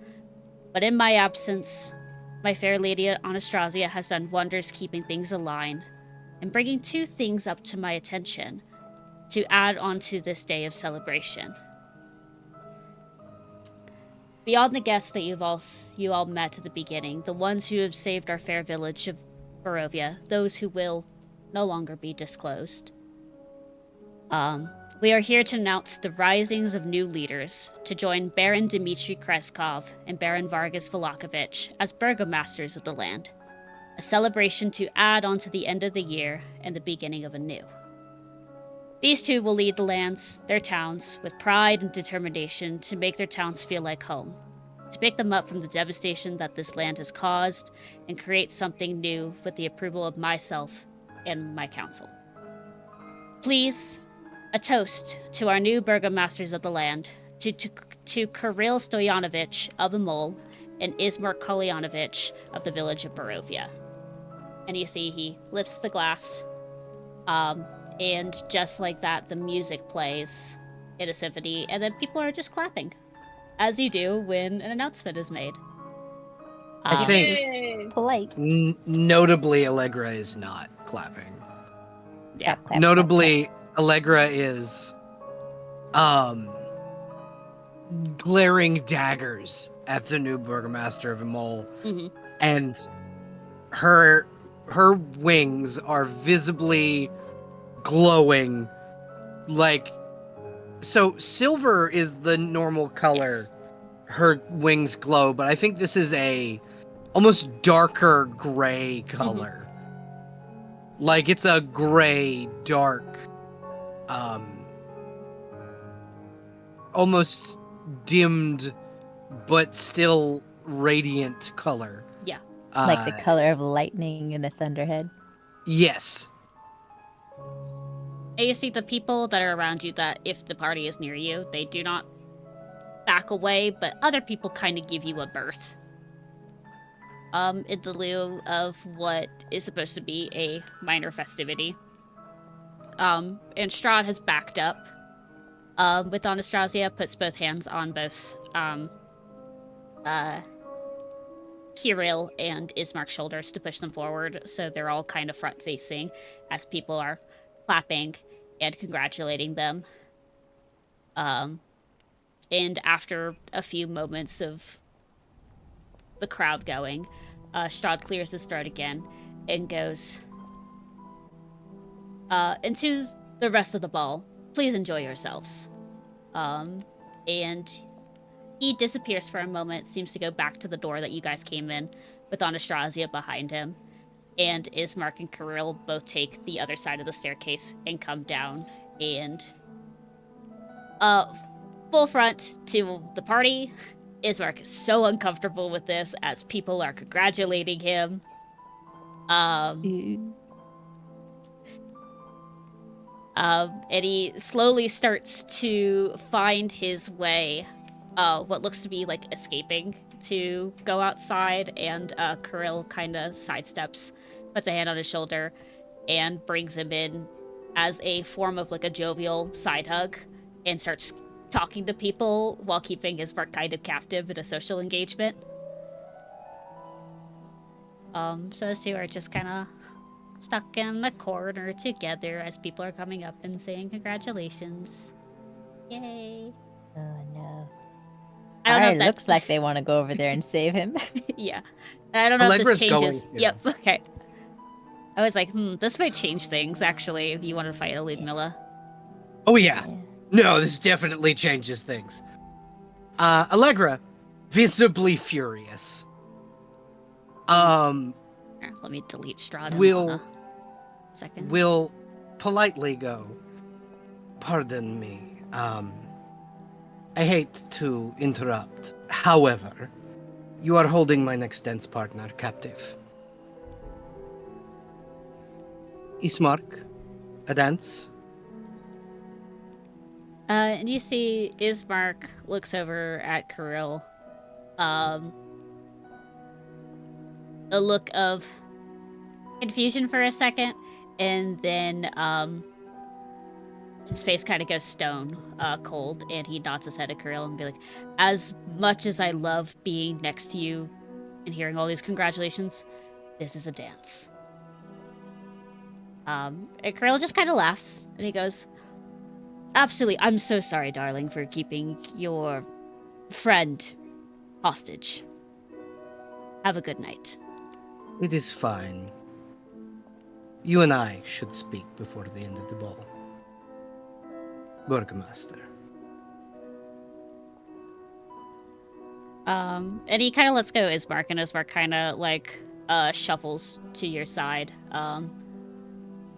But in my absence, my fair lady Anastasia has done wonders keeping things aligned and bringing two things up to my attention to add on to this day of celebration. Beyond the guests that you all met at the beginning, the ones who have saved our fair village of Barovia, those who will no longer be disclosed. We are here to announce the risings of new leaders to join Baron Dmitry Kreskov and Baron Vargas Velakovich as burgomasters of the land. A celebration to add on to the end of the year and the beginning of a new. These two will lead the lands, their towns, with pride and determination to make their towns feel like home, to pick them up from the devastation that this land has caused, and create something new with the approval of myself and my council. Please, a toast to our new burgomasters of the land, to Kirill Stoyanovich of Amol and Ismark Kolyanovich of the village of Barovia. And you see he lifts the glass, and just like that, the music plays in a symphony, and then people are just clapping, as you do when an announcement is made. I think Yay. Polite. notably Allegra is not clapping. Yeah. Clap, clap, Notably, Allegra is glaring daggers at the new burgomaster of Amol, Mm-hmm. and her wings are visibly glowing, like, so silver is the normal color. Yes. Her wings glow, but I think this is a almost darker gray color. Like, it's a gray, dark, almost dimmed, but still radiant color. Yeah. Like the color of lightning in a thunderhead. Yes. And you see the people that are around you, that if the party is near you, they do not back away, but other people kind of give you a berth. In the lieu of what is supposed to be a minor festivity. And Strahd has backed up with Anastasia, puts both hands on both Kirill and Ismark's shoulders to push them forward, so they're all kind of front-facing as people are clapping and congratulating them. And after a few moments of the crowd going, Strahd clears his throat again and goes, into the rest of the ball, please enjoy yourselves. And he disappears for a moment, seems to go back to the door that you guys came in, with Anastasia behind him. And Ismark and Kirill both take the other side of the staircase and come down. And full front to the party. Ismark is so uncomfortable with this as people are congratulating him. And he slowly starts to find his way, what looks to be like escaping to go outside, and Kirill kind of sidesteps, puts a hand on his shoulder, and brings him in as a form of like a jovial side hug, and starts talking to people while keeping his part kind of captive in a social engagement. So those two are just kind of stuck in the corner together as people are coming up and saying congratulations. Yay. Oh no. I don't know if Alright, that looks like they want to go over there and save him. yeah. And I don't know Allegra's if this changes. going, yeah. Yep, okay. I was like, this might change things, actually, if you want to fight a Ludmilla. Oh yeah. No, this definitely changes things. Allegra, visibly furious. Here, let me delete Strahd. Second. Will politely go, pardon me, I hate to interrupt. However, you are holding my next dance partner captive. Ismark, a dance? And you see Ismark looks over at Kirill. A look of confusion for a second, and then his face kind of goes stone cold, and he nods his head at Kirill and be like, as much as I love being next to you and hearing all these congratulations, this is a dance. And Kirill just kind of laughs, and he goes, absolutely, I'm so sorry, darling, for keeping your friend hostage. Have a good night. It is fine. You and I should speak before the end of the ball. Burgomaster. And he kind of lets go Ismark, and Ismark kind of like shuffles to your side,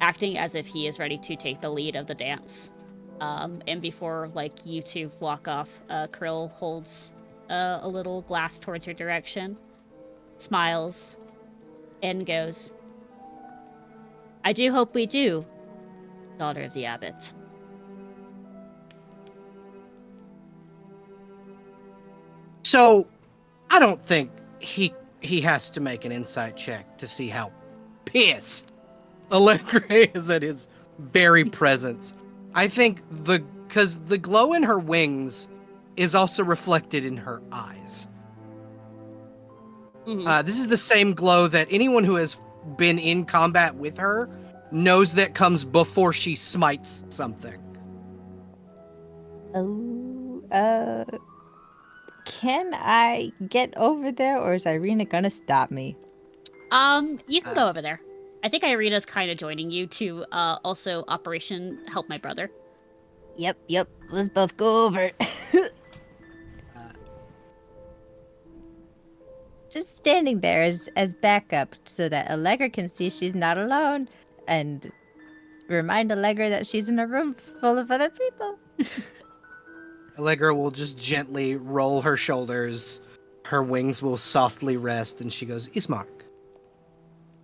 acting as if he is ready to take the lead of the dance. And before like you two walk off, Kirill holds a little glass towards your direction, smiles, and goes, I do hope we do, daughter of the abbot. So, I don't think he has to make an insight check to see how pissed Allegra is at his very presence. I think because the glow in her wings is also reflected in her eyes. Mm-hmm. This is the same glow that anyone who has been in combat with her knows that comes before she smites something. Can I get over there, or is Irina gonna stop me? You can go over there. I think Irina's kind of joining you to also Operation Help My Brother. Yep. Let's both go over. Just standing there as backup so that Allegra can see she's not alone, and remind Allegra that she's in a room full of other people. Allegra will just gently roll her shoulders. Her wings will softly rest, and she goes, Ismark,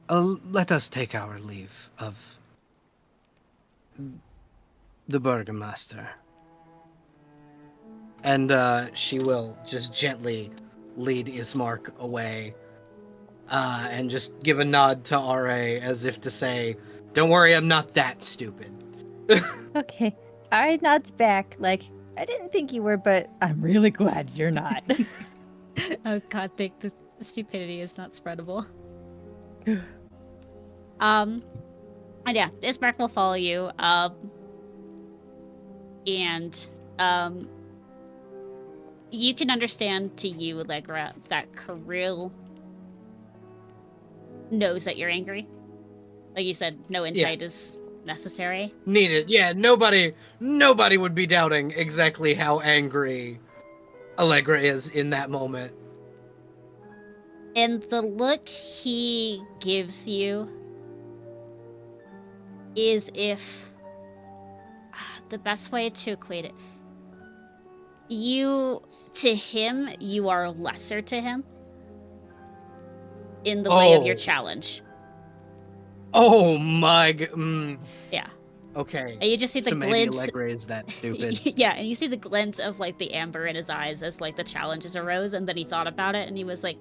let us take our leave of the Burgomaster. And she will just gently lead Ismark away and just give a nod to R.A. as if to say, don't worry, I'm not that stupid. Okay. R.A. nods back, like, I didn't think you were, but I'm really glad you're not. Oh god, Stupidity is not spreadable. And yeah, this mark will follow you. And you can understand to you, Allegra, that Kirill knows that you're angry. Like you said, no insight is necessary. Needed. Yeah, nobody would be doubting exactly how angry Allegra is in that moment. And the look he gives you is if... the best way to equate it... To him, you are lesser to him. In the way of your challenge. Oh my Yeah. Okay. And you just see the so maybe glint... Allegra is that stupid. Yeah, and you see the glint of, like, the amber in his eyes as, like, the challenges arose, and then he thought about it, and he was like,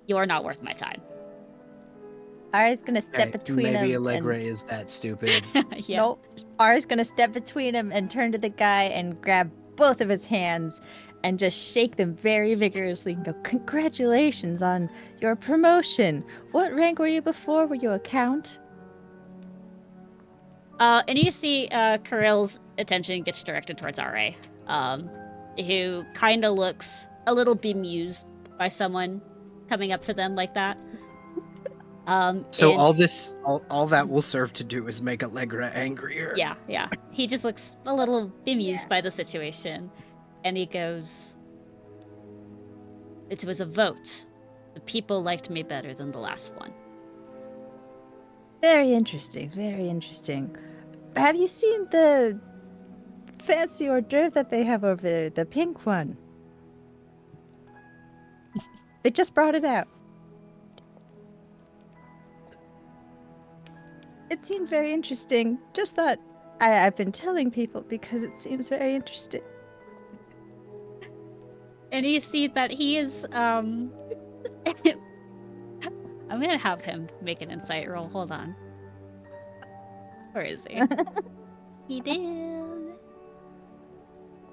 you're not worth my time. Ari's gonna step between maybe him. Allegra is that stupid. Yeah. Nope. Ari's gonna step between him and turn to the guy and grab both of his hands and just shake them very vigorously and go, "Congratulations on your promotion. What rank were you before? Were you a count?" And you see Kirill's attention gets directed towards RA, who kind of looks a little bemused by someone coming up to them like that. So and- all that will serve to do is make Allegra angrier. Yeah. He just looks a little bemused by the situation. And he goes, it was a vote. The people liked me better than the last one. Very interesting. Very interesting. Have you seen the fancy hors d'oeuvre that they have over there? The pink one. It just brought it out. It seemed very interesting. Just thought I've been telling people because it seems very interesting. And you see that he is, I'm gonna have him make an insight roll. Hold on. Where is he? He did.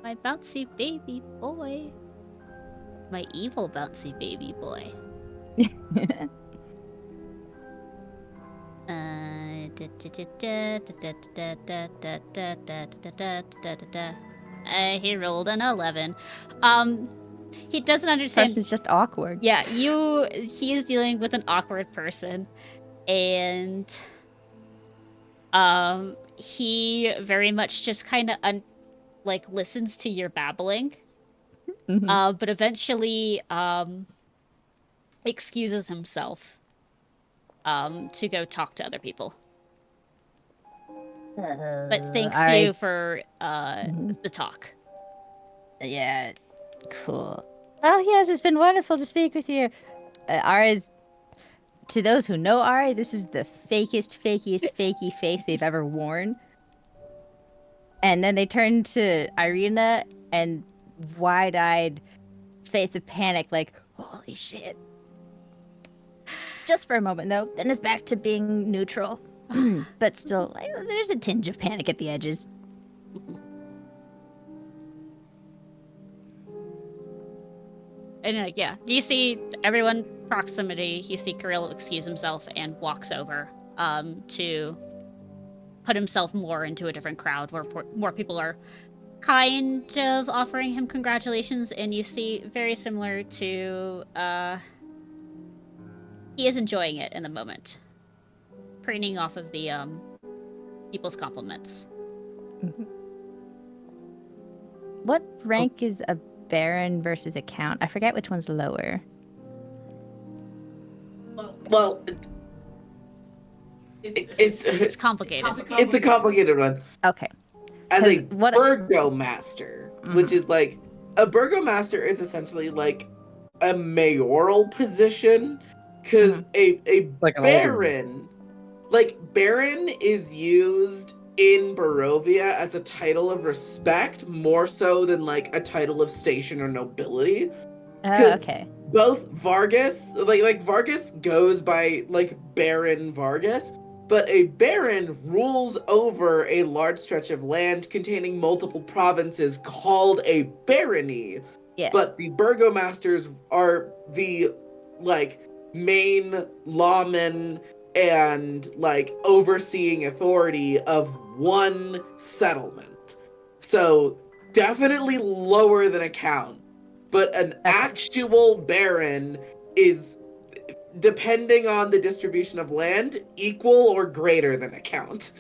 My bouncy baby boy. My evil bouncy baby boy. He rolled an 11. He doesn't understand. This is just awkward. Yeah, he is dealing with an awkward person, and he very much just kind of listens to your babbling, but eventually excuses himself to go talk to other people. But thanks you for the talk. Yeah, cool. Oh yes, it's been wonderful to speak with you. Ari's, to those who know Ari, this is the fakiest fakey face they've ever worn. And then they turn to Irina and wide-eyed face of panic, like, holy shit. Just for a moment, though. Then it's back to being neutral. But still, there's a tinge of panic at the edges. And do you see everyone proximity? You see Kirill excuse himself and walks over to put himself more into a different crowd where more people are kind of offering him congratulations, and you see very similar to he is enjoying it in the moment, preening off of the people's compliments. What rank is a Baron versus a Count? I forget which one's lower. Well, it's complicated. It's a complicated one. Okay. As a 'Cause what- burgomaster, which is like a burgomaster is essentially like a mayoral position, because a Like an baron, baron is used in Barovia as a title of respect more so than like a title of station or nobility. Okay. Both Vargas, like Vargas goes by like Baron Vargas, but a baron rules over a large stretch of land containing multiple provinces called a barony. Yeah. But the burgomasters are the like main lawman and like overseeing authority of one settlement. So definitely lower than a count. But an actual baron is, depending on the distribution of land, equal or greater than a count.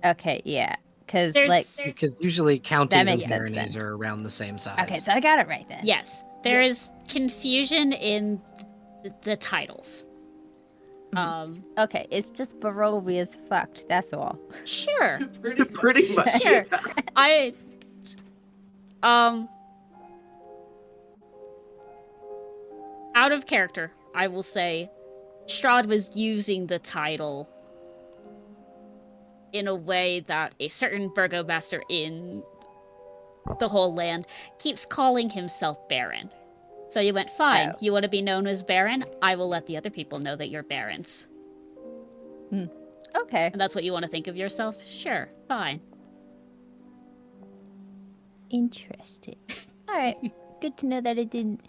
Okay, yeah. Because, There's- like, Because usually counties and makes sense baronies then. are around the same size. okay, so I got it right then. yes, there is confusion in the titles. Okay, it's just Barovia's fucked, that's all. Sure. Pretty much. Sure. Yeah. Out of character, I will say Strahd was using the title in a way that a certain burgomaster in the whole land keeps calling himself Baron. So you went, fine, you want to be known as Baron? I will let the other people know that you're Barons. Okay. And that's what you want to think of yourself? Sure, fine. Interesting. Alright, good to know that I didn't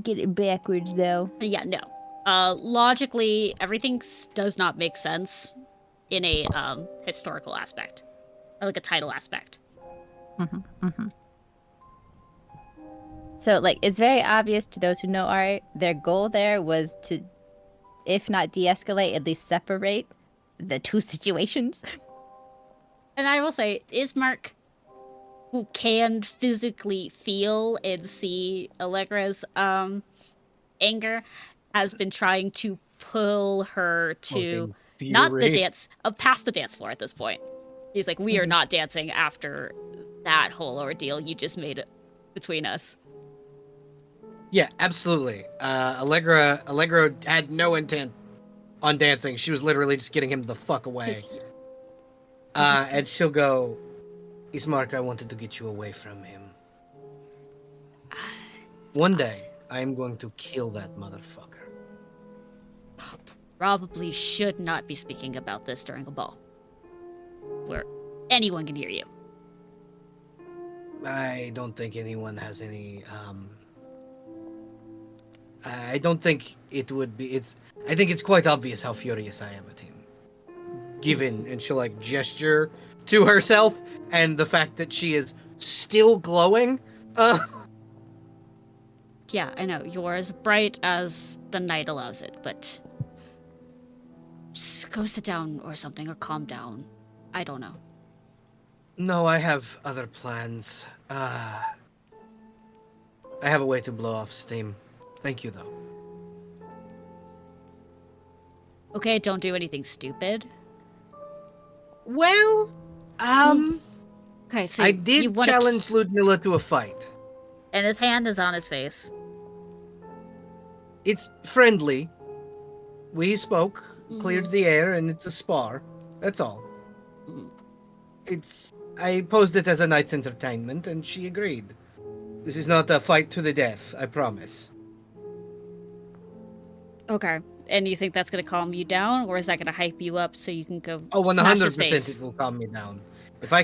get it backwards, though. Yeah, no. Logically, everything does not make sense in a historical aspect. Or like a title aspect. So, like, it's very obvious to those who know art, their goal there was to, if not de-escalate, at least separate the two situations. And I will say, Ismark, who can physically feel and see Allegra's anger, has been trying to pull her to Fucking not the fury. dance, past the dance floor at this point. He's like, we are not dancing after that whole ordeal you just made it between us. Yeah, absolutely. Allegra had no intent on dancing. She was literally just getting him the fuck away. And she'll go, Ismark, I wanted to get you away from him. One day, I am going to kill that motherfucker. Probably should not be speaking about this during a ball. Where anyone can hear you. I don't think anyone has any, I don't think it would be, I think it's quite obvious how furious I am at him. Given, and she'll like gesture to herself, and the fact that she is still glowing. Yeah, I know, you're as bright as the night allows it, but just go sit down or something, or calm down. I don't know. No, I have other plans. I have a way to blow off steam. Thank you, though. Okay, don't do anything stupid. Well, Okay, so I you did wanna challenge Ludmilla to a fight. And his hand is on his face. It's friendly. We spoke, cleared the air, and it's a spar. That's all. I posed it as a night's entertainment, and she agreed. This is not a fight to the death, I promise. Okay. And you think that's gonna calm you down, or is that gonna hype you up so you can go Oh, smash his 100% face? it will calm me down. If I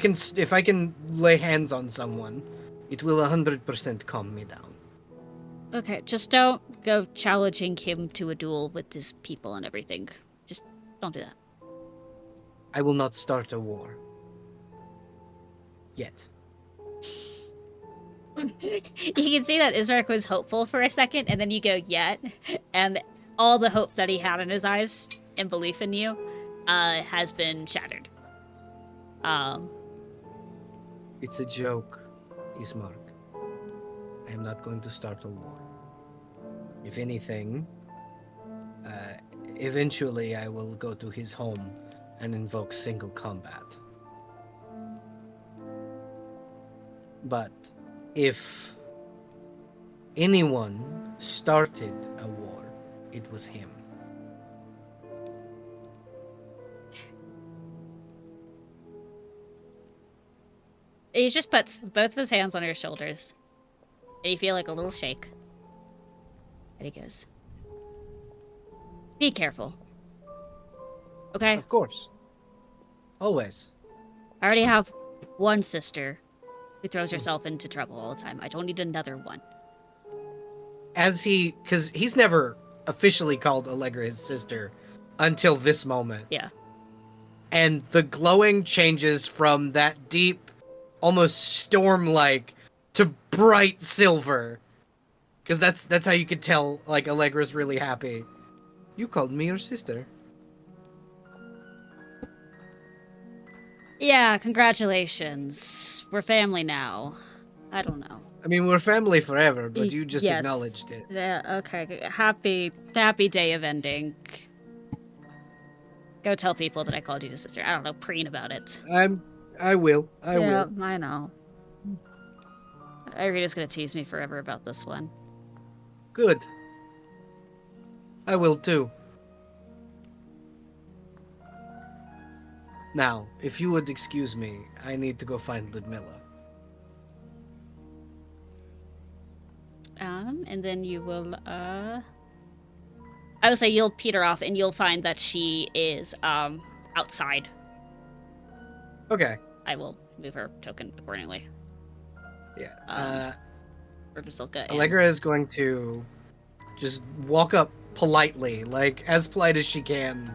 can lay hands on someone, it will 100% calm me down. Okay, just don't go challenging him to a duel with his people and everything. Just don't do that. I will not start a war. Yet. You can see that Ismark was hopeful for a second, and then you go, yet, and all the hope that he had in his eyes and belief in you has been shattered. It's a joke, Ismark. I am not going to start a war. If anything, eventually I will go to his home and invoke single combat. But if anyone started a war, it was him. He just puts both of his hands on your shoulders, and you feel like a little shake. And he goes, be careful. Okay? Of course. Always. I already have one sister who throws herself into trouble all the time. I don't need another one. Because he's never officially called Allegra his sister until this moment. Yeah. And the glowing changes from that deep, almost storm-like, to bright silver. Because that's how you could tell, like, Allegra's really happy. You called me your sister. Yeah, congratulations. We're family now. I don't know. I mean, we're family forever, but you just Yes. acknowledged it. Yeah, okay. Happy day of ending. Go tell people that I called you the sister. I don't know, preen about it. I will. I yeah, will. I know. Irina's gonna tease me forever about this one. Good. I will too. Now, if you would excuse me, I need to go find Ludmilla. And then you will, I would say you'll peter off and you'll find that she is, outside. Okay. I will move her token accordingly. Yeah. Urvasilka and... Allegra is going to just walk up politely, like as polite as she can,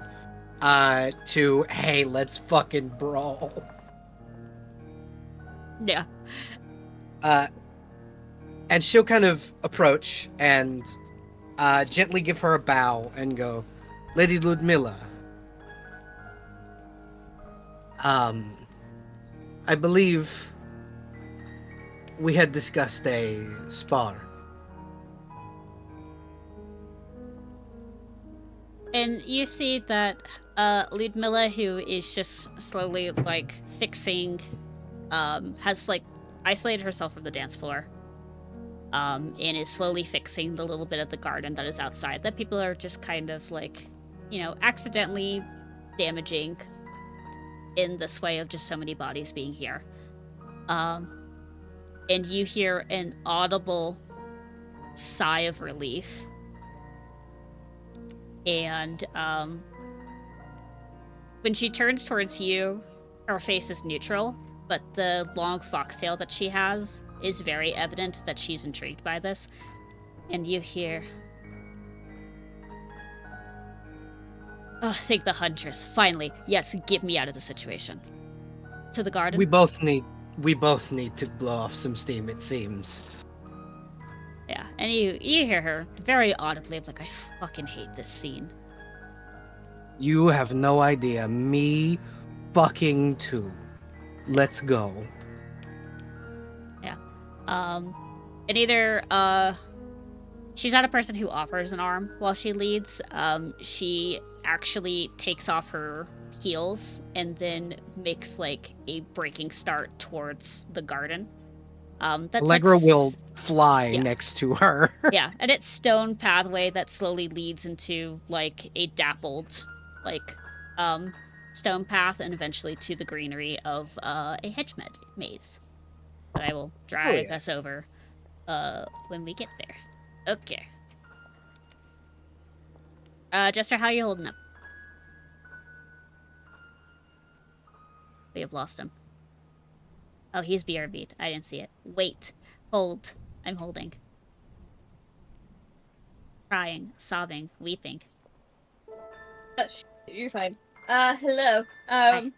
to, hey, let's fucking brawl. Yeah. And she'll kind of approach and gently give her a bow and go, Lady Ludmilla, I believe we had discussed a spar. And you see that Ludmilla, who is just slowly, like, fixing, has, like, isolated herself from the dance floor, and is slowly fixing the little bit of the garden that is outside that people are just kind of, like, you know, accidentally damaging in this way of just so many bodies being here. And you hear an audible sigh of relief. And when she turns towards you, her face is neutral, but the long foxtail that she has is very evident that she's intrigued by this. And you hear, oh, thank the huntress. Finally. Yes, get me out of the situation. To the garden? We both need to blow off some steam, it seems. Yeah, and you hear her very audibly, like, I fucking hate this scene. You have no idea. Me fucking too. Let's go. Yeah. And either, she's not a person who offers an arm while she leads. She actually takes off her heels and then makes, like, a breaking start towards the garden. That's Allegra like will fly next to her. yeah, and it's stone pathway that slowly leads into, like, a dappled, like, stone path and eventually to the greenery of a hedge maze. But I will drive us over when we get there. Okay. Jester, how are you holding up? We have lost him. Oh, he's BRB'd. I didn't see it. Wait. Hold. I'm holding. Crying, sobbing, weeping. You're fine. Hello. Hi.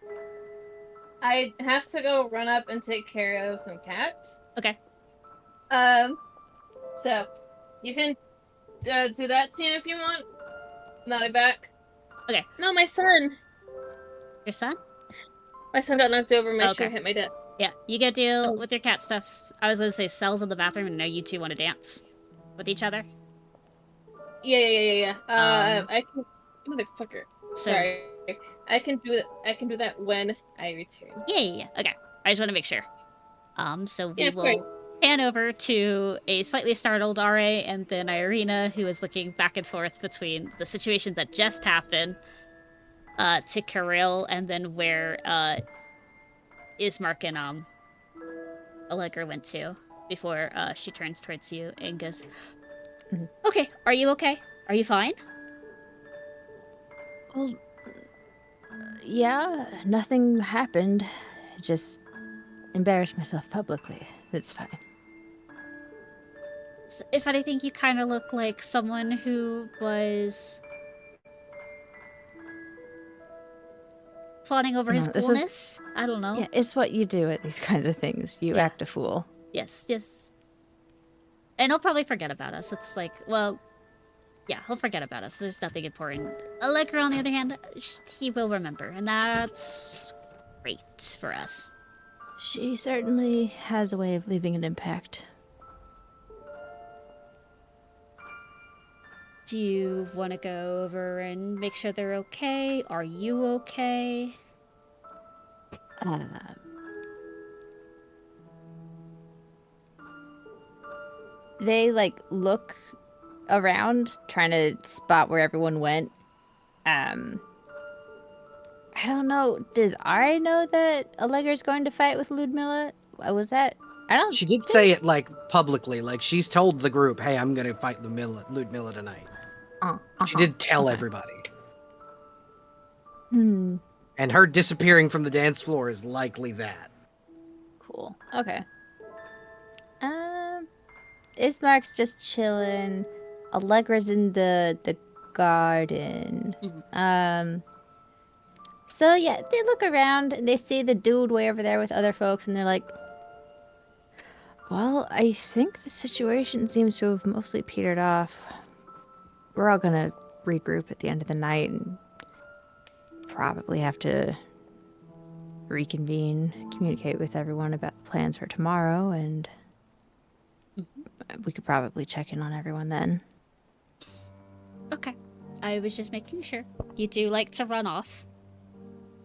I have to go run up and take care of some cats. Okay. So, you can do that scene if you want. Not a back. Okay. No, my son. Your son? My son got knocked over. My Okay. shoe hit my desk. Yeah, you go deal with your cat stuff. I was gonna say cells in the bathroom, and now you two want to dance with each other. Yeah. I can, motherfucker. So, Sorry. I can do that when I return. Yeah. Okay. I just want to make sure. So we Yeah, of will course. pan over to a slightly startled RA and then Irina, who is looking back and forth between the situation that just happened, to Kirill, and then where Ismark and Allegra went to before she turns towards you and goes, Okay, are you okay? Are you fine? Well, yeah, nothing happened. Just embarrassed myself publicly. It's fine. If anything, you kind of look like someone who was fawning over his No, this is- coolness. I don't know. Yeah, it's what you do at these kind of things. You Yeah. act a fool. Yes. And he'll probably forget about us. It's like, well, yeah, he'll forget about us. There's nothing important. Allegra, on the other hand, he will remember, and that's great for us. She certainly has a way of leaving an impact. Do you want to go over and make sure they're okay? Are you okay? They look around, trying to spot where everyone went. I don't know. Does Ari know that Allegra's going to fight with Ludmilla? Was that? I don't. She did say it publicly, she's told the group, "Hey, I'm gonna fight Ludmilla tonight." She did tell everybody. Hmm. And her disappearing from the dance floor is likely that. Cool. Okay. Ismark's just chilling. Allegra's in the garden. So yeah, they look around and they see the dude way over there with other folks, and they're like, "Well, I think the situation seems to have mostly petered off. We're all gonna regroup at the end of the night and probably have to reconvene, communicate with everyone about the plans for tomorrow, and we could probably check in on everyone then." Okay. I was just making sure. You do like to run off.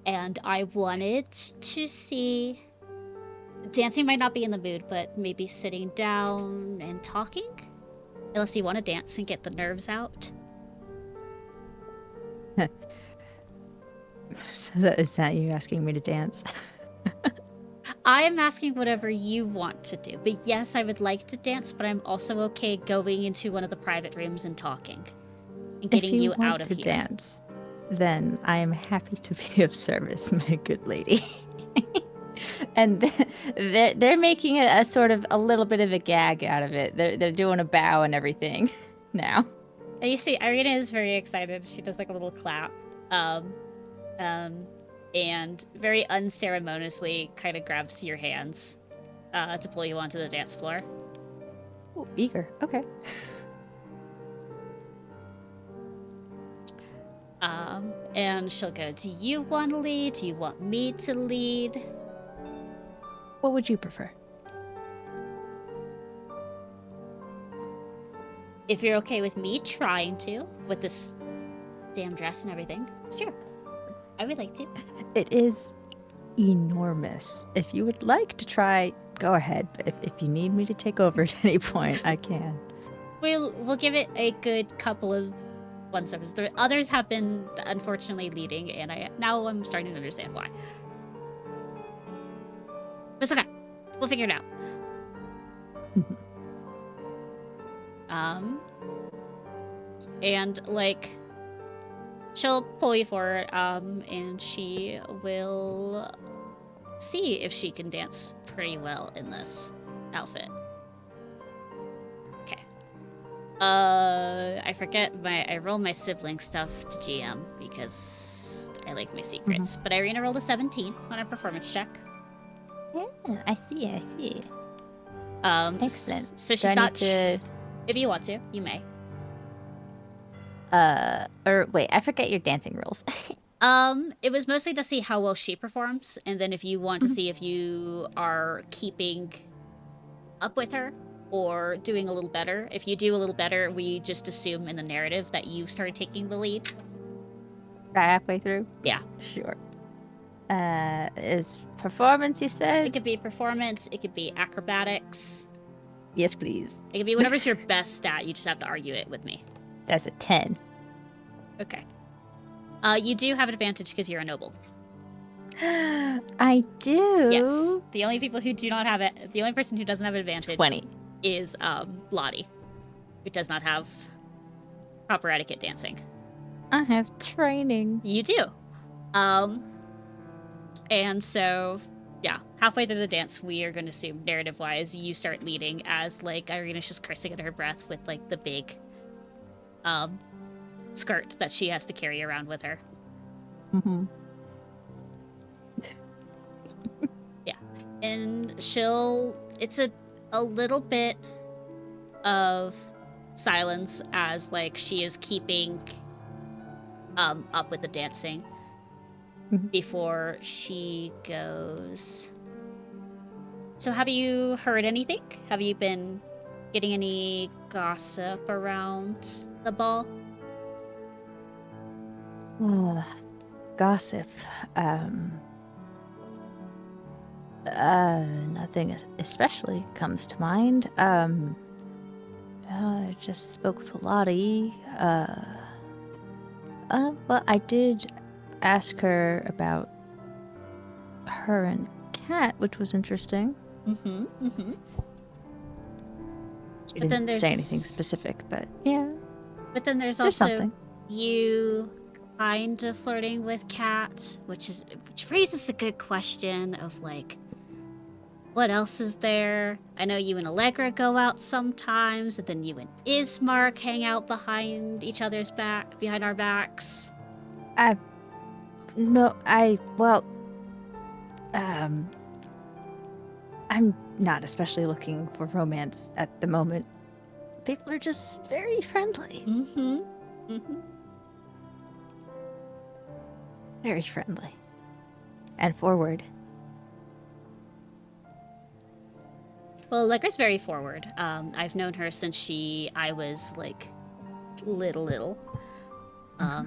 And I wanted to see... Dancing might not be in the mood, but maybe sitting down and talking? Unless you want to dance and get the nerves out. So is that you asking me to dance? I am asking whatever you want to do. But yes, I would like to dance, but I'm also okay going into one of the private rooms and talking. And getting you out of to here. Dance, then I am happy to be of service, my good lady. And they're making a sort of a little bit of a gag out of it. They're doing a bow and everything now. And you see, Irina is very excited. She does like a little clap. And very unceremoniously kind of grabs your hands to pull you onto the dance floor. Ooh, eager. Okay. And she'll go, do you want to lead? Do you want me to lead? What would you prefer? If you're okay with me trying to, with this damn dress and everything, sure. I would like to. It is enormous. If you would like to try, go ahead. But if you need me to take over at any point, I can. We'll give it a good couple of one-stars. The others have been unfortunately leading, and now I'm starting to understand why. But it's okay. We'll figure it out. And she'll pull you forward, and she will see if she can dance pretty well in this outfit. Okay. I forget I roll my sibling stuff to GM because I like my secrets. But Irina rolled a 17 on a performance check. Yeah, I see. Excellent. So Do she's I not. need to... If you want to, you may. Or wait, I forget your dancing rules. It was mostly to see how well she performs, and then if you want to see if you are keeping up with her or doing a little better. If you do a little better, we just assume in the narrative that you started taking the lead. Right halfway through? Yeah. Sure. Is performance, you said? It could be performance, it could be acrobatics. Yes, please. It could be whatever's your best stat, you just have to argue it with me. That's a 10. Okay. You do have an advantage because you're a noble. I do? Yes. The only people who do not have it, the only person who doesn't have an advantage 20. is Lottie, who does not have proper etiquette dancing. I have training. You do. And so Yeah, halfway through the dance, we are going to assume, narrative-wise, you start leading as, like, Irina's just cursing under her breath with, like, the big, skirt that she has to carry around with her. Mm-hmm. Yeah. And it's a little bit of silence as, like, she is keeping, up with the dancing Mhm. before she goes... So have you heard anything? Have you been getting any gossip around the ball? Gossip. Nothing especially comes to mind. I just spoke with Lottie. But I did ask her about her and Kat, which was interesting. Mm-hmm, mm-hmm. She But then didn't there's... say anything specific, but yeah, But then there's there's also something. you kind of flirting with Kat, which raises a good question of, like, what else is there? I know you and Allegra go out sometimes, and then you and Ismark hang out behind our backs. I'm not especially looking for romance at the moment. People are just very friendly. Mm-hmm. Mm-hmm. Very friendly. And forward. Well, Allegra's very forward. I've known her since I was, like, little.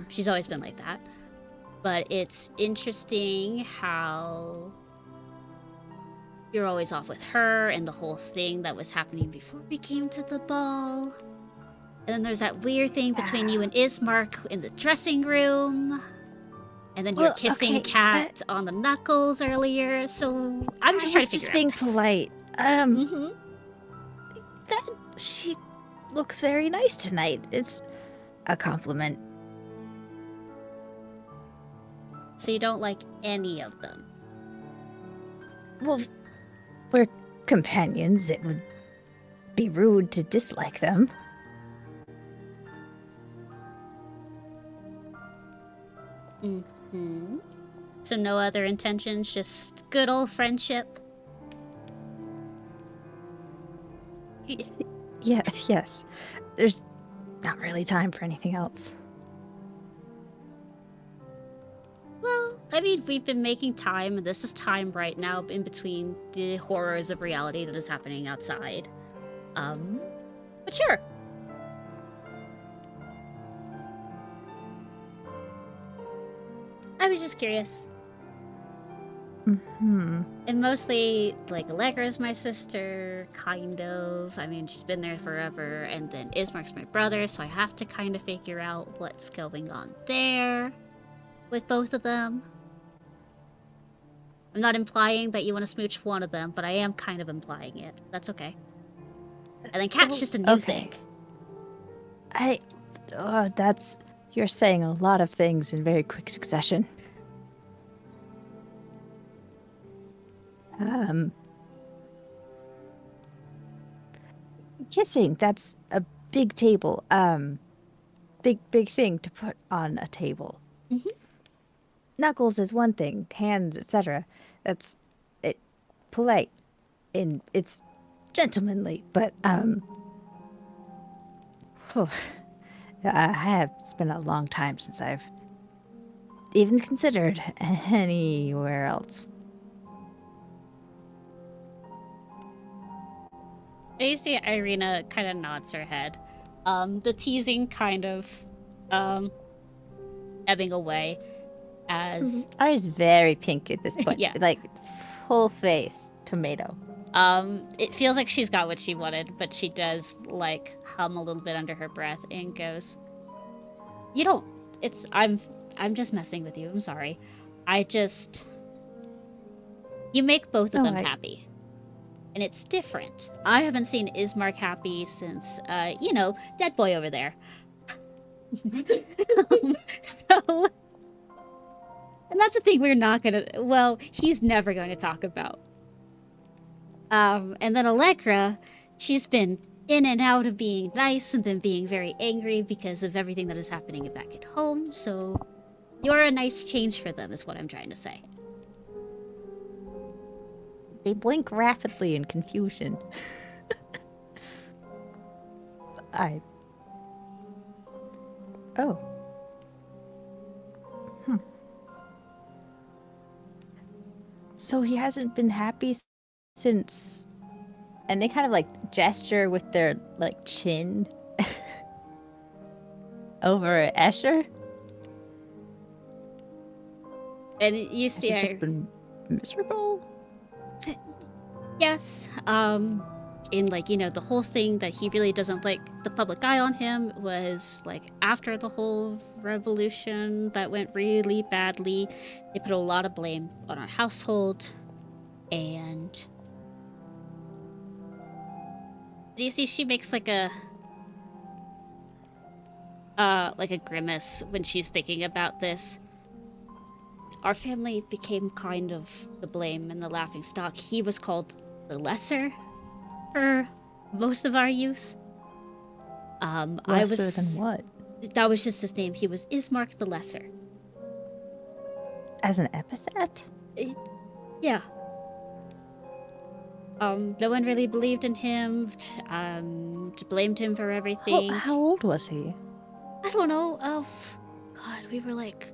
She's always been like that. But it's interesting how you're always off with her and the whole thing that was happening before we came to the ball. And then there's that weird thing between you and Ismark in the dressing room. And then you're kissing Kat on the knuckles earlier. So I'm just trying to figure out. being polite. Mm-hmm. She looks very nice tonight. It's a compliment. So you don't like any of them? Well, we're companions. It would be rude to dislike them. Mm-hmm. So no other intentions, just good old friendship? Yeah, yes. There's not really time for anything else. Well, I mean, we've been making time, and this is time right now in between the horrors of reality that is happening outside. But sure. I was just curious. Mm-hmm. And mostly, like, Allegra's my sister, kind of. I mean, she's been there forever, and then Ismark's my brother, so I have to kind of figure out what's going on there with both of them. I'm not implying that you want to smooch one of them, but I am kind of implying it. That's okay. And then Kat's just a new thing. You're saying a lot of things in very quick succession. Kissing, that's a big table. Big thing to put on a table. Mm-hmm. Knuckles is one thing, hands, etc. That's it polite and it's gentlemanly, but it's been a long time since I've even considered anywhere else. You see Irina kind of nods her head. The teasing kind of ebbing away as Ari's very pink at this point. Yeah. Like full face tomato. it feels like she's got what she wanted, but she does, like, hum a little bit under her breath and goes, I'm just messing with you, I'm sorry. You make both of them happy. And it's different. I haven't seen Ismark happy since, dead boy over there. So, And that's the thing we're not gonna, well, he's never going to talk about. And then Allegra, she's been in and out of being nice and then being very angry because of everything that is happening back at home, so you're a nice change for them is what I'm trying to say. They blink rapidly in confusion. Oh. So he hasn't been happy since... And they kind of like gesture with their like chin over at Escher. And you Has see it just been miserable? Yes, in like, you know, the whole thing that he really doesn't like the public eye on him was like after the whole revolution that went really badly, they put a lot of blame on our household, and you see she makes like a grimace when she's thinking about this. Our family became kind of the blame and the laughingstock. He was called the Lesser for most of our youth. Lesser than what? That was just his name. He was Ismark the Lesser. As an epithet? Yeah. No one really believed in him, blamed him for everything. How old was he? I don't know. God, we were like...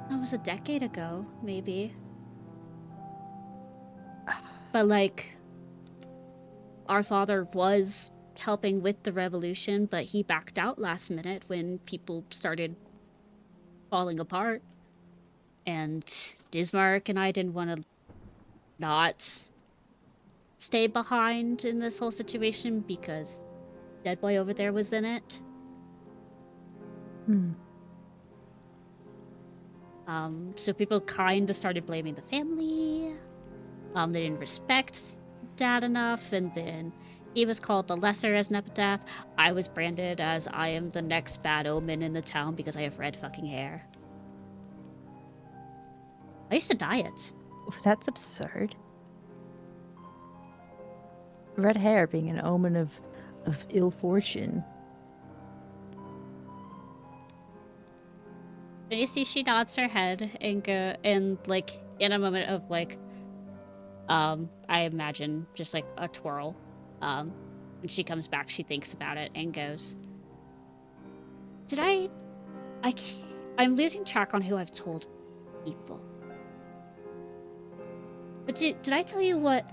That was a decade ago, maybe. But like, our father was helping with the revolution, but he backed out last minute when people started falling apart. And Dismark and I didn't want to not stay behind in this whole situation because Dead Boy over there was in it. So people kind of started blaming the family. They didn't respect Dad enough, and then he was called the Lesser as an epitaph. I was branded as I am the next bad omen in the town because I have red fucking hair. I used to dye it. That's absurd. Red hair being an omen of ill fortune. And you see she nods her head and go, and like in a moment of like, I imagine just like a twirl. When she comes back, she thinks about it and goes, I'm losing track on who I've told people. But did I tell you what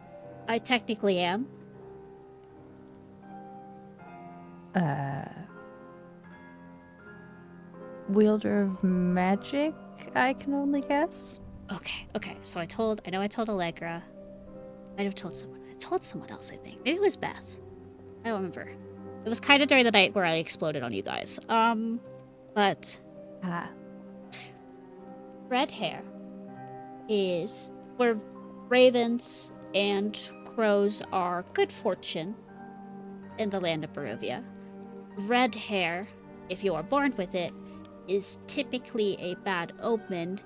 I technically am? Wielder of magic, I can only guess. Okay. So I know I told Allegra. Might have told someone. I told someone else, I think. Maybe it was Beth. I don't remember. It was kind of during the night where I exploded on you guys. But red hair is where ravens and crows are good fortune in the land of Barovia. Red hair, if you are born with it, is typically a bad omen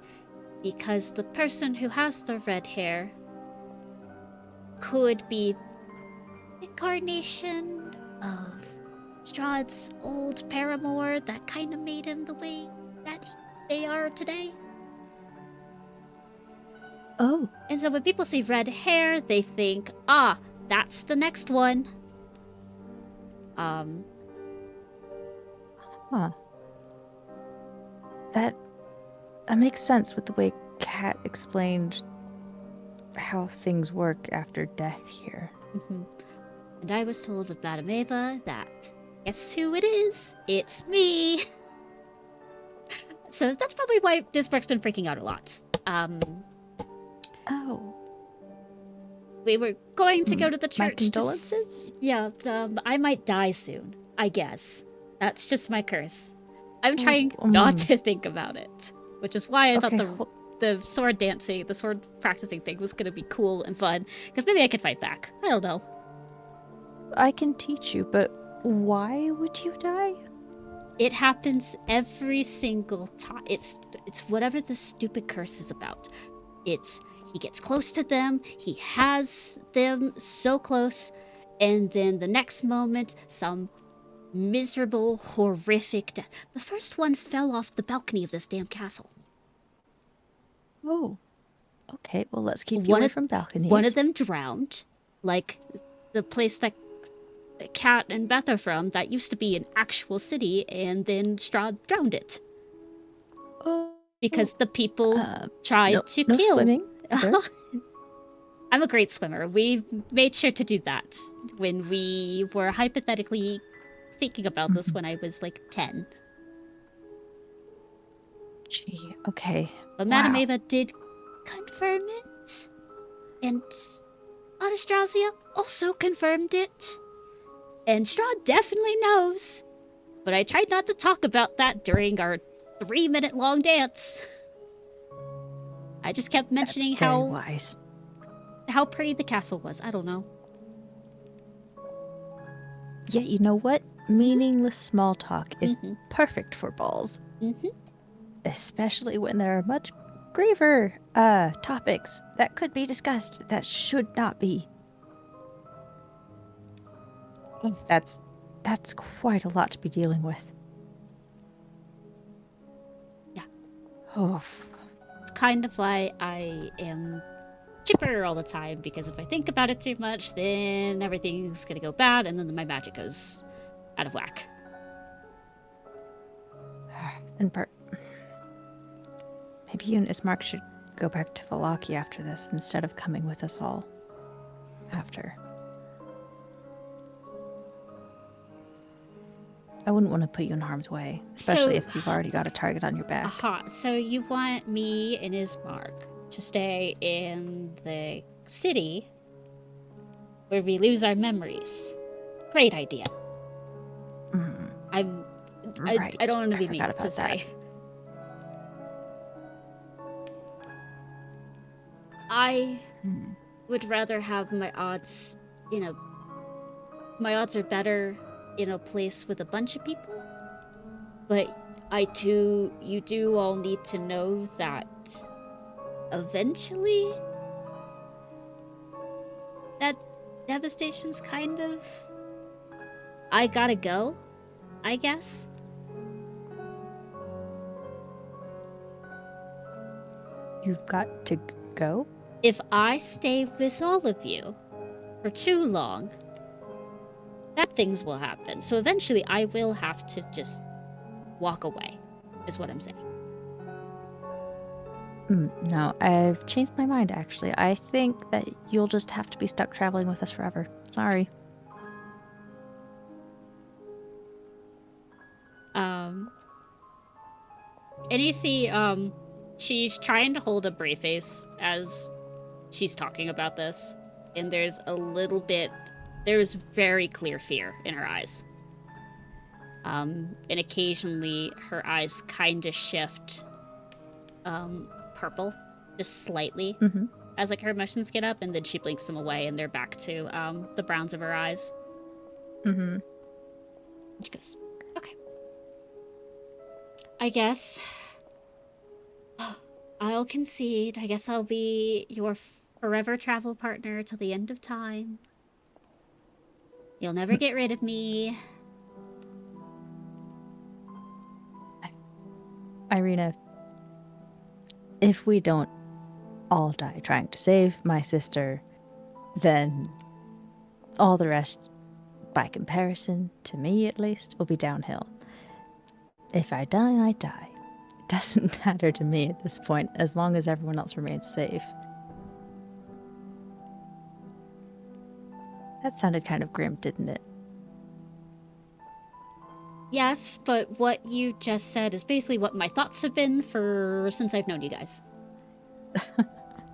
because the person who has the red hair could be incarnation of Strahd's old paramour that kind of made him the way that they are today. Oh. And so when people see red hair, they think, that's the next one. That makes sense with the way Kat explained how things work after death here. Mm-hmm. And I was told with Madame Eva that, guess who it is? It's me! So that's probably why Dispark's been freaking out a lot. Oh. We were going to go to the church. My condolences? I might die soon, I guess. That's just my curse. I'm trying not to think about it, which is why I thought the sword dancing, the sword practicing thing was going to be cool and fun, because maybe I could fight back. I don't know. I can teach you, but Why would you die? It happens every single time. It's whatever the stupid curse is about. It's he gets close to them, he has them so close, and then the next moment, some miserable, horrific death. The first one fell off the balcony of this damn castle. Oh. Okay, well, let's keep you One away of- from balconies. One of them drowned, like the place that Kat and Beth are from. That used to be an actual city, and then Strahd drowned it Oh, because the people tried no, to no kill. swimming. Heather. I'm a great swimmer. We made sure to do that when we were hypothetically thinking about this when I was like 10. Gee, okay. But Madame Wow. Ava did confirm it. And Anastasia also confirmed it. And Strahd definitely knows. But I tried not to talk about that during our 3-minute long dance. I just kept mentioning That's very wise. how pretty the castle was. I don't know. Yeah, you know what? Meaningless small talk is Mhm. perfect for balls. Mhm. Especially when there are much graver topics that could be discussed that should not be. That's quite a lot to be dealing with. Yeah. Oh, It's kind of why I am chipper all the time, because if I think about it too much, then everything's gonna go bad, and then my magic goes out of whack. and maybe you and Ismark should go back to Valaki after this instead of coming with us all after. I wouldn't want to put you in harm's way, especially if you've already got a target on your back. Aha, so you want me and Ismark to stay in the city where we lose our memories. Great idea. Mhm. Right. I don't want to I be forgot mean, so about sorry. I Hmm. would rather have my odds, my odds are better in a place with a bunch of people. But you do all need to know that eventually that devastation's kind of, I gotta go, I guess. You've got to go? If I stay with all of you for too long, bad things will happen. So eventually I will have to just walk away, is what I'm saying. No, I've changed my mind, actually. I think that you'll just have to be stuck traveling with us forever. Sorry. And you see, she's trying to hold a brave face as she's talking about this. And there's very clear fear in her eyes. And occasionally her eyes kind of shift purple, just slightly, Mm-hmm. as like her emotions get up, and then she blinks them away and they're back to the browns of her eyes. Mm-hmm. And she goes, okay. I guess I'll concede. I guess I'll be your forever travel partner till the end of time. You'll never get rid of me. Irina, if we don't all die trying to save my sister, then all the rest, by comparison, to me at least, will be downhill. If I die, I die. It doesn't matter to me at this point, as long as everyone else remains safe. That sounded kind of grim, didn't it? Yes, but what you just said is basically what my thoughts have been since I've known you guys.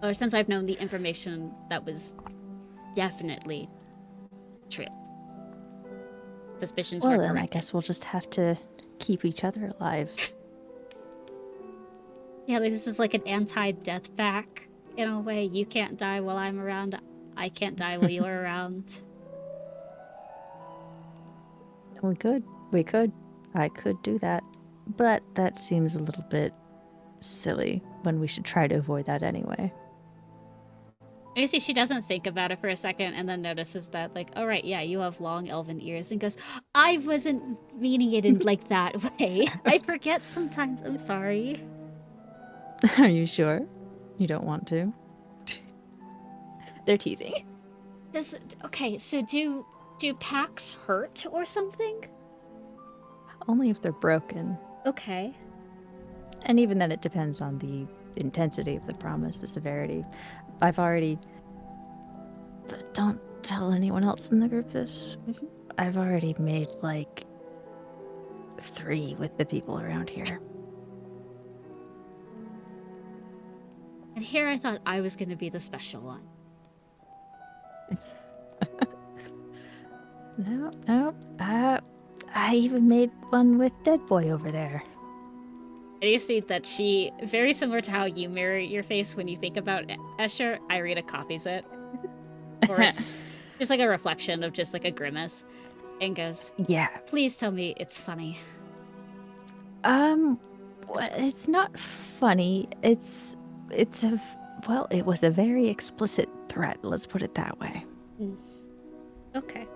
Or since I've known the information that was definitely true. Suspicions were Well, correct. then I guess we'll just have to keep each other alive. Yeah, like this is like an anti-death pact in a way. You can't die while I'm around. I can't die while you're around. We could. I could do that. But that seems a little bit silly when we should try to avoid that anyway. You see, she doesn't think about it for a second and then notices that, like, oh, right, yeah, you have long elven ears, and goes, I wasn't meaning it in, like, that way. I forget sometimes. I'm sorry. Are you sure? You don't want to? They're teasing. Okay, so do packs hurt or something? Only if they're broken. Okay. And even then, it depends on the intensity of the promise, the severity. I've already... But don't tell anyone else in the group this. Mhm. I've already made, like, 3 with the people around here. And here I thought I was going to be the special one. No. I even made one with Dead Boy over there. And you see that she, very similar to how you mirror your face when you think about Escher, Irina copies it. Or it's just like a reflection of just like a grimace. And goes, Yeah. please tell me it's funny. Well, it's not funny. It was a very explicit threat, let's put it that way. Okay.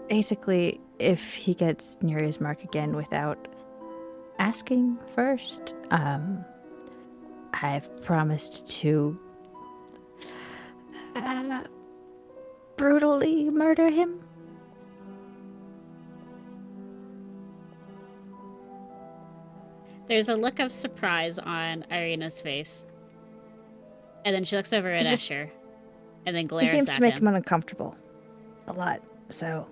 Basically, if he gets near his mark again without asking first, I've promised to brutally murder him. There's a look of surprise on Irina's face. And then she looks over at Escher. And then He glares seems at to make him. him uncomfortable. A lot. So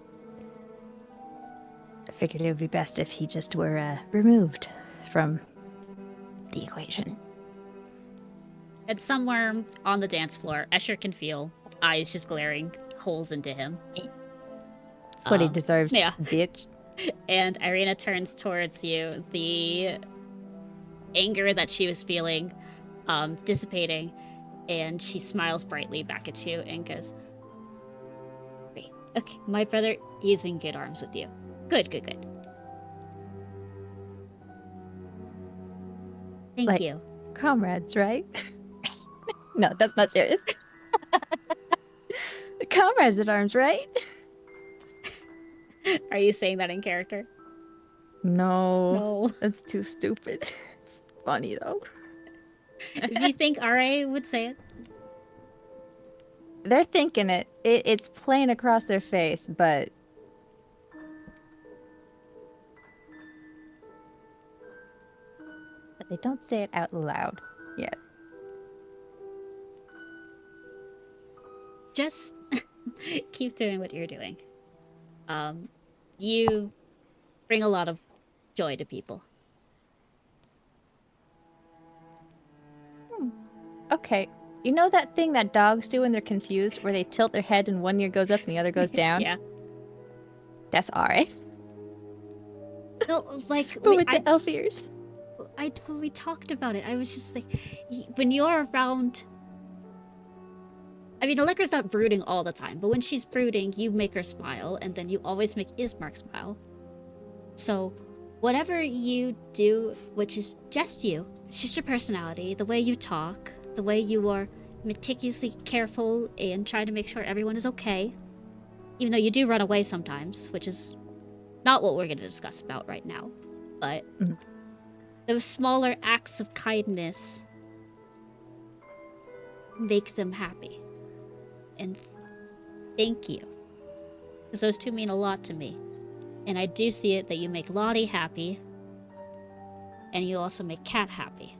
I figured it would be best if he just were removed from the equation. And somewhere on the dance floor, Escher can feel eyes just glaring holes into him. That's what he deserves, yeah. bitch. And Irina turns towards you, the anger that she was feeling dissipating, and she smiles brightly back at you and goes, "Great. Okay, my brother is in good arms with you. Good. Thank you. Comrades, right? No, that's not serious. Comrades at arms, right? Are you saying that in character? No. That's too stupid. Funny, though. If you think RA would say it. They're thinking it. It's plain across their face, but... But they don't say it out loud yet. Just keep doing what you're doing. You bring a lot of joy to people. Okay. You know that thing that dogs do when they're confused, where they tilt their head and one ear goes up and the other goes down? Yeah. That's alright. No, like... But with the elf ears. When we talked about it, I was just like, when you're around... I mean, Allegra's not brooding all the time, but when she's brooding, you make her smile, and then you always make Ismark smile. So, whatever you do, which is just you, it's just your personality, the way you talk, the way you are meticulously careful and try to make sure everyone is okay, even though you do run away sometimes, which is not what we're going to discuss about right now, but those smaller acts of kindness make them happy. And thank you. Because those two mean a lot to me. And I do see it that you make Lottie happy. And you also make Kat happy.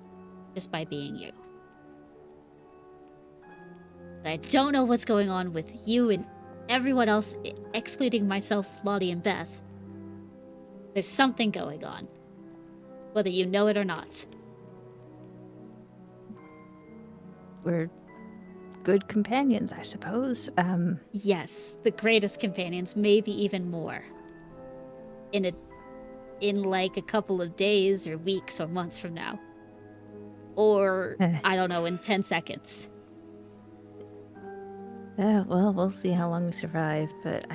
Just by being you. But I don't know what's going on with you and everyone else, excluding myself, Lottie, and Beth. There's something going on. Whether you know it or not. We're good companions, I suppose. Yes, the greatest companions, maybe even more. In like a couple of days or weeks or months from now. Or, I don't know, in 10 seconds. Well, we'll see how long we survive, but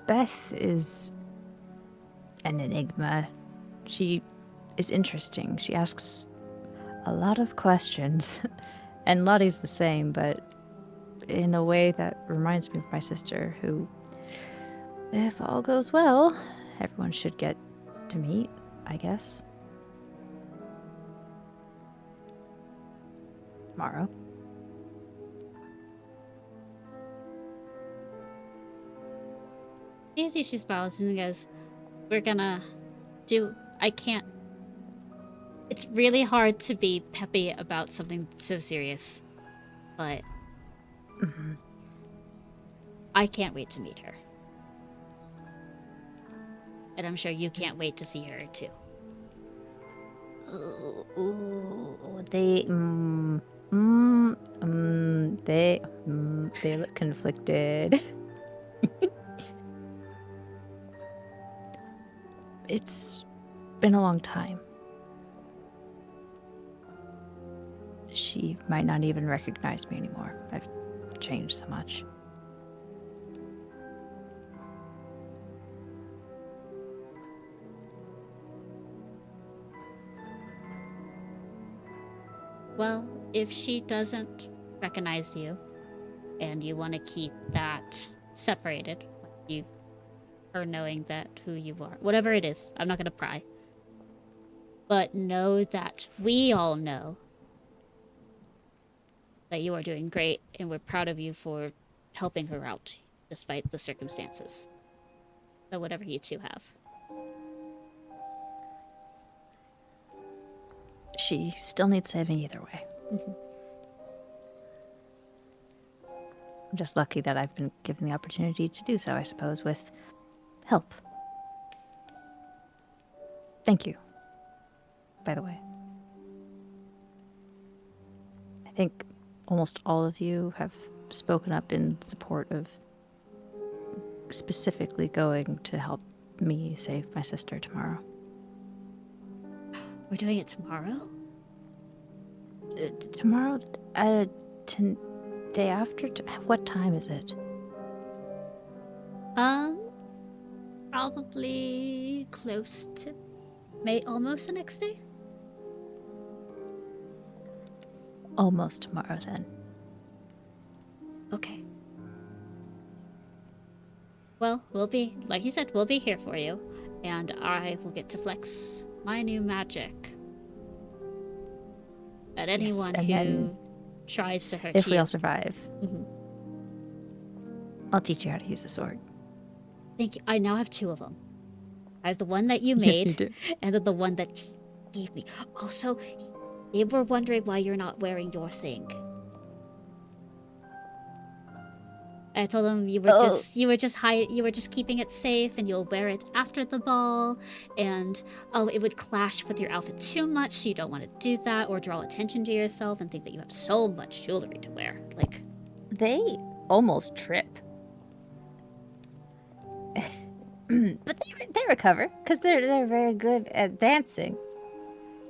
Beth is an enigma. She is interesting. She asks a lot of questions. And Lottie's the same, but in a way that reminds me of my sister, who, if all goes well, everyone should get to meet, I guess. Tomorrow. You see she smiles and goes, I can't. It's really hard to be peppy about something so serious, but I can't wait to meet her. And I'm sure you can't wait to see her too. They look conflicted. It's been a long time. She might not even recognize me anymore. I've changed so much. Well, if she doesn't recognize you, and you want to keep that separated, her knowing that who you are, whatever it is, I'm not going to pry. But know that we all know that you are doing great, and we're proud of you for helping her out, despite the circumstances. So whatever you two have. She still needs saving either way. I'm just lucky that I've been given the opportunity to do so, I suppose, with help. Thank you, by the way. I think almost all of you have spoken up in support of specifically going to help me save my sister tomorrow. We're doing it tomorrow? Tomorrow? Day after? What time is it? Probably close to almost the next day? Almost tomorrow, then. Okay. Well, like you said, we'll be here for you. And I will get to flex my new magic at anyone who tries to hurt you. If we all survive, I'll teach you how to use a sword. Thank you. I now have 2 of them. I have the one that you Yes, made, you do. and then the one that he gave me. Also, they were wondering why you're not wearing your thing. I told them you were just keeping it safe, and you'll wear it after the ball, and it would clash with your outfit too much, so you don't want to do that or draw attention to yourself and think that you have so much jewelry to wear. Like, They almost trip. But they recover, because they're very good at dancing.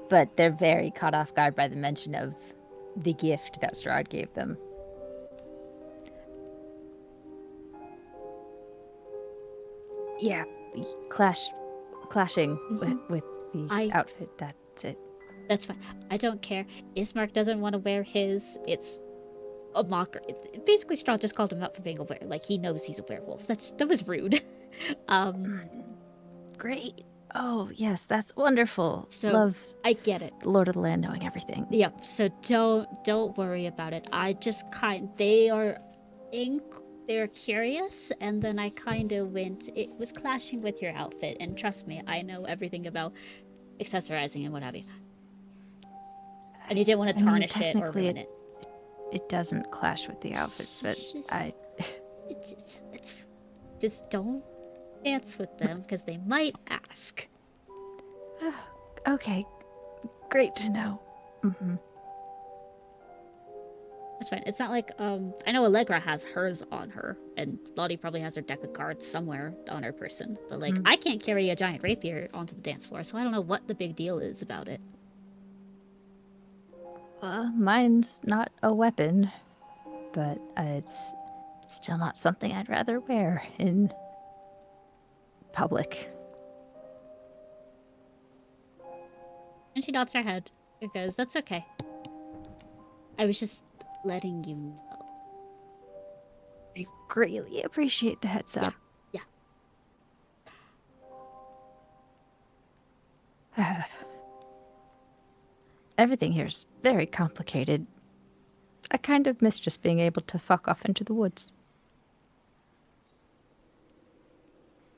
But they're very caught off guard by the mention of the gift that Strahd gave them. Yeah, clashing with the outfit, that's it. That's fine. I don't care. Ismark doesn't want to wear his. It's a mocker. Basically, Strahd just called him out for being a werewolf. Like, he knows he's a werewolf. That was rude. Great. Oh, yes, that's wonderful. So, Love I get it. the Lord of the Land knowing everything. Yep. So don't worry about it. I just they're curious, and then I kind of went. It was clashing with your outfit, and trust me, I know everything about accessorizing and what have you. And you didn't want to tarnish it or ruin it. It doesn't clash with the outfit, but It's just don't dance with them, because they might ask. Okay, great to know. That's fine. It's not like, I know Allegra has hers on her, and Lottie probably has her deck of cards somewhere on her person. But, like, I can't carry a giant rapier onto the dance floor, so I don't know what the big deal is about it. Mine's not a weapon, but it's Still not something I'd rather wear in public. And she nods her head. It goes, that's okay. I was just letting you know. I greatly appreciate the heads up. Yeah. Everything here's very complicated. I kind of miss just being able to fuck off into the woods.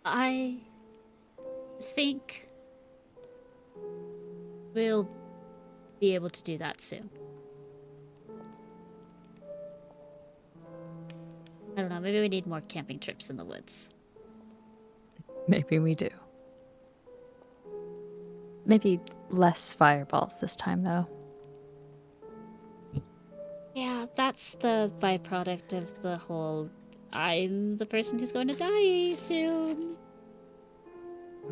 I think we'll be able to do that soon. I don't know, maybe we need more camping trips in the woods. Maybe we do. Maybe less fireballs this time, though. Yeah, that's the byproduct of the whole I'm the person who's going to die soon.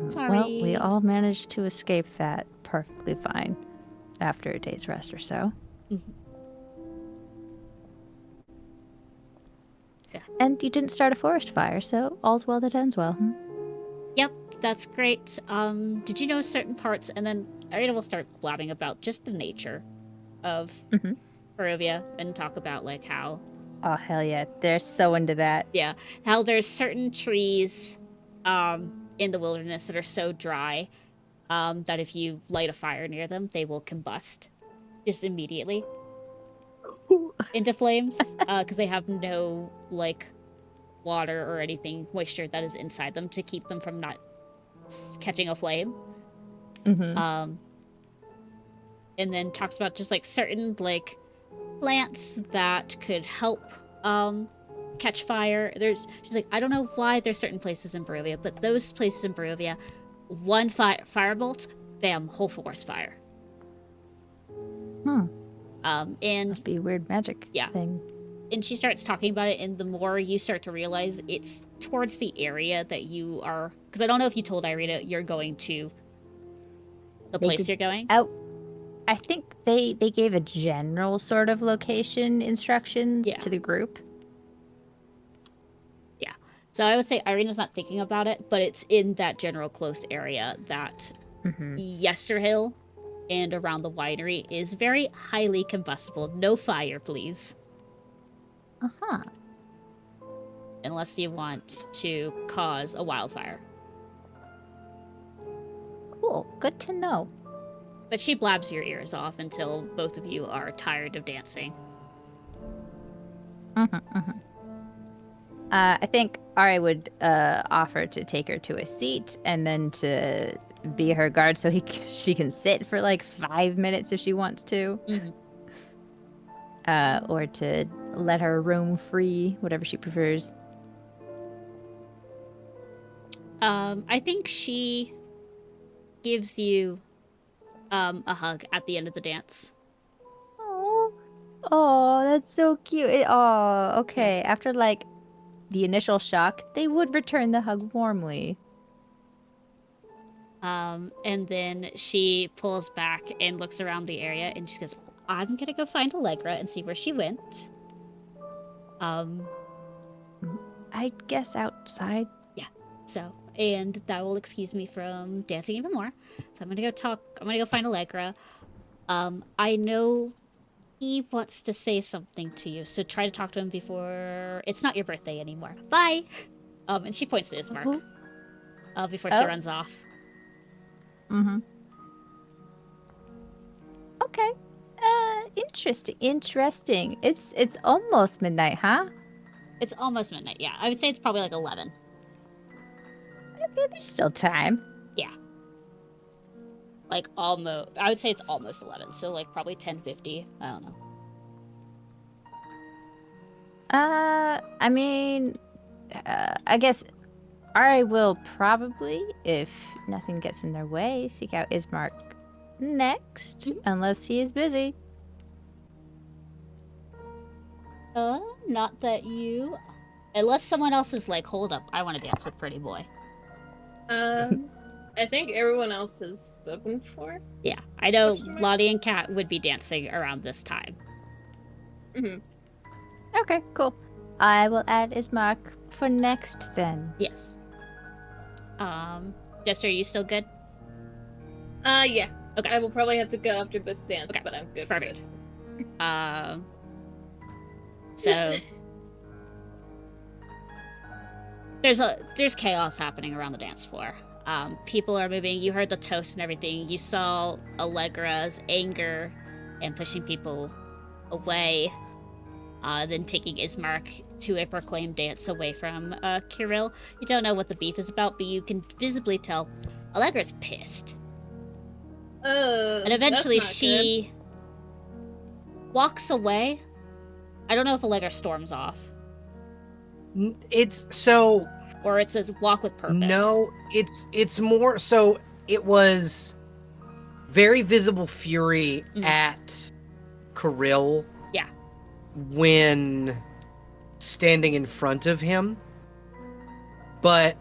Sorry. Well, we all managed to escape that perfectly fine after a day's rest or so. Mhm. Yeah. And you didn't start a forest fire, so all's well that ends well. Yep, that's great. Did you know certain parts? And then Arita will start blabbing about just the nature of Mhm. Barovia and talk about like how, Oh, hell yeah. They're so into that. yeah, how there's certain trees, in the wilderness that are so dry, that if you light a fire near them, they will combust just immediately into flames, because they have no like water or anything moisture that is inside them to keep them from not catching a flame. Mm-hmm. And then talks about just like certain like plants that could help catch fire. She's like, I don't know why there's certain places in Barovia, but those places in Barovia, one firebolt, bam, whole forest fire. And Must be a weird magic thing. and she starts talking about it, and the more you start to realize it's towards the area that you are, because I don't know if you told Irita you're going to the place you're going. I think they gave a general sort of location instructions to the group. Yeah. So I would say Irina's not thinking about it, but it's in that general close area that Yesterhill and around the winery is very highly combustible. No fire, please. Uh-huh. Unless you want to cause a wildfire. Cool. Good to know. But she blabs your ears off until both of you are tired of dancing. I think Ari would offer to take her to a seat and then to be her guard so she can sit for like 5 minutes if she wants to. Or to let her roam free, whatever she prefers. I think she gives you a hug at the end of the dance. Oh, that's so cute. Oh, okay. After like the initial shock, they would return the hug warmly. And then she pulls back and looks around the area and she goes, I'm gonna go find Allegra and see where she went. I guess outside. Yeah. So, and that will excuse me from dancing even more. So I'm gonna go find Allegra. I know he wants to say something to you, so try to talk to him before it's not your birthday anymore. Bye! And she points to Ismark. Before she runs off. Okay. Interesting. It's almost midnight, huh? It's almost midnight, yeah. I would say it's probably like 11. Okay, there's still time. Yeah. Like almost, I would say it's almost 11, so like probably 10:50. I don't know. I mean, I guess I will probably, if nothing gets in their way, seek out Ismark next, unless he is busy. Not that you... Unless someone else is like, hold up, I want to dance with Pretty Boy. I think everyone else has spoken for. Yeah, I know Lottie and Kat would be dancing around this time. Okay, cool. I will add Ismark for next then. Yes. Jester, are you still good? Yeah. Okay. I will probably have to go after this dance, Okay. but I'm good Perfect. for this. So there's chaos happening around the dance floor. People are moving. You heard the toast and everything. You saw Allegra's anger and pushing people away. Then taking Ismark to a proclaimed dance away from Kirill. You don't know what the beef is about, but you can visibly tell Allegra's pissed. And eventually that's not she walks away. I don't know if Allegra storms off. It's so Or it says walk with purpose. no, it's more so it was very visible fury at Kirill. Yeah. When standing in front of him. But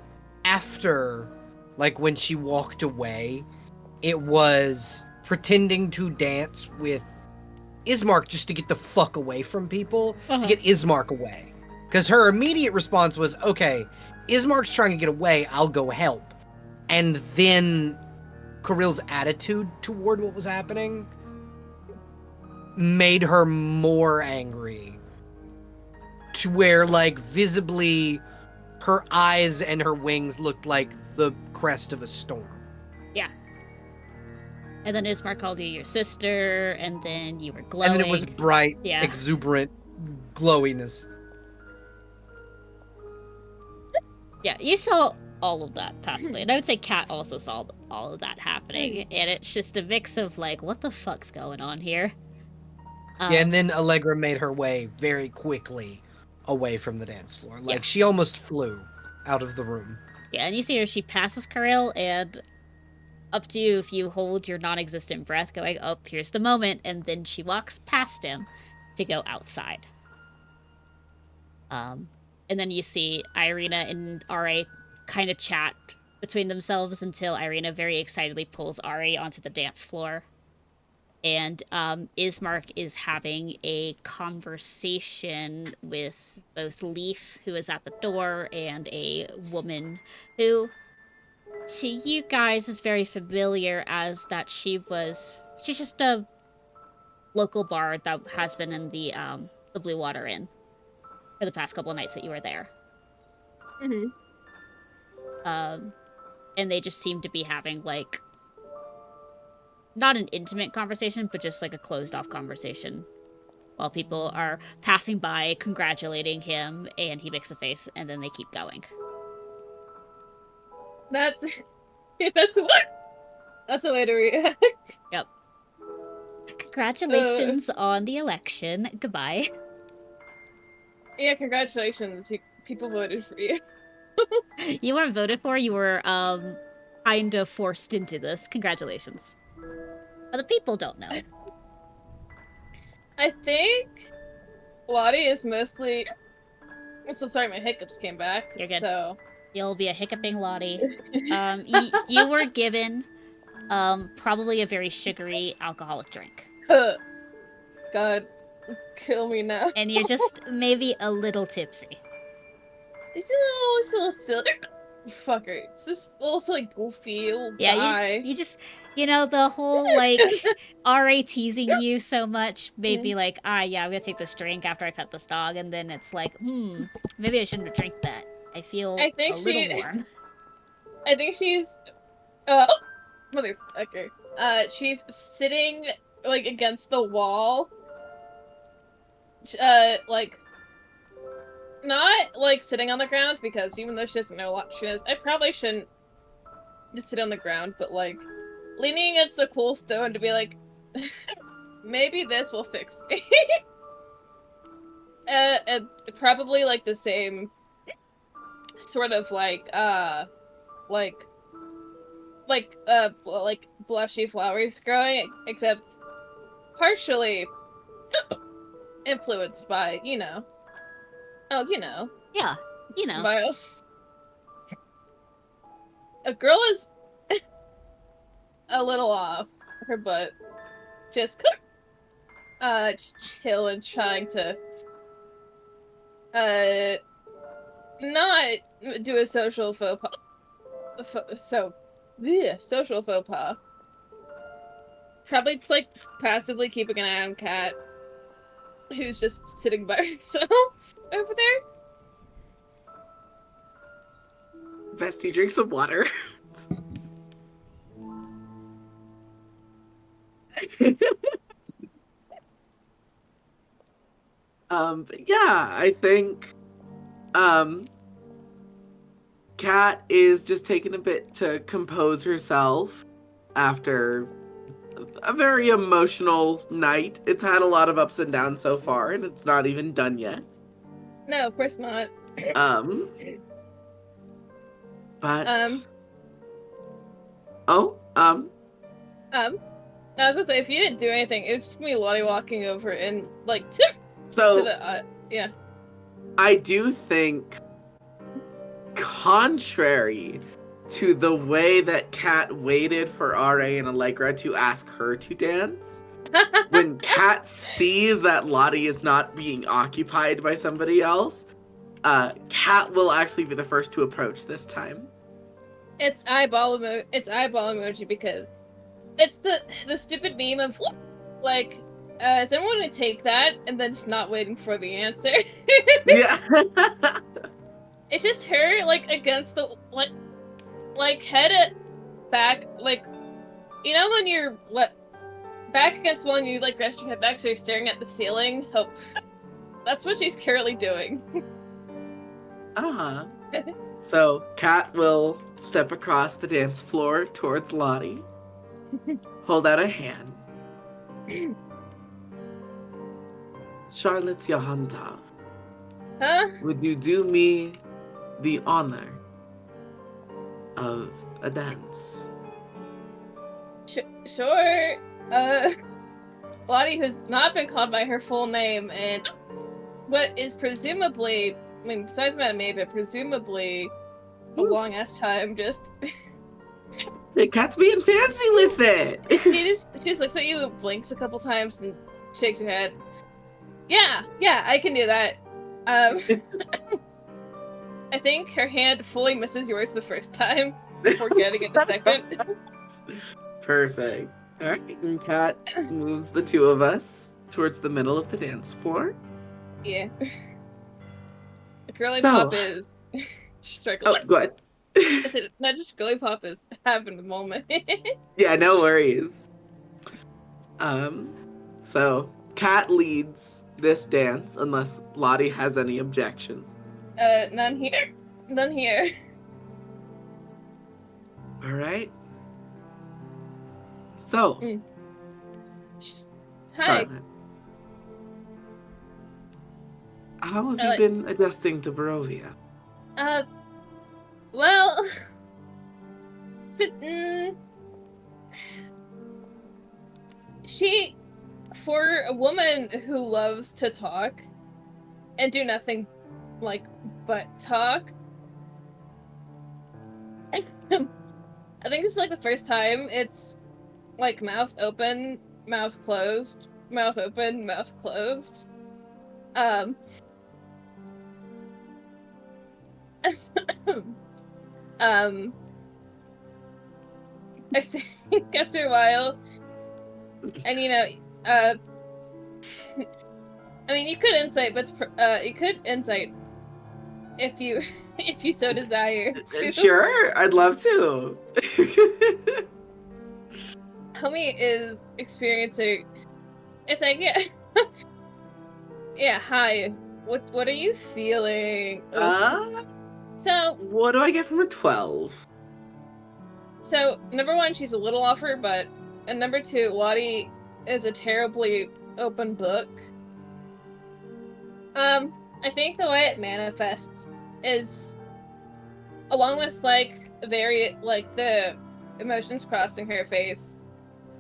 after, like when she walked away, it was pretending to dance with Ismark just to get the fuck away from people, to get Ismark away. Because her immediate response was, okay, Ismark's trying to get away, I'll go help. And then Kirill's attitude toward what was happening made her more angry. To where, like, visibly her eyes and her wings looked like the crest of a storm. Yeah. And then Ismark called you your sister, and then you were glowing. And then it was bright, exuberant glowiness. Yeah, you saw all of that possibly. And I would say Kat also saw all of that happening. And it's just a mix of like, what the fuck's going on here? Yeah, and then Allegra made her way very quickly away from the dance floor. Like, she almost flew out of the room. Yeah, and you see her, she passes Kirill, and up to you if you hold your non-existent breath going, oh, here's the moment, and then she walks past him to go outside. And then you see Irina and Ari kind of chat between themselves until Irina very excitedly pulls Ari onto the dance floor. And Ismark is having a conversation with both Leaf, who is at the door, and a woman who, to you guys, is very familiar as that she's just a local bard that has been in the Blue Water Inn for the past couple of nights that you were there. And they just seem to be having, like, not an intimate conversation, but just like a closed-off conversation while people are passing by, congratulating him, and he makes a face, and then they keep going. That's a way to react. Yep. Congratulations on the election. Goodbye. Yeah, congratulations. People voted for you. You weren't voted for, you were kind of forced into this. Congratulations. But the people don't know. I think Lottie is mostly... I'm so sorry, my hiccups came back. You're good. So You'll be a hiccuping Lottie. You were given probably a very sugary alcoholic drink. God, kill me now. And you're just maybe a little tipsy. It's a little silly. Fucker. It's this little silly goofy little guy. You know, the whole, like, RA teasing you so much made me like, yeah, I'm gonna take this drink after I pet this dog, and then it's like, maybe I shouldn't have drank that. I feel a little warm. I think she's, motherfucker. She's sitting, like, against the wall. Like, not, like, sitting on the ground, because even though she doesn't know what she is, I probably shouldn't just sit on the ground, but, like, leaning against the cool stone to be like, maybe this will fix me. And probably, like, the same sort of, like blushy flowers growing, except partially influenced by, you know. Oh, you know. Yeah, you know. Smiles. A girl is a little off her butt. Just chill and trying to not do a social faux pas. Social faux pas. Probably just like passively keeping an eye on Cat, who's just sitting by herself over there. Vesti, drink some water. But yeah, I think Kat is just taking a bit to compose herself after a very emotional night. It's had a lot of ups and downs so far, and it's not even done yet. No, of course not. But I was gonna say, if you didn't do anything, it's just me Lottie walking over and like to the yeah. I do think, contrary to the way that Kat waited for RA and Allegra to ask her to dance, when Kat sees that Lottie is not being occupied by somebody else, Kat will actually be the first to approach this time. It's eyeball emoji because it's the stupid meme of like is anyone gonna take that, and then just not waiting for the answer. Yeah. It's just her like against the like head back, like, you know when you're back against one, you like rest your head back so you're staring at the ceiling. Hope that's what she's currently doing. So Kat will step across the dance floor towards Lottie, hold out a hand. Charlotte Johanta, Huh? would you do me the honor of a dance? Sure. Lottie, who's not been called by her full name, and what is presumably, I mean, besides Madame Maeve, presumably a long ass time, just The Kat's being fancy with it. she just looks at you and blinks a couple times and shakes her head. Yeah, I can do that. I think her hand fully misses yours the first time before getting it the second. Perfect. All right, and Kat moves the two of us towards the middle of the dance floor. Yeah. The girly pop is struggling. Oh, go ahead. I said, not just girly pop is having the moment. Yeah, no worries. So Kat leads this dance unless Lottie has any objections. None here. None here. All right. So, Hi. Charlotte, how have you been adjusting to Barovia? Well, she, for a woman who loves to talk and do nothing like but talk, I think it's like the first time it's like mouth open, mouth closed, mouth open, mouth closed. I think after a while, and you know, I mean, you could insight, but you could insight if you if you so desire. Sure, I'd love to. Homie is experiencing. It's like yeah. Hi. What are you feeling? So what do I get from a 12? So number one, she's a little off her butt, and number two, Lottie is a terribly open book. I think the way it manifests is, along with like the emotions crossing her face,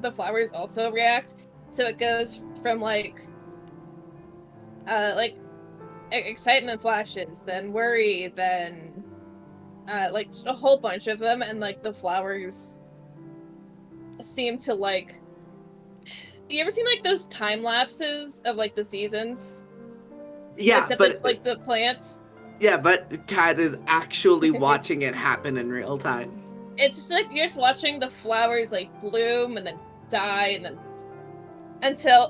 the flowers also react. So it goes from like excitement flashes, then worry, then like just a whole bunch of them, and like the flowers seem to like. You ever seen like those time lapses of like the seasons? Yeah, Except but it's like the plants. yeah, but Kat is actually watching it happen in real time. It's just like you're just watching the flowers like bloom and then die and then until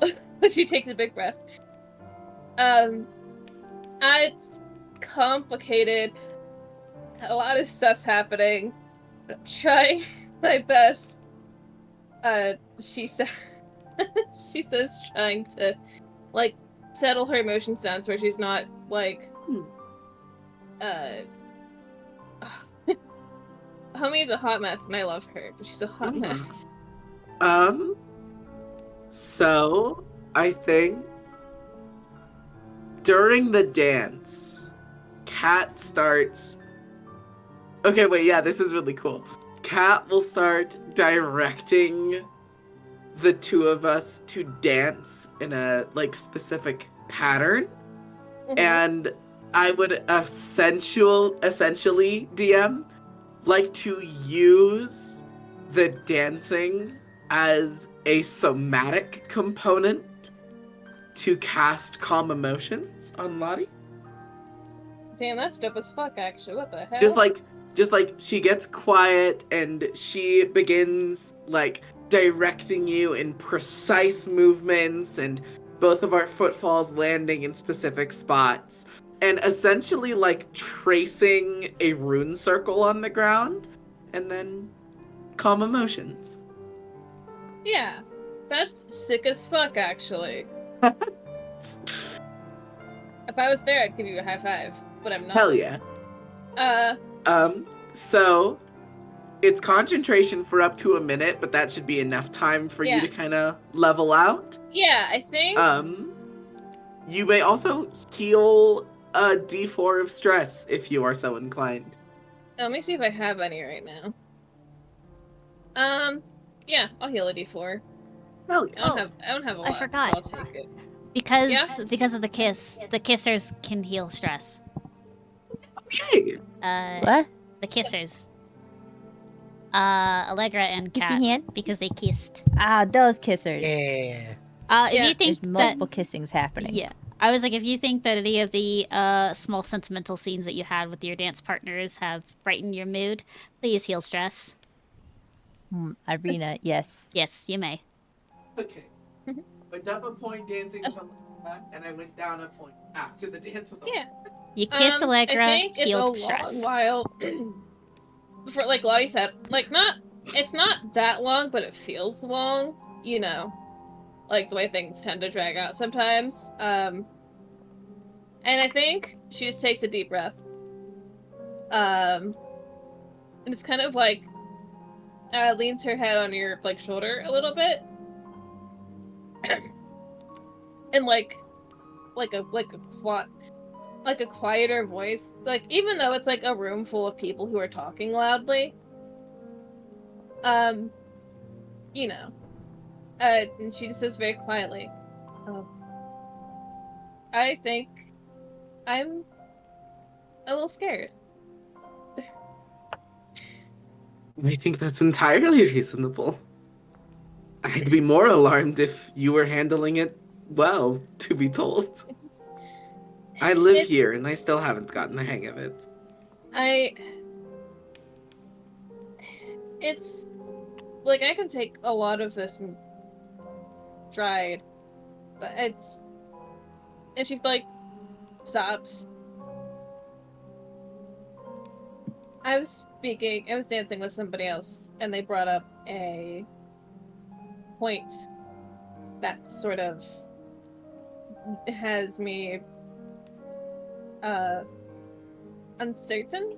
she takes a big breath. It's complicated. A lot of stuff's happening. I'm trying my best. She says she says trying to like settle her emotions down to where she's not like Homie's a hot mess and I love her, but she's a hot mess. So I think during the dance, Kat starts. Okay, wait, yeah, this is really cool. Kat will start directing the two of us to dance in a like specific pattern, and I would essentially DM like to use the dancing as a somatic component to cast calm emotions on Lottie. Damn, that's dope as fuck, actually. What the hell? Just like she gets quiet and she begins like directing you in precise movements and both of our footfalls landing in specific spots and essentially like tracing a rune circle on the ground and then calm emotions. Yeah, that's sick as fuck, actually. If I was there, I'd give you a high five, but I'm not. Hell yeah. So it's concentration for up to a minute, but that should be enough time for you to kind of level out. Yeah, I think. You may also heal a D4 of stress if you are so inclined. Let me see if I have any right now. Yeah, I'll heal a D4. Hell yeah. I don't have a lot. I forgot. I'll take it. Because of the kiss, the kissers can heal stress. Okay. What? The kissers. Allegra and Kat, Kissy hand? because they kissed. Ah, those kissers. Yeah. If you think There's multiple kissings happening. Yeah. I was like, if you think that any of the small sentimental scenes that you had with your dance partners have brightened your mood, please heal stress. Irina, yes. Yes, you may. Okay. Went up a point dancing with Allegra, and I went down a point after the dance with Allegra. Yeah. You kiss Allegra, I think healed it's a stress. long while before, like Lottie said, like it's not that long, but it feels long. You know, like the way things tend to drag out sometimes. And I think she just takes a deep breath. And it's kind of like leans her head on your like shoulder a little bit, and like a quieter voice, like even though it's like a room full of people who are talking loudly, you know, and she just says very quietly, I think I'm a little scared. I think that's entirely reasonable. I'd be more alarmed if you were handling it well, to be told. I live here, and I still haven't gotten the hang of it. It's like I can take a lot of this and stride, but it's, and she's like stops. I was dancing with somebody else, and they brought up a point that sort of has me uncertain.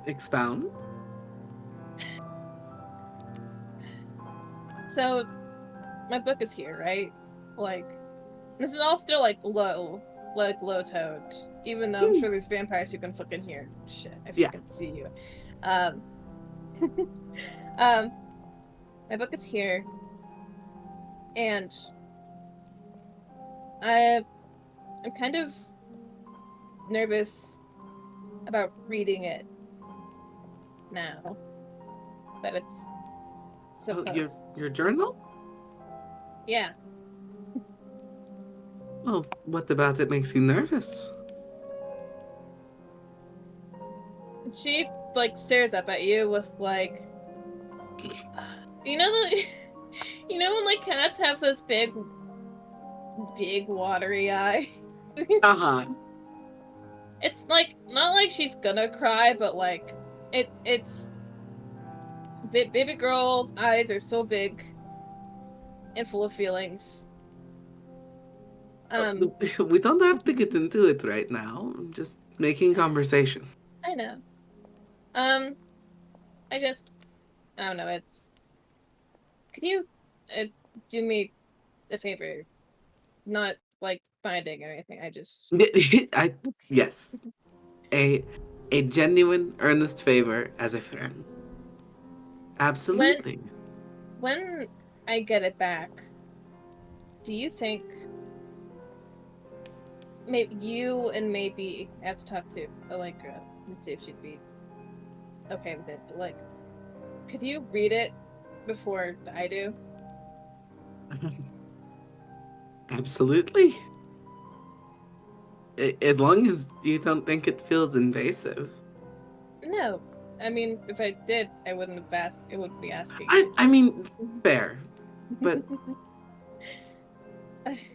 Expound. So my book is here, right? Like, this is all still like low toned, even though I'm sure there's vampires who can fucking hear shit. I fucking see you. My book is here, and I'm kind of nervous about reading it now that it's so close. Your journal? Yeah. Well, what about it makes you nervous? She like stares up at you with like, you know the, you know when like cats have those big watery eye. Uh-huh. It's like not like she's gonna cry, but like it's baby girl's eyes are so big and full of feelings. We don't have to get into it right now. I'm just making conversation. I know. I just I don't know. It's could you uh, do me a favor? Not like binding or anything. I just Yes. A a genuine, earnest favor as a friend. when Absolutely. when I get it back, do you think maybe you and maybe I have to talk to Allegra and see if she'd be okay with it, but like could you read it before I do? Absolutely. As long as you don't think it feels invasive. No. I mean, if I did, I wouldn't have asked. I wouldn't be asking. I mean, fair. But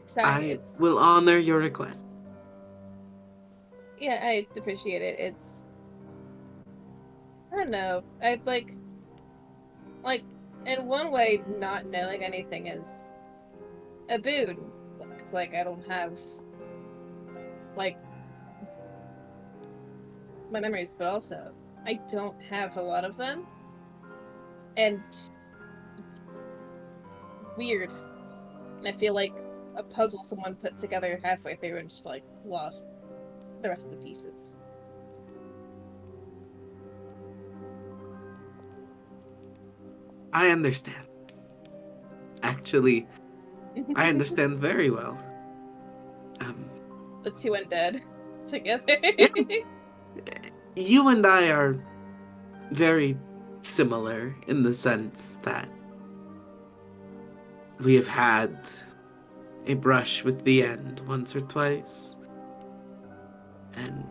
Sorry, I it's will honor your request. yeah, I appreciate it. It's I don't know. I'd like in one way, not knowing anything is a boon. It's like I don't have like my memories, but also I don't have a lot of them, and it's weird. And I feel like a puzzle someone put together halfway through and just like lost the rest of the pieces. I understand. Actually, I understand very well. The two undead together. Yeah, you and I are very similar in the sense that we have had a brush with the end once or twice. And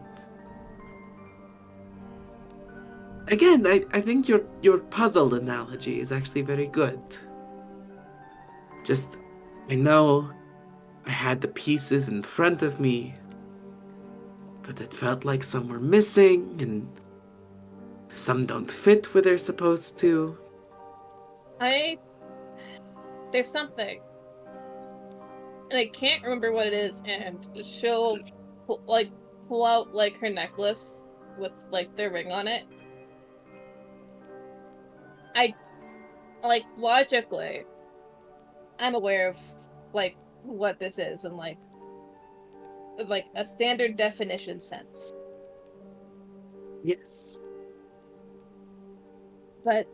again, I think your puzzle analogy is actually very good. Just, I know I had the pieces in front of me, but it felt like some were missing and some don't fit where they're supposed to. There's something, and I can't remember what it is, and she'll pull out like her necklace with like the ring on it. I like logically, I'm aware of like what this is and like a standard definition sense, Yes. but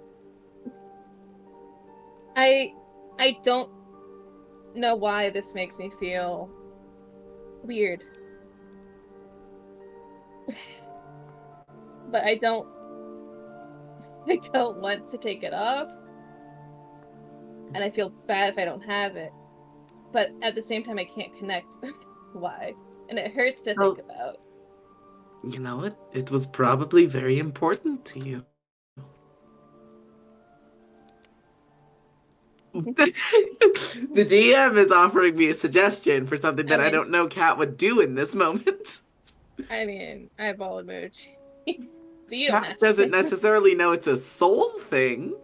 I don't know why this makes me feel weird. But I don't want to take it off. And I feel bad if I don't have it. But at the same time I can't connect why. And it hurts to So, think about. you know what? It was probably very important to you. The DM is offering me a suggestion for something that I mean, don't know Kat would do in this moment. I mean, I have all emoji. So you don't Kat have to doesn't say. necessarily know it's a soul thing.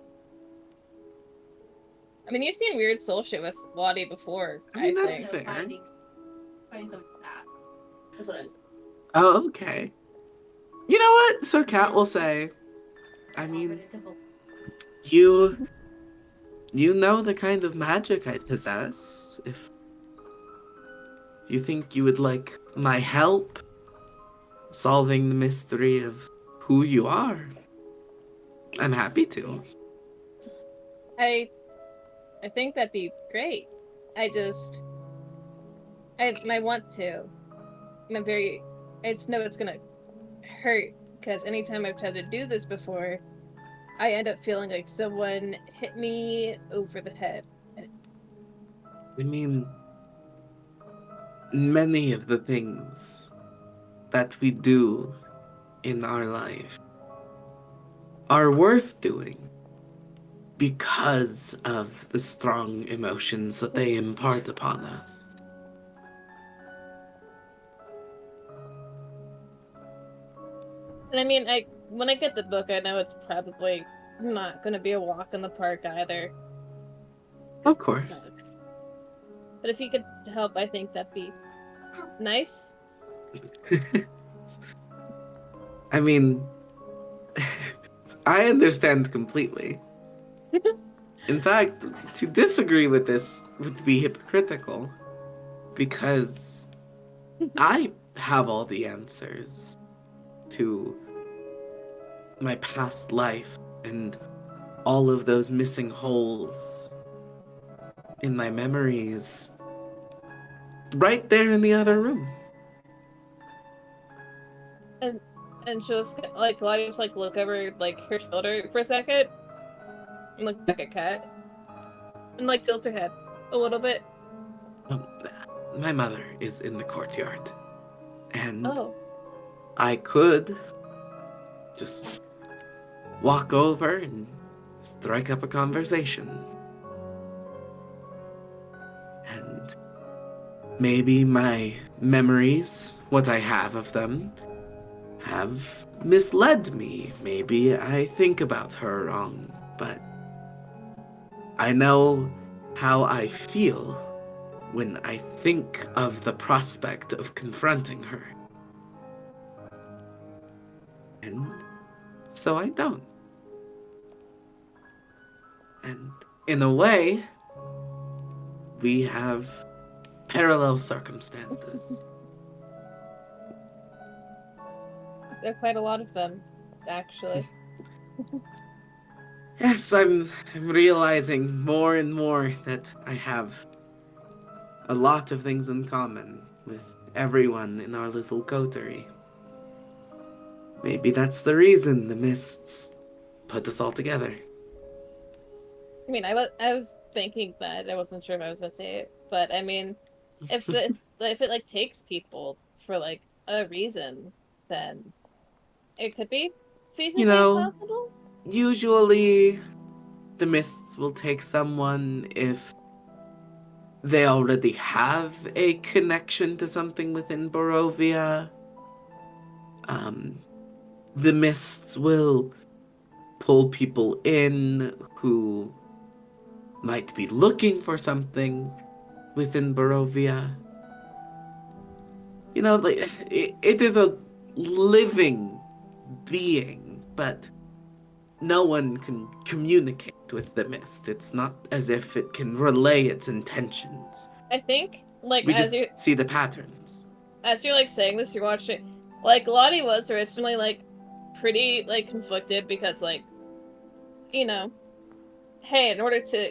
I mean, you've seen weird soul shit with Lottie before, I mean, I that's think. fair. Finding some that. That's what I was. Oh, okay. You know what? So Kat will say, I mean, you know the kind of magic I possess. If you think you would like my help solving the mystery of who you are, I'm happy to. I think that'd be great. I want to. And I just know it's gonna hurt because anytime I've tried to do this before, I end up feeling like someone hit me over the head. I mean, many of the things that we do in our life are worth doing because of the strong emotions that they impart upon us. And I mean, when I get the book, I know it's probably not going to be a walk in the park either. Of course. But if you could help, I think that'd be nice. I mean, I understand completely. In fact, to disagree with this would be hypocritical, because I have all the answers to my past life and all of those missing holes in my memories right there in the other room. And she'll just, like, Claudia's, like, look over, like, her shoulder for a second and look back at Kat and, like, tilt her head a little bit. My mother is in the courtyard, and Oh. I could just walk over and strike up a conversation. And maybe my memories, what I have of them, have misled me. Maybe I think about her wrong, but I know how I feel when I think of the prospect of confronting her. And so I don't. And in a way, we have parallel circumstances. There are quite a lot of them, actually. Yes, I'm realizing more and more that I have a lot of things in common with everyone in our little coterie. Maybe that's the reason the mists put us all together. I mean, I was thinking that. I wasn't sure if I was gonna say it, but I mean, if it like takes people for like a reason, then it could be You feasibly know, possible. usually the mists will take someone if they already have a connection to something within Barovia. The mists will pull people in who might be looking for something within Barovia. You know, like, it is a living being, but no one can communicate with the mist. It's not as if it can relay its intentions. I think, like, We just see the patterns. as you're like saying this, you're watching. Like, Lottie was originally like pretty like conflicted because like, you know, hey, in order to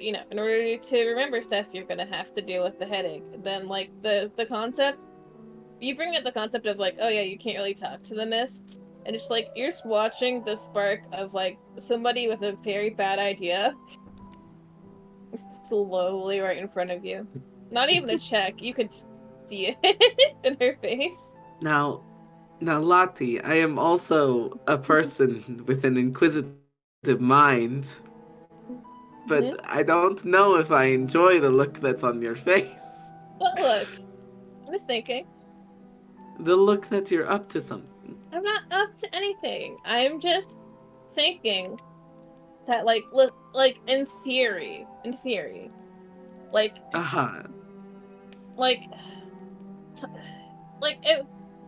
remember stuff, you're gonna have to deal with the headache. Then like the concept, you bring up the concept of like, oh yeah, you can't really talk to the mist, and it's like you're just watching the spark of like somebody with a very bad idea slowly right in front of you. Not even a check, you could see it in her face. Now, Lottie, I am also a person with an inquisitive mind, but I don't know if I enjoy the look that's on your face. What look? I was thinking. The look that you're up to something. I'm not up to anything. I'm just thinking that, like, in theory, like, like,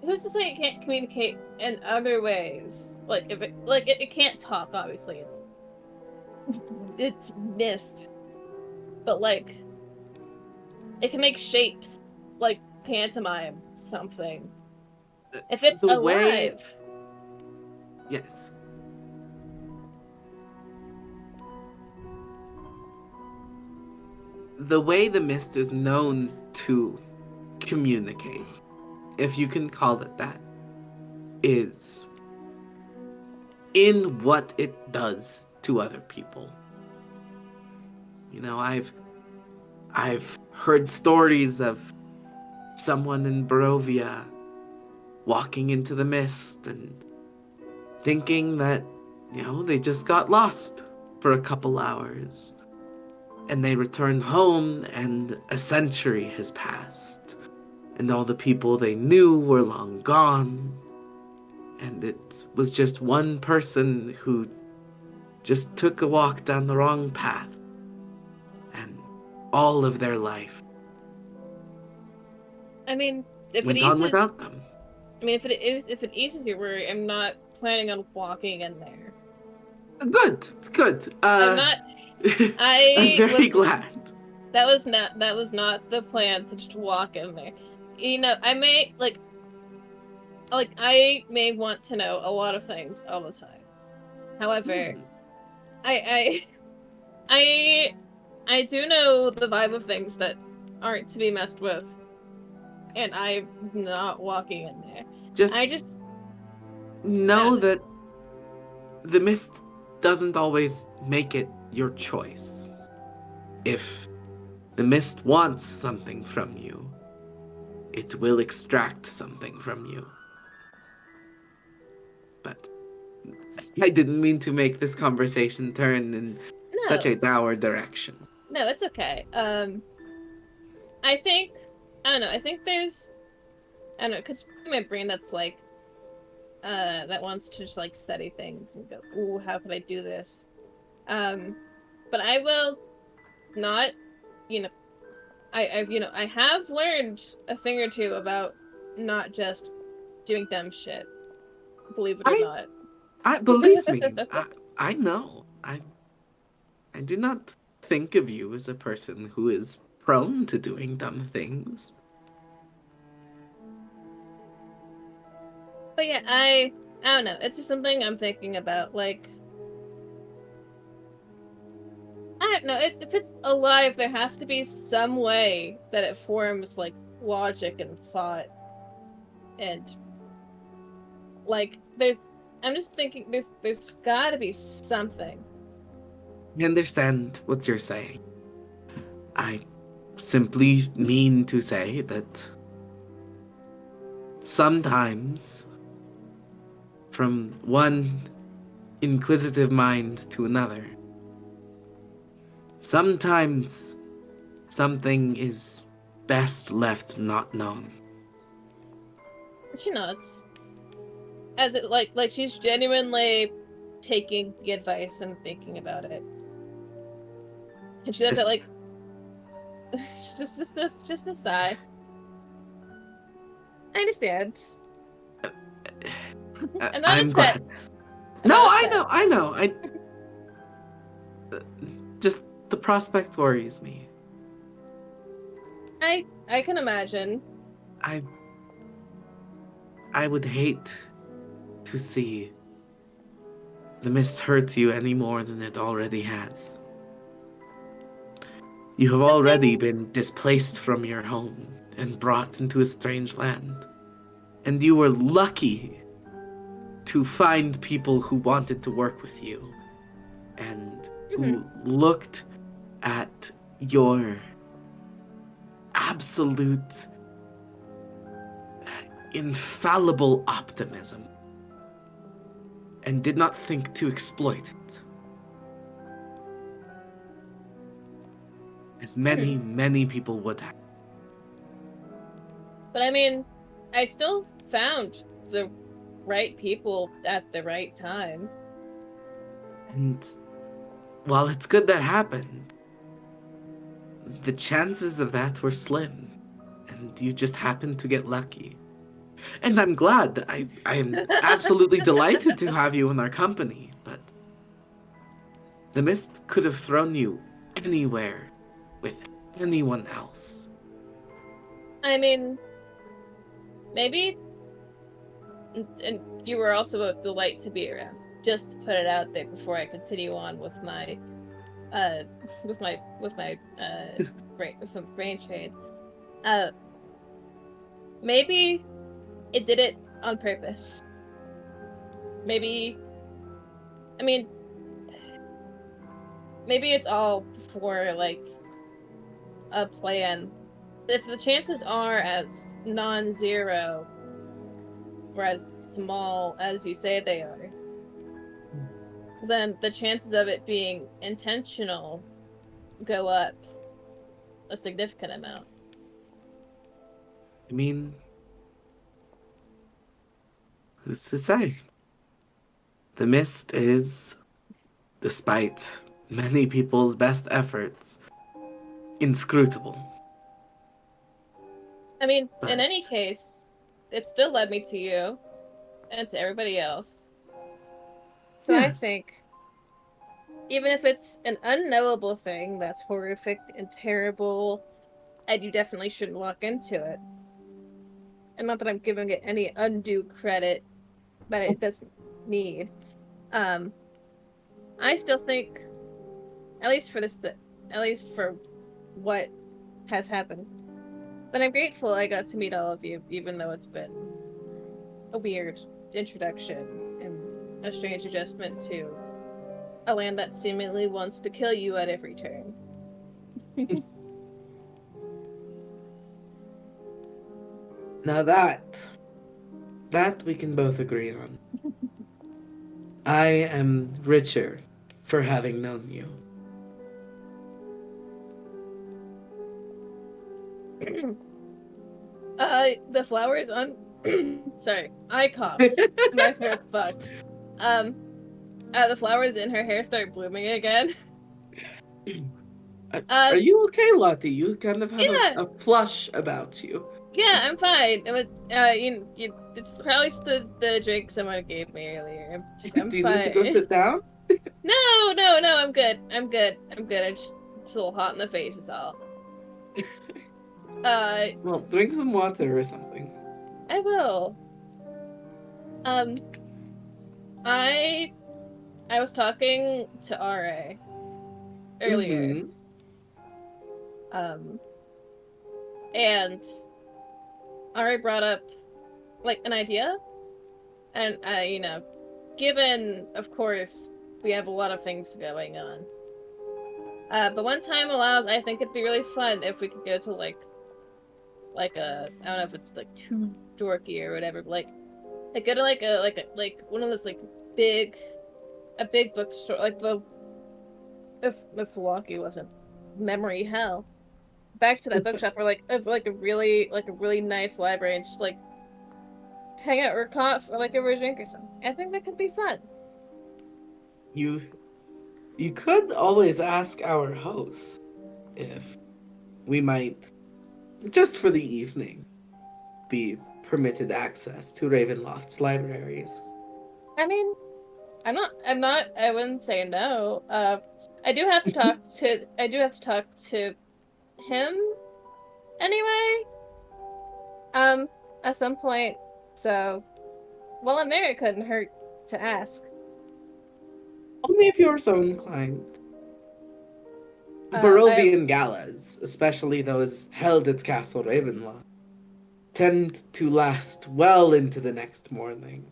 who's to say it can't communicate in other ways? Like, if it can't talk, obviously, it's mist, but like, it can make shapes, like pantomime something. If it's alive. Yes. The way the mist is known to communicate, if you can call it that, is in what it does to other people. You know, I've heard stories of someone in Barovia walking into the mist and thinking that, they just got lost for a couple hours. And they return home and a century has passed. And all the people they knew were long gone. And it was just one person who just took a walk down the wrong path. And all of their life I mean, if it went on eases, without them. I mean, if it eases your worry, I'm not planning on walking in there. Good, it's good. I'm not. I'm very glad. That was not the plan to just walk in there. I may I may want to know a lot of things all the time. However, I do know the vibe of things that aren't to be messed with, and I'm not walking in there. I just know that the mist doesn't always make it your choice. If the mist wants something from you, it will extract something from you. But I didn't mean to make this conversation turn in such a dour direction. No, it's okay. I don't know, I think there's, I don't know, because my brain that's like, that wants to just like study things and go, ooh, how could I do this? But I will not, I have learned a thing or two about not just doing dumb shit. Believe it or not. I believe me. I know. I do not think of you as a person who is prone to doing dumb things. But yeah, I don't know. It's just something I'm thinking about. Like, I don't know. If it's alive, there has to be some way that it forms like logic and thought, and like I'm just thinking there's got to be something. I understand what you're saying. I simply mean to say that sometimes, from one inquisitive mind to another, sometimes something is best left not known. She nods. As it like she's genuinely taking the advice and thinking about it. And she does it like just a sigh. I understand. I'm not I'm upset. glad. I'm No, not upset. I know. Just the prospect worries me. I can imagine. I would hate to see the mist hurt you any more than it already has. You have already been displaced from your home and brought into a strange land. And you were lucky to find people who wanted to work with you and who looked at your absolute infallible optimism and did not think to exploit it. As many people would have. But I mean, I still found the right people at the right time. And while it's good that happened, the chances of that were slim. And you just happened to get lucky. And I'm glad. I am absolutely delighted to have you in our company, but the mist could have thrown you anywhere with anyone else. I mean, maybe, and you were also a delight to be around. Just to put it out there before I continue on with my brain trade. Maybe it did it on purpose. Maybe, I mean, maybe it's all for like a plan if the chances are as non-zero or as small as you say they are, then the chances of it being intentional go up a significant amount. I mean, who's to say? The mist is, despite many people's best efforts, inscrutable. I mean, But in any case, it still led me to you and to everybody else. So I yes, think, even if it's an unknowable thing that's horrific and terrible, and you definitely shouldn't walk into it. And not that I'm giving it any undue credit that it doesn't need. I still think, at least for at least for what has happened, that I'm grateful I got to meet all of you, even though it's been a weird introduction and a strange adjustment to a land that seemingly wants to kill you at every turn. now that we can both agree on. I am richer for having known you. The flowers on. Sorry, I coughed. My throat's fucked. The flowers in her hair start blooming again. Are you okay, Lottie? You kind of have Yeah, a flush about you. yeah, I'm fine. It was, it's probably just the drink someone gave me earlier. I'm Do you need to go fine. sit down? No, I'm good. I'm good. I'm just a little hot in the face is all. Well, drink some water or something. I will. I was talking to RA earlier. Mm-hmm. And RA brought up like an idea, and given of course we have a lot of things going on. But when time allows, I think it'd be really fun if we could go to like a, I don't know if it's like too dorky or whatever, but like go to like one of those like big bookstore, like the if Milwaukee wasn't memory hell. Back to that bookshop or like a really nice library and just like hang out or cough or like over a drink or something. I think that could be fun. You could always ask our host if we might, just for the evening, be permitted access to Ravenloft's libraries. I mean, I wouldn't say no. I do have to talk to him anyway. At some point. So while I'm there, it couldn't hurt to ask. Only if you're so inclined. Barovian galas, especially those held at Castle Ravenloft, tend to last well into the next morning.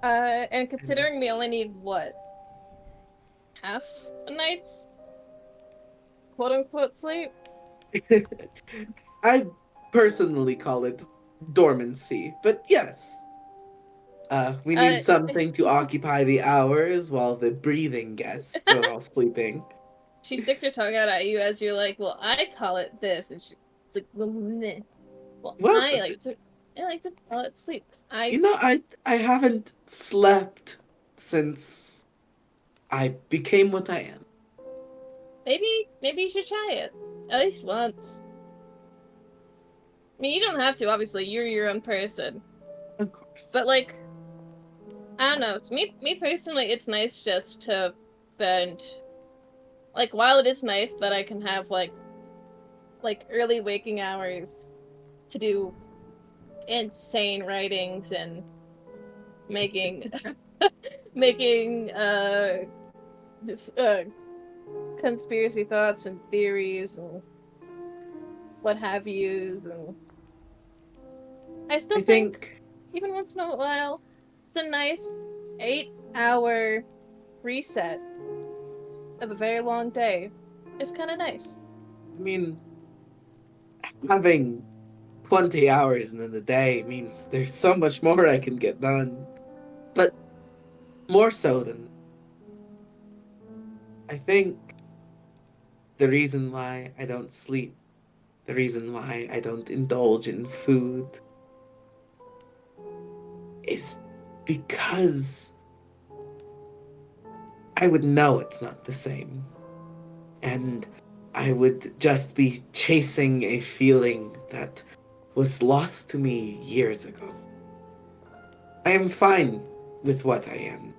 And considering we only need what? Half a night's quote unquote sleep? I personally call it dormancy, but yes. We need something to occupy the hours while the breathing guests are all sleeping. She sticks her tongue out at you as you're like, well, I call it this, and she's like, well, meh. Well, I like to call it sleep. I haven't slept since I became what I am. Maybe you should try it at least once. I mean, you don't have to. Obviously, you're your own person. Of course. But like, I don't know. To me personally, it's nice just to spend. Like, while it is nice that I can have like early waking hours to do insane writings and making conspiracy thoughts and theories and what have yous, and I still think even once in a while it's a nice 8-hour reset of a very long day. It's kind of nice. I mean, having 20 hours in the day means there's so much more I can get done. But more so than I think the reason why I don't sleep, the reason why I don't indulge in food is because I would know it's not the same. And I would just be chasing a feeling that was lost to me years ago. I am fine with what I am.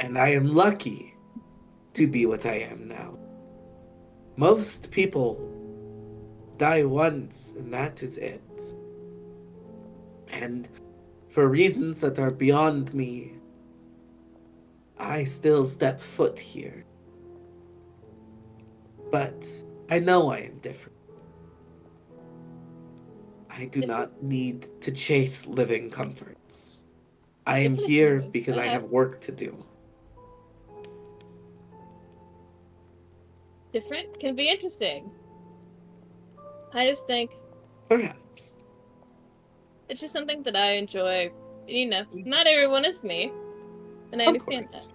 And I am lucky to be what I am now. Most people die once, and that is it. And for reasons that are beyond me, I still step foot here. But I know I am different. I do not need to chase living comforts. I am here because I have work to do. Different can be interesting. I just think Perhaps. it's just something that I enjoy. You know, not everyone is me, and I understand that.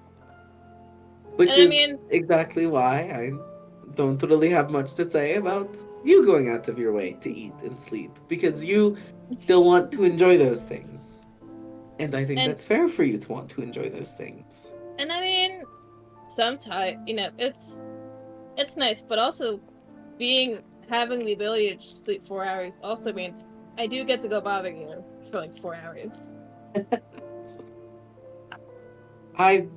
Which And I is mean, exactly why I don't really have much to say about you going out of your way to eat and sleep, because you still want to enjoy those things. And I think that's fair for you to want to enjoy those things. And I mean, sometimes, you know, it's nice, but also having the ability to sleep 4 hours also means I do get to go bother you for like 4 hours. I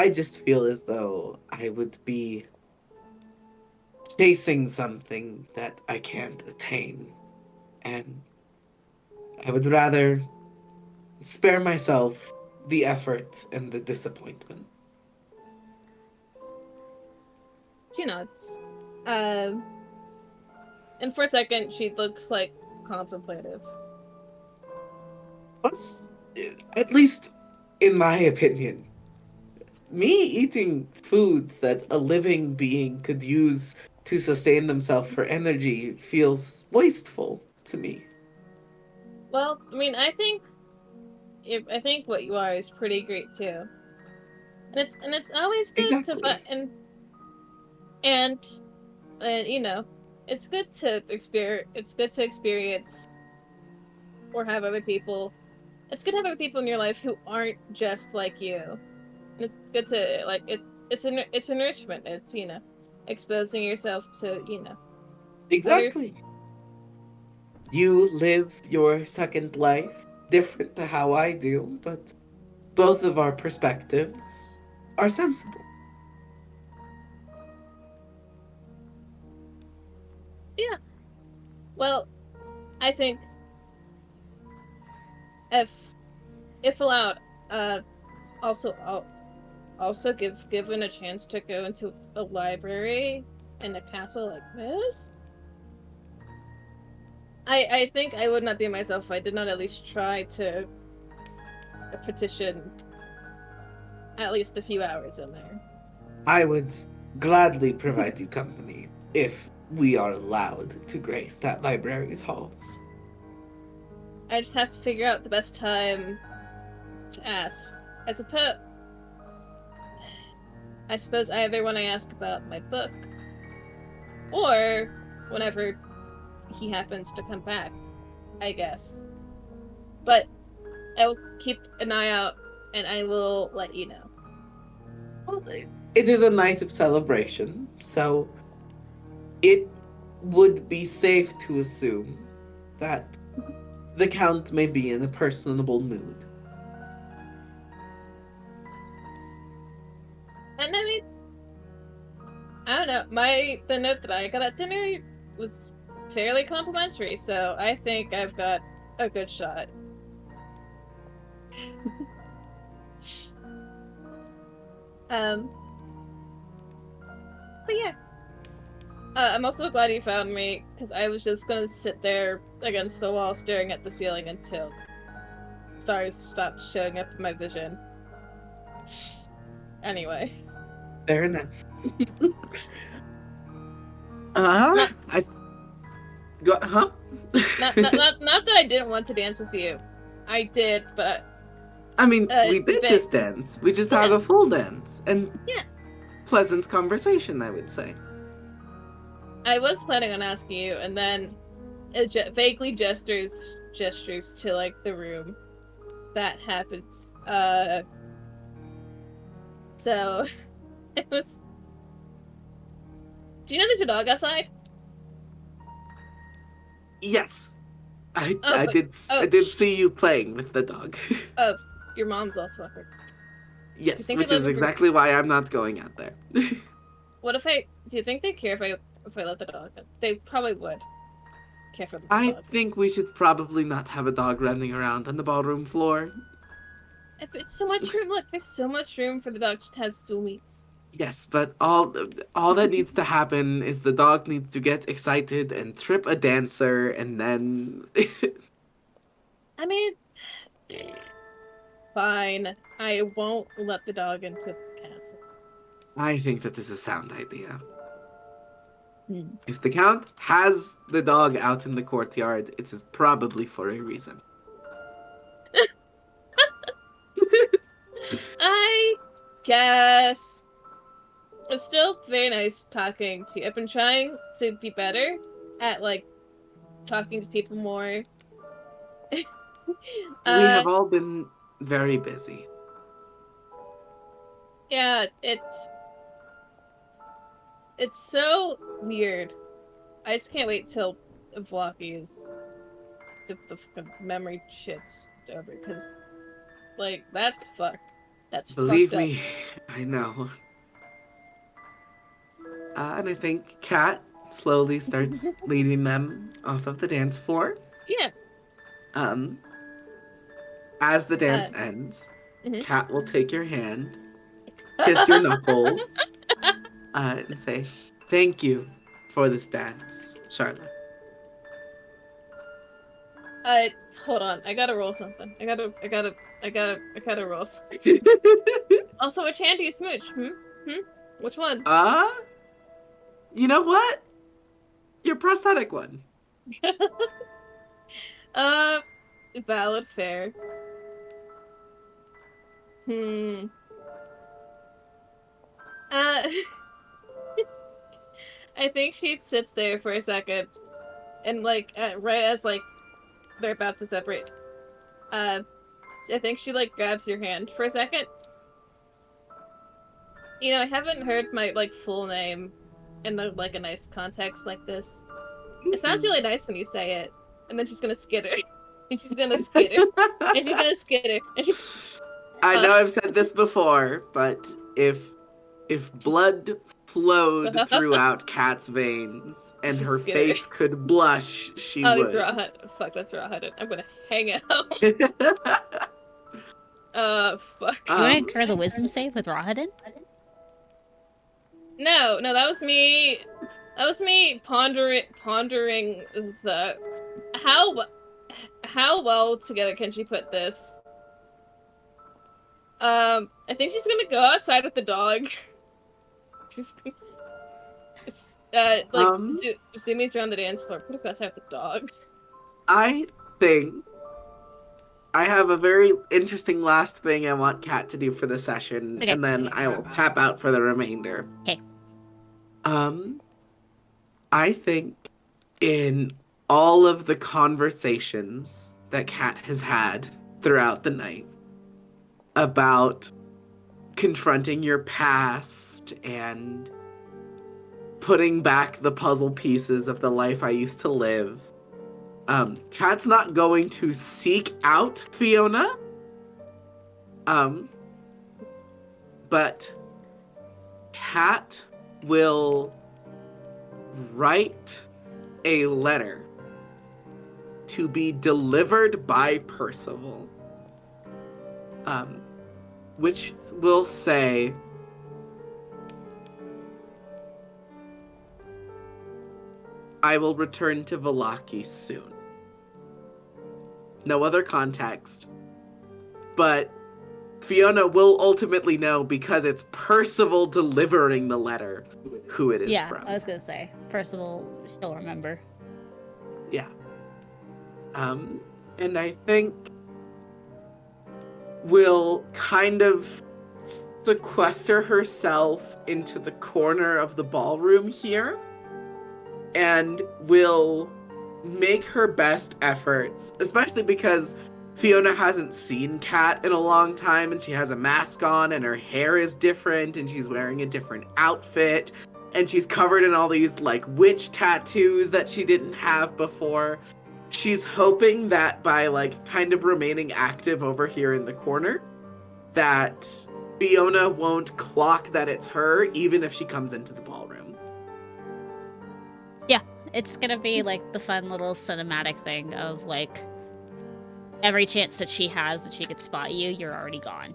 just feel as though I would be chasing something that I can't attain. And I would rather spare myself the effort and the disappointment. She nods. And for a second, she looks like contemplative. Plus, at least in my opinion, me eating food that a living being could use to sustain themselves for energy feels wasteful to me. Well, I mean, I think what you are is pretty great too, and it's always good Exactly. to and you know, it's good to experience or have other people. It's good to have other people in your life who aren't just like you. And it's good to like it's enrichment. It's, you know, exposing yourself to, you know, Exactly. You live your second life different to how I do, but both of our perspectives are sensible. Yeah. Well, I think if allowed, also I'll also given a chance to go into a library in a castle like this, I think I would not be myself if I did not at least try to petition at least a few hours in there. I would gladly provide you company if we are allowed to grace that library's halls. I just have to figure out the best time to ask. I suppose either when I ask about my book, or whenever he happens to come back, I guess. But I will keep an eye out, and I will let you know. Well, it is a night of celebration, so it would be safe to assume that the Count may be in a personable mood. And I mean, I don't know. The note that I got at dinner was fairly complimentary, so I think I've got a good shot. But yeah. I'm also glad you found me, because I was just gonna sit there against the wall staring at the ceiling until stars stopped showing up in my vision. Anyway. Fair enough. Not- I go, huh? not that I didn't want to dance with you. I did, but I mean, we did but- just dance. We just had Yeah. a full dance and Yeah. pleasant conversation, I would say. I was planning on asking you, and then it vaguely gestures to like the room. That happens. So it was. Do you know there's a dog outside? Yes, I Oh, I did see you playing with the dog. Oh, your mom's also out there. Yes, think which about is the- exactly why I'm not going out there. What if I? Do you think they care if I let the dog in? They probably would care for the I dog. think we should probably not have a dog running around on the ballroom floor. If it's so much room, look, there's so much room for the dog to have zoomies. Yes, but all that needs to happen is the dog needs to get excited and trip a dancer, and then I mean, fine. I won't let the dog into the castle. I think that is a sound idea. Hmm. If the Count has the dog out in the courtyard, it is probably for a reason. I guess. It's still very nice talking to you. I've been trying to be better at, like, talking to people more. We have all been very busy. Yeah, it's so weird. I just can't wait till Vlaki's the fucking memory shit's over, because, like, that's fucked. That's Believe fucked up. me, I know. And I think Kat slowly starts leading them off of the dance floor. Yeah. As the dance ends, Mhm. Kat will take your hand, kiss your knuckles, and say, "Thank you for this dance, Charlotte." Hold on. I gotta roll something. I gotta roll something. Also, which hand do you smooch? Which one? You know what? Your prosthetic one. Valid, fair. I think she sits there for a second, and like right as like they're about to separate, I think she like grabs your hand for a second. You know, I haven't heard my like full name in the like a nice context like this. It sounds really nice when you say it, and then she's gonna skitter, and she's gonna skitter, and she's gonna skitter, and she's. I know I've said this before, but if blood flowed throughout Kat's veins and She's her skitter. face could blush, she Oh, would. he's rawhide. Fuck, that's rawhide. I'm gonna hang out. Fuck. You want to incur the wisdom save with Rahadin? No, that was me. That was me pondering the how well together can she put this? I think she's gonna go outside with the dog. She's zoomies around the dance floor. Put go outside with the dog. I think I have a very interesting last thing I want Kat to do for the session, Okay. and then I will tap out for the remainder. Okay. I think in all of the conversations that Kat has had throughout the night about confronting your past and putting back the puzzle pieces of the life I used to live, Kat's not going to seek out Fiona, but Kat will write a letter to be delivered by Percival, which will say, "I will return to Vallaki soon." No other context, but Fiona will ultimately know because it's Percival delivering the letter who it is Yeah, from. I was gonna say. Percival, she'll remember. Yeah. And I think will kind of sequester herself into the corner of the ballroom here and will make her best efforts, especially because Fiona hasn't seen Kat in a long time and she has a mask on and her hair is different and she's wearing a different outfit and she's covered in all these like witch tattoos that she didn't have before. She's hoping that by like kind of remaining active over here in the corner, that Fiona won't clock that it's her, even if she comes into the ballroom. Yeah, it's gonna be like the fun little cinematic thing of like every chance that she has that she could spot you, you're already gone.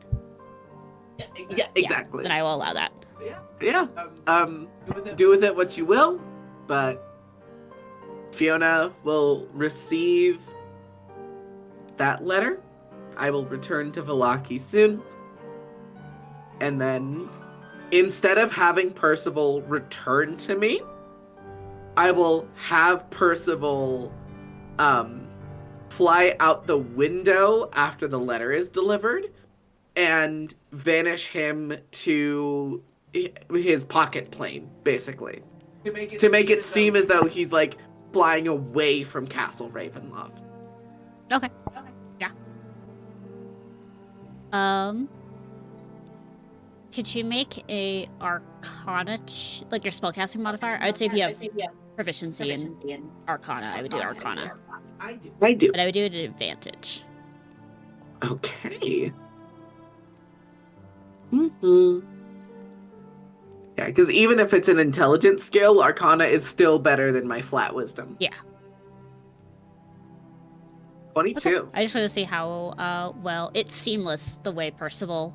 Yeah, exactly. Then I will allow that. Yeah. Do with it what you will, but Fiona will receive that letter. I will return to Vallaki soon. And then, instead of having Percival return to me, I will have Percival fly out the window after the letter is delivered and vanish him to his pocket plane, basically. To make it seem as though he's like flying away from Castle Ravenloft. Okay. Yeah. Could you make a Arcana, like your spellcasting modifier? I would say if you have proficiency in Arcana, I would do Arcana. I do. But I would do it at advantage. Okay. Mm-hmm. Yeah, because even if it's an intelligence skill, Arcana is still better than my flat wisdom. Yeah. 22. Okay. I just want to see how well it's seamless the way Percival,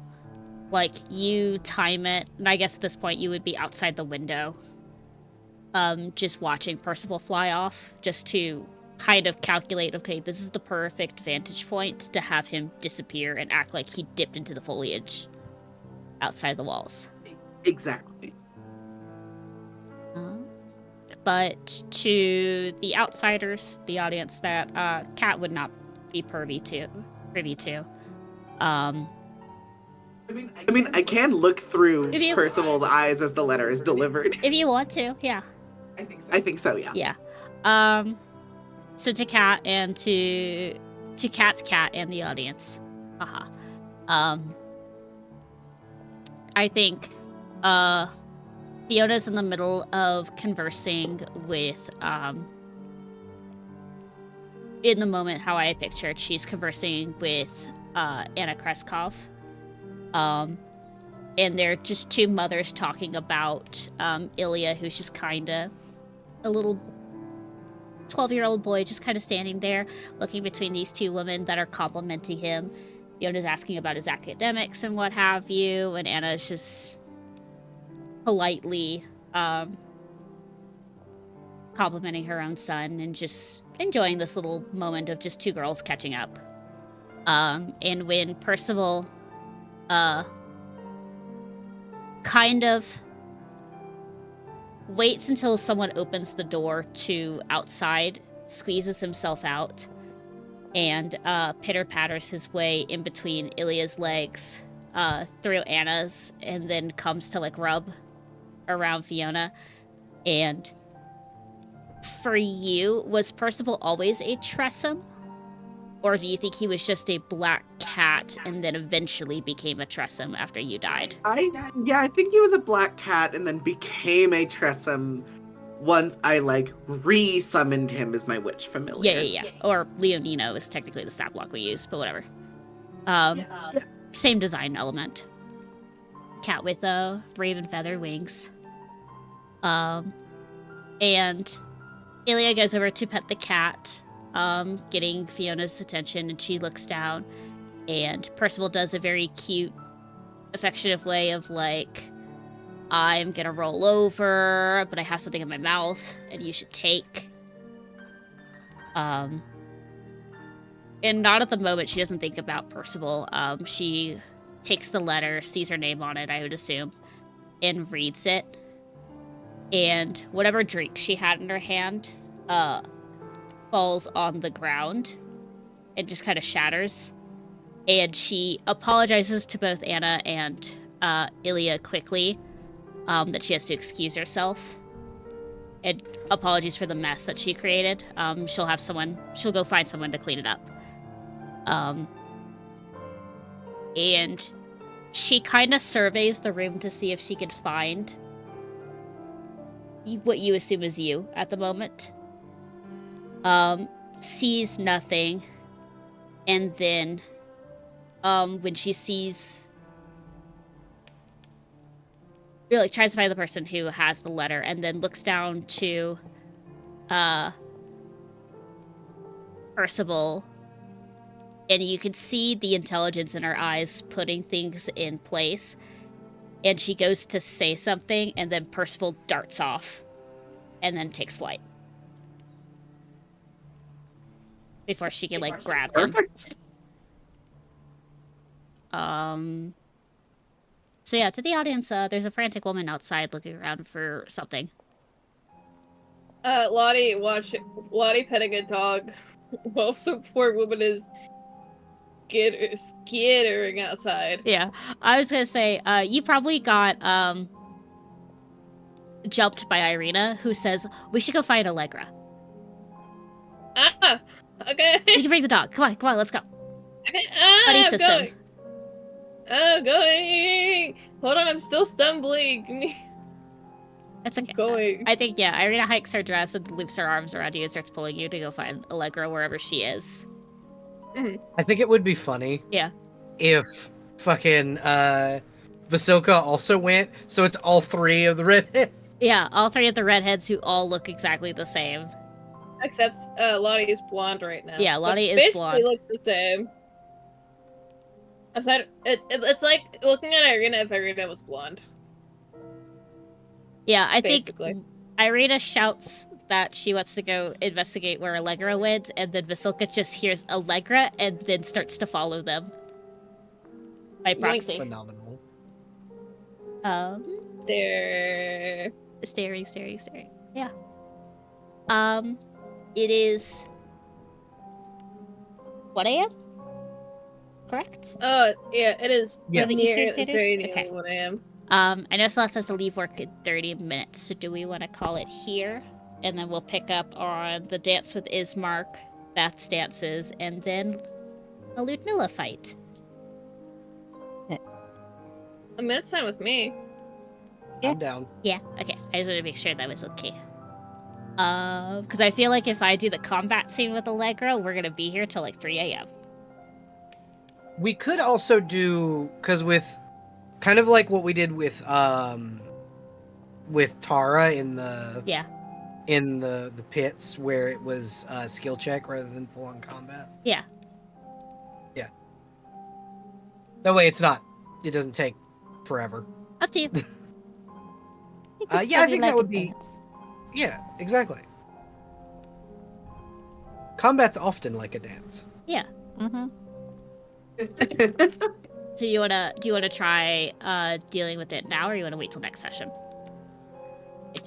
like you time it, and I guess at this point you would be outside the window, just watching Percival fly off, just to kind of calculate, okay, this is the perfect vantage point to have him disappear and act like he dipped into the foliage outside the walls. Exactly. But to the outsiders, the audience that Kat would not be privy to. I mean, I can look through Percival's eyes as the letter is delivered. If you want to, yeah. I think so, yeah. Yeah. So to Kat and to Kat's cat and the audience. Haha. I think Fiona's in the middle of conversing with in the moment how I pictured, she's conversing with Anna Kreskov. And they're just two mothers talking about Ilya, who's just kinda a little 12-year-old boy just kind of standing there looking between these two women that are complimenting him. Fiona's asking about his academics and what have you, and Anna's just politely complimenting her own son and just enjoying this little moment of just two girls catching up. And when Percival kind of waits until someone opens the door to outside, squeezes himself out, and pitter-patters his way in between Ilya's legs through Anna's, and then comes to like rub around Fiona. And for you, was Percival always a Tressum? Or do you think he was just a black cat and then eventually became a Tressum after you died? I think he was a black cat and then became a Tressum once I like re-summoned him as my witch familiar. Yeah. Or Leonino is technically the stat block we use, but whatever. Same design element. Cat with raven feather wings. And Ilya goes over to pet the cat, getting Fiona's attention, and she looks down, and Percival does a very cute, affectionate way of like, I'm gonna roll over, but I have something in my mouth, and you should take. And not at the moment, she doesn't think about Percival. She takes the letter, sees her name on it, I would assume, and reads it. And whatever drink she had in her hand falls on the ground and just kind of shatters. And she apologizes to both Anna and Ilya quickly that she has to excuse herself. And apologies for the mess that she created. She'll go find someone to clean it up. And she kind of surveys the room to see if she could find what you assume is you at the moment. Sees nothing. And then, when she sees... Really tries to find the person who has the letter, and then looks down to, Percival, and you can see the intelligence in her eyes putting things in place. And she goes to say something, and then Percival darts off, and then takes flight. Before she can, like, grab him. Perfect. So yeah, to the audience, there's a frantic woman outside looking around for something. Lottie petting a dog while some poor woman is skittering outside. Yeah, I was gonna say, you probably got, jumped by Irina, who says, we should go find Allegra. Ah! Okay! You can bring the dog. Come on, let's go. Okay, Buddy I'm system. going! I'm going! Hold on, I'm still stumbling! Give me... That's okay. I'm going. I think, yeah, Irina hikes her dress and loops her arms around you and starts pulling you to go find Allegra wherever she is. I think it would be funny. Yeah. If fucking Vasilka also went, so it's all three of the redhead. Yeah, all three of the redheads who all look exactly the same. Except, Lottie is blonde right now. Yeah, Lottie but is basically blonde. looks the same. Aside, it's like looking at Irina if Irina was blonde. Yeah, I Basically. think Irina shouts that she wants to go investigate where Allegra went, and then Vasilka just hears Allegra and then starts to follow them. By proxy. Phenomenal. There. Staring. Yeah. It is 1 a.m.? Correct? Oh, yeah, it is. Yes. Near, Eastern very Standard? near Okay. 1 a.m. I know Celeste has to leave work in 30 minutes, so do we want to call it here? And then we'll pick up on the dance with Ismark, Beth's dances, and then a Ludmilla fight. I mean, that's fine with me. Yeah. I'm down. Yeah, okay. I just wanted to make sure that was okay. Because I feel like if I do the combat scene with Allegra, we're gonna be here till like 3 a.m. We could also do, because with kind of like what we did with Tara in the the pits, where it was skill check rather than full on combat. Yeah. That way it doesn't take forever. Up to you. Yeah, I think that would be... Yeah, exactly. Combat's often like a dance. Yeah. Mm-hmm. So do you wanna try dealing with it now, or you wanna wait till next session?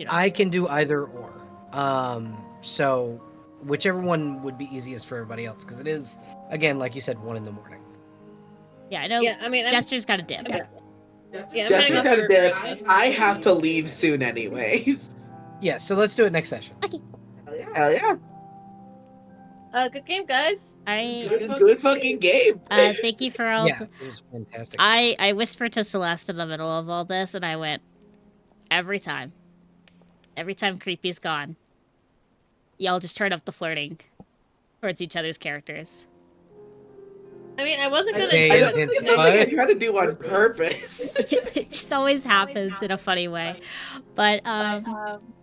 I can do either or. So whichever one would be easiest for everybody else, because it is, again, like you said, 1 a.m. Yeah, I know. Yeah, I mean, Jester's got a dip. Yeah, I'm Just hanging got out a dip. I have to leave soon anyways. Yeah, so let's do it next session. Hell yeah. Good game, guys. Good fucking game. Thank you for all. Yeah, it was fantastic. I whispered to Celeste in the middle of all this, and I went, every time Creepy's gone, y'all just turn up the flirting towards each other's characters. I mean, I wasn't gonna Okay, do I it. don't think it's something I try to do on purpose. It just always happens in a funny way. But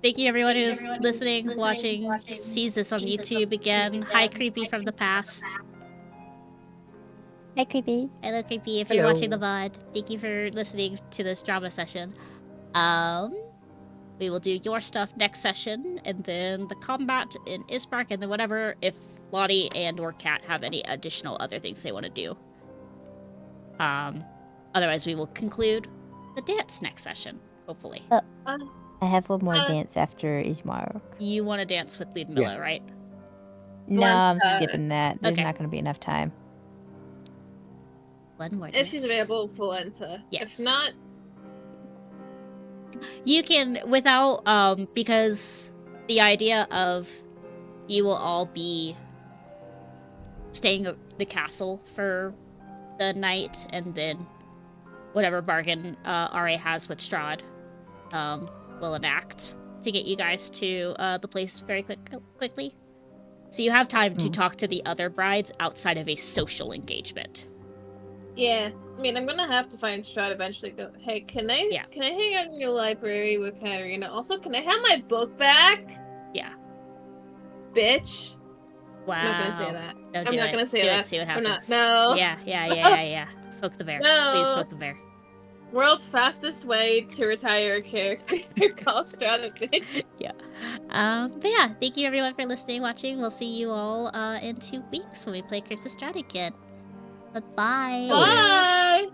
thank you everyone who's listening, watching, sees this on YouTube again. Hi, Creepy from the past. Hi, Creepy. Hello, Creepy. If you're Hello. watching the VOD, thank you for listening to this drama session. We will do your stuff next session, and then the combat in Ismark, and then whatever, if Lottie and or Kat have any additional other things they want to do. Otherwise, we will conclude the dance next session, hopefully. Uh, I have one more Uh, dance after Ismarok. You want to dance with Ludmilla, right? No, I'm Blanca. skipping that. There's Okay. not going to be enough time. One more if dance. she's available, Valenta. Yes. If not, You can, without, because the idea of you will all be staying at the castle for the night, and then whatever bargain RA has with Strahd will enact to get you guys to the place very quickly. So you have time to talk to the other brides outside of a social engagement. yeah. I mean, I'm gonna have to find Strahd eventually. Go, hey, can I hang out in your library with Katarina? Also, can I have my book back? Yeah. Bitch. Wow. I'm not gonna say that. Don't I'm do not it. gonna say do that. It, see what I'm happens. not. No. Yeah. Poke the bear. No. Please poke the bear. World's fastest way to retire a character. Call Strahd a bitch. Yeah. But yeah, thank you everyone for listening, watching. We'll see you all in 2 weeks when we play Curse of Strahd again. Bye-bye. Bye.